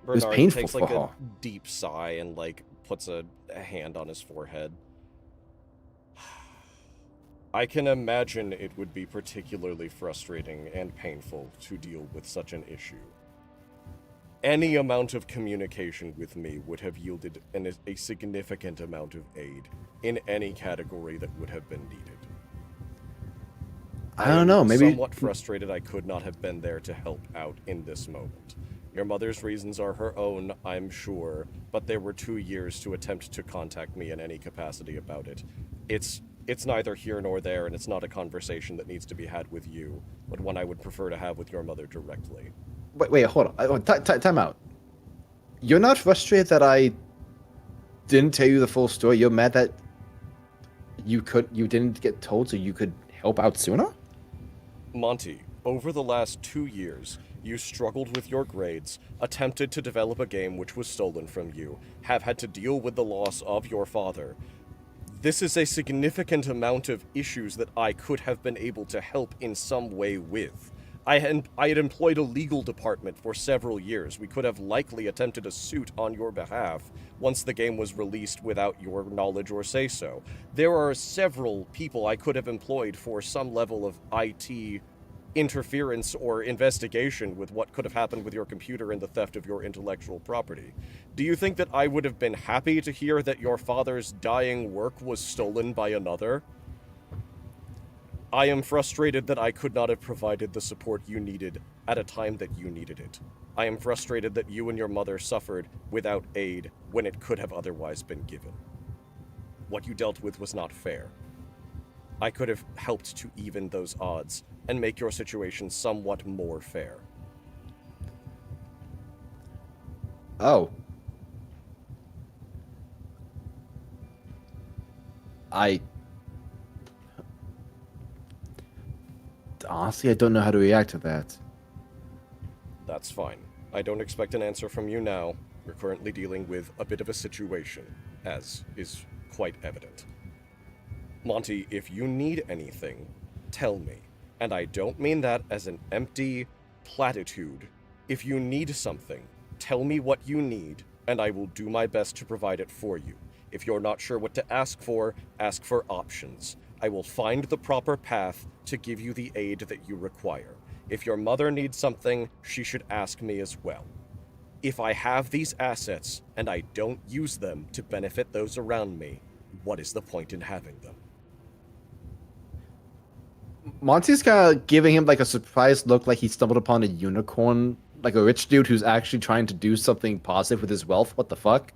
Bernard it was painful takes for like her. a deep sigh and like puts a hand on his forehead. I can imagine it would be particularly frustrating and painful to deal with such an issue. Any amount of communication with me would have yielded a significant amount of aid in any category that would have been needed. I don't know, maybe... somewhat frustrated I could not have been there to help out in this moment. Your mother's reasons are her own, I'm sure, but there were 2 years to attempt to contact me in any capacity about it. It's neither here nor there, and it's not a conversation that needs to be had with you, but one I would prefer to have with your mother directly. Wait, hold on. Time out. You're not frustrated that I didn't tell you the full story? You're mad that you didn't get told so you could help out sooner? Monty, over the last 2 years, you struggled with your grades, attempted to develop a game which was stolen from you, have had to deal with the loss of your father. This is a significant amount of issues that I could have been able to help in some way with. I had employed a legal department for several years. We could have likely attempted a suit on your behalf once the game was released without your knowledge or say-so. There are several people I could have employed for some level of IT interference or investigation with what could have happened with your computer and the theft of your intellectual property. Do you think that I would have been happy to hear that your father's dying work was stolen by another? I am frustrated that I could not have provided the support you needed at a time that you needed it. I am frustrated that you and your mother suffered without aid when it could have otherwise been given. What you dealt with was not fair. I could have helped to even those odds and make your situation somewhat more fair. Oh. Honestly, I don't know how to react to that. That's fine. I don't expect an answer from you now. We're currently dealing with a bit of a situation, as is quite evident. Monty, if you need anything, tell me. And I don't mean that as an empty platitude. If you need something, tell me what you need, and I will do my best to provide it for you. If you're not sure what to ask for options. I will find the proper path to give you the aid that you require. If your mother needs something, she should ask me as well. If I have these assets and I don't use them to benefit those around me, what is the point in having them? Monty's kind of giving him like a surprised look, like he stumbled upon a unicorn, like a rich dude who's actually trying to do something positive with his wealth. What the fuck?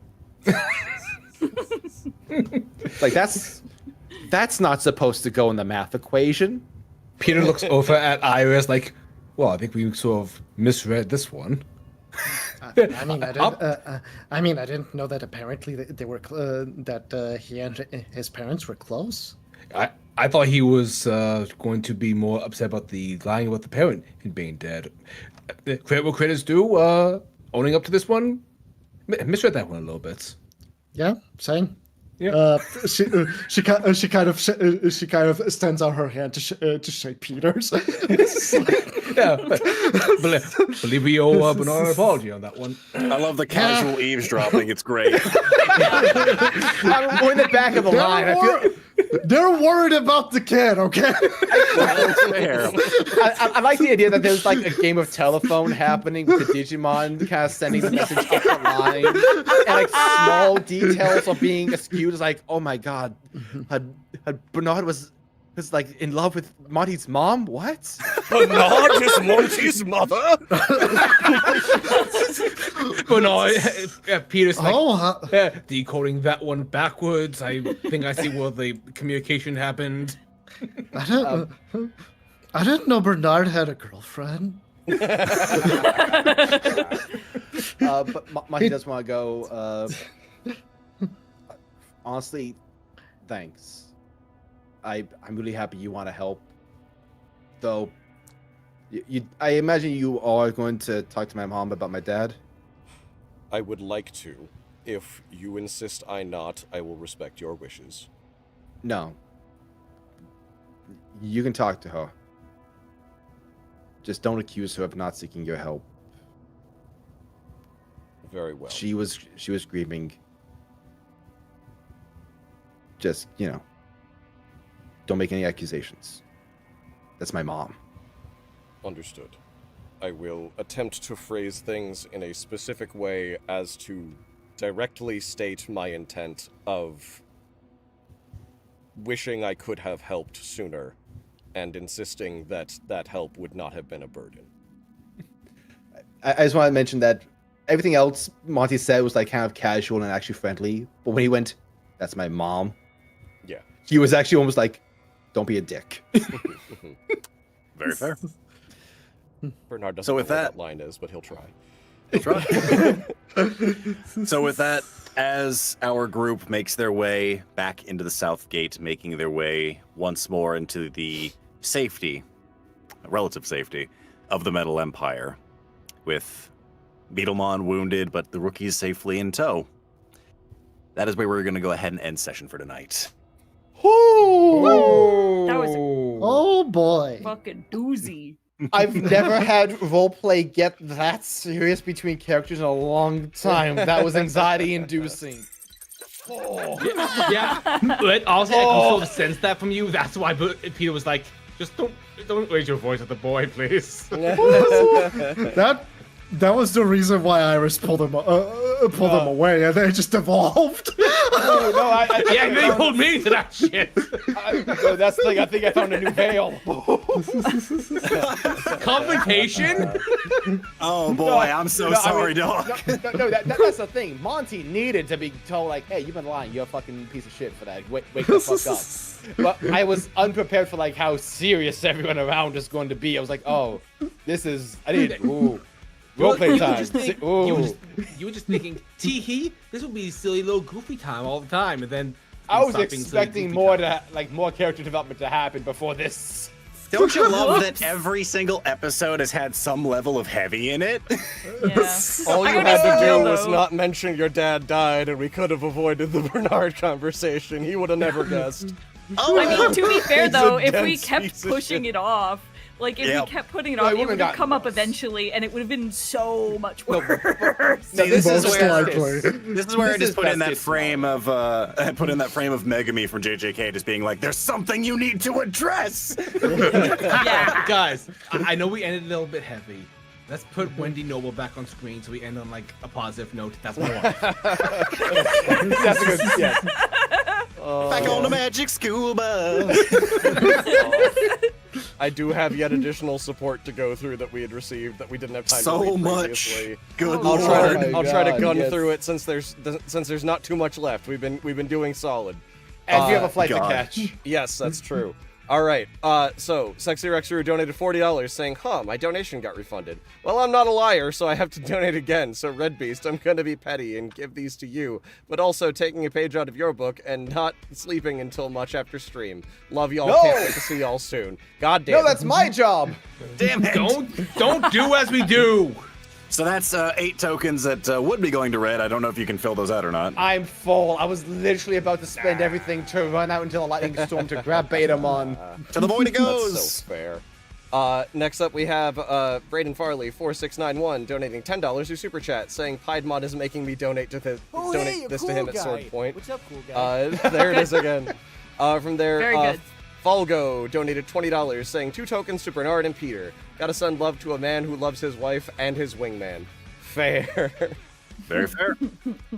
Like that's not supposed to go in the math equation. Peter looks over at Iris like, well, I think we sort of misread this one. I mean, I didn't know that apparently they were that he and his parents were close. I thought he was going to be more upset about the lying about the parent and being dead. Credit what credit's due, owning up to this one. Misread that one a little bit. Yeah, same. Yeah. She kind of extends out her hand to shake Peter's. Yeah, believe we owe Bernard an apology on that one. I love the casual eavesdropping. It's great. I'm in the back of the line. They're worried about the kid, okay? That's fair. I like the idea that there's like a game of telephone happening with the Digimon kind of sending the message up the line, and like small details are being skewed. It's like, oh my god, had Bernard was like in love with Monty's mom? What? Bernard is Monty's mother? Bernard, Peter's like, decoding that one backwards. I think I see where the communication happened. I didn't know Bernard had a girlfriend. But Monty does want to go. Honestly, thanks. I'm really happy you want to help. Though, I imagine you are going to talk to my mom about my dad. I would like to. If you insist I not, I will respect your wishes. No. You can talk to her. Just don't accuse her of not seeking your help. Very well. She was grieving. Just, don't make any accusations. That's my mom. Understood. I will attempt to phrase things in a specific way as to directly state my intent of wishing I could have helped sooner and insisting that that help would not have been a burden. I just want to mention that everything else Monty said was like kind of casual and actually friendly, but when he went, that's my mom. Yeah. He was actually almost like, don't be a dick. Very fair. Bernard doesn't So know with what that- that line is, but he'll try. So with that, as our group makes their way back into the South Gate, making their way once more into the relative safety, of the Metal Empire, with Betamon wounded, but the rookies safely in tow, that is where we're going to go ahead and end session for tonight. That was a Oh boy. fucking doozy. I've never had roleplay get that serious between characters in a long time. That was anxiety-inducing. Yeah, but also I can sort of sense that from you. That's why Peter was like, just don't raise your voice at the boy, please. That was the reason why Iris pulled him away, and they just evolved. Yeah, they pulled me to that shit. That's the thing. I think I found a new veil. Confrontation? Oh boy, I'm so sorry, dog. No, that's the thing. Monty needed to be told, like, hey, you've been lying. You're a fucking piece of shit for that. Wake the fuck up. But I was unprepared for, like, how serious everyone around is going to be. I was like, oh, this is... Ooh. Roleplay You time. were just think- Ooh. you were just thinking, tee-hee, this would be silly little goofy time all the time, and then I was stop being silly expecting goofy more time. more character development to happen before this. Don't you love that every single episode has had some level of heavy in it? Yeah. All you I had to understand, do was though. not mention your dad died, and we could have avoided the Bernard conversation. He would have never guessed. I mean, to be fair He's a though, if we dense kept piece of pushing shit. it off, like if Yep. we kept putting it No, off, it it wouldn't would have have come up gotten worse. eventually, and it would have been so much worse. See, this is Most where likely. this is where I This just is put in best that case frame of Megami from JJK, just being like, "There's something you need to address." Yeah. Guys, I know we ended a little bit heavy. Let's put Wendy Noble back on screen so we end on like a positive note. That's my wife. That's a good. Yeah. Back on the magic school bus. I do have yet additional support to go through that we had received that we didn't have time to So read much. previously. Good I'll try lord. to my I'll try to God, gun yes. through it since there's not too much left. We've been doing solid. And you have a flight God. to catch. Yes, that's true. All right. So Sexy Rexer donated $40, saying, my donation got refunded. Well, I'm not a liar, so I have to donate again. So RedBeast, I'm gonna be petty and give these to you, but also taking a page out of your book and not sleeping until much after stream. Love y'all. No! Can't wait to see y'all soon. God damn. No, that's my job. Damn it. Don't do as we do. So that's 8 tokens that would be going to Red. I don't know if you can fill those out or not. I'm full. I was literally about to spend everything to run out into a lightning storm to grab Betamon. To the void it goes. That's so fair. Next up we have Braden Farley 4691 donating $10 through Super Chat, saying Piedmon is making me donate to this to him at Sword Point. What's up, cool guy? There it is again. From there, Very good. Falgo donated $20, saying 2 tokens to Bernard and Peter. Gotta send love to a man who loves his wife and his wingman. Fair. Very fair.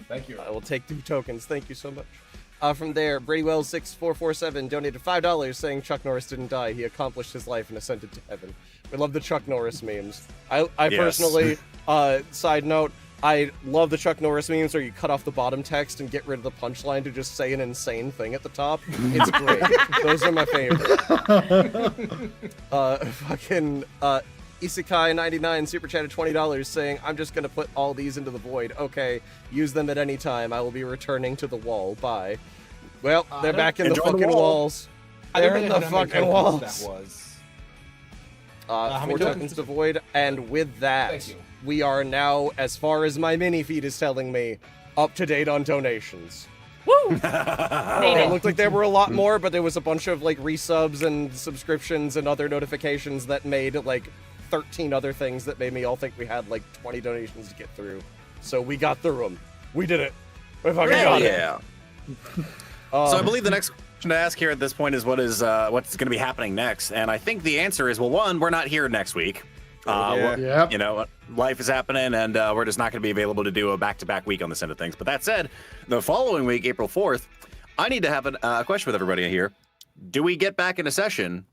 Thank you. I will take 2 tokens. Thank you so much. From there, BradyWells6447 donated $5, saying Chuck Norris didn't die. He accomplished his life and ascended to heaven. We love the Chuck Norris memes. I Yes. personally, side note, I love the Chuck Norris memes where you cut off the bottom text and get rid of the punchline to just say an insane thing at the top. It's great. Those are my favorite. Isekai99 super chatted $20 saying, I'm just gonna put all these into the void. Okay, use them at any time. I will be returning to the wall. Bye. Well, they're back in the enjoy the fucking wall. walls. They're in the fucking walls. That was. 4 tokens to void, and with that, Thank you. we are now, as far as my mini feed is telling me, up to date on donations. Woo! Made It it. looked like there were a lot more, but there was a bunch of like resubs and subscriptions and other notifications that made like 13 other things that made me all think we had like 20 donations to get through. So we got through them. We did it. We fucking got it. Yeah. So I believe the next question to ask here at this point is what's going to be happening next, and I think the answer is, well, one, we're not here next week. Yep. You know, life is happening, and we're just not going to be available to do a back-to-back week on this end of things. But that said, the following week, April 4th, I need to have a question with everybody here. Do we get back into session,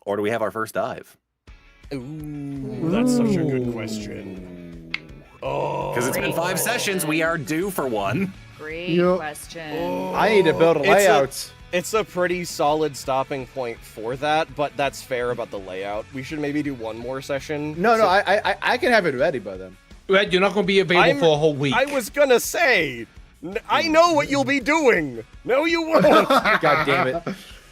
or do we have our first dive? Ooh, that's such a good question. Oh, Because it's been 5 sessions, we are due for one. Great Yo. question. I need to build a layout. It's a pretty solid stopping point for that, but that's fair about the layout. We should maybe do one more session. No, So- I can have it ready by then. Red, you're not going to be available for a whole week. I was gonna say, I know what you'll be doing. No, you won't. God damn it.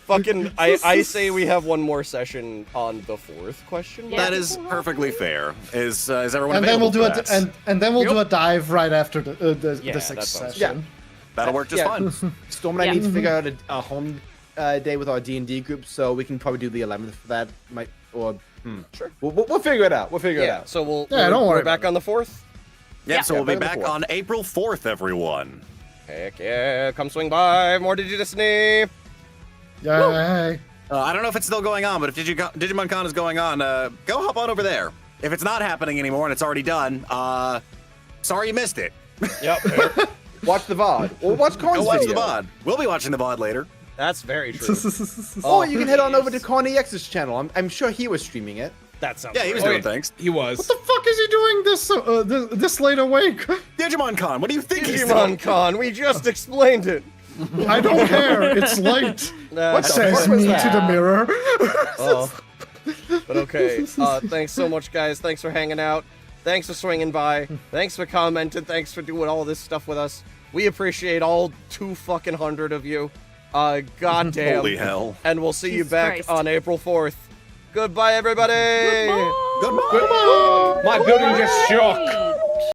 Fucking, I say we have one more session on the 4th question. Yeah. That is perfectly fair. Is everyone And then available we'll do for that? and then we'll do a Yep. dive right after the Yeah, the that 6th sounds- session. That'll work just Yeah. fine. Storm and I Yeah. need to figure out a home day with our D&D group, so we can probably do the 11th for that. Sure. We'll figure it out. We'll figure it Yeah, out. so Yeah, don't we're worry back about on the 4th? Yeah, so we'll be better back before. on April 4th, everyone. Heck yeah, come swing by, more Digi-Destiny. Yay. I don't know if it's still going on, but if Digimon Con is going on, go hop on over there. If it's not happening anymore and it's already done, sorry you missed it. Yep, Watch the VOD. Or watch Corn's Go watch video. the VOD. We'll be watching the VOD later. that's very true. Or you can head on over to Corny X's channel. I'm sure he was streaming it. That sounds Yeah, he was right. doing things. He was. What the fuck is he doing this late awake? Digimon Con, what do you think he's doing? Digimon Con, we just explained it. I don't care. It's late. Nah, Says fuck was me to that? the mirror. Oh. But okay, thanks so much, guys. Thanks for hanging out. Thanks for swinging by. Thanks for commenting. Thanks for doing all this stuff with us. We appreciate all 200 of you. Goddamn. Holy hell. And we'll see you Jesus back Christ. on April 4th. Goodbye, everybody. Goodbye. My building just shook.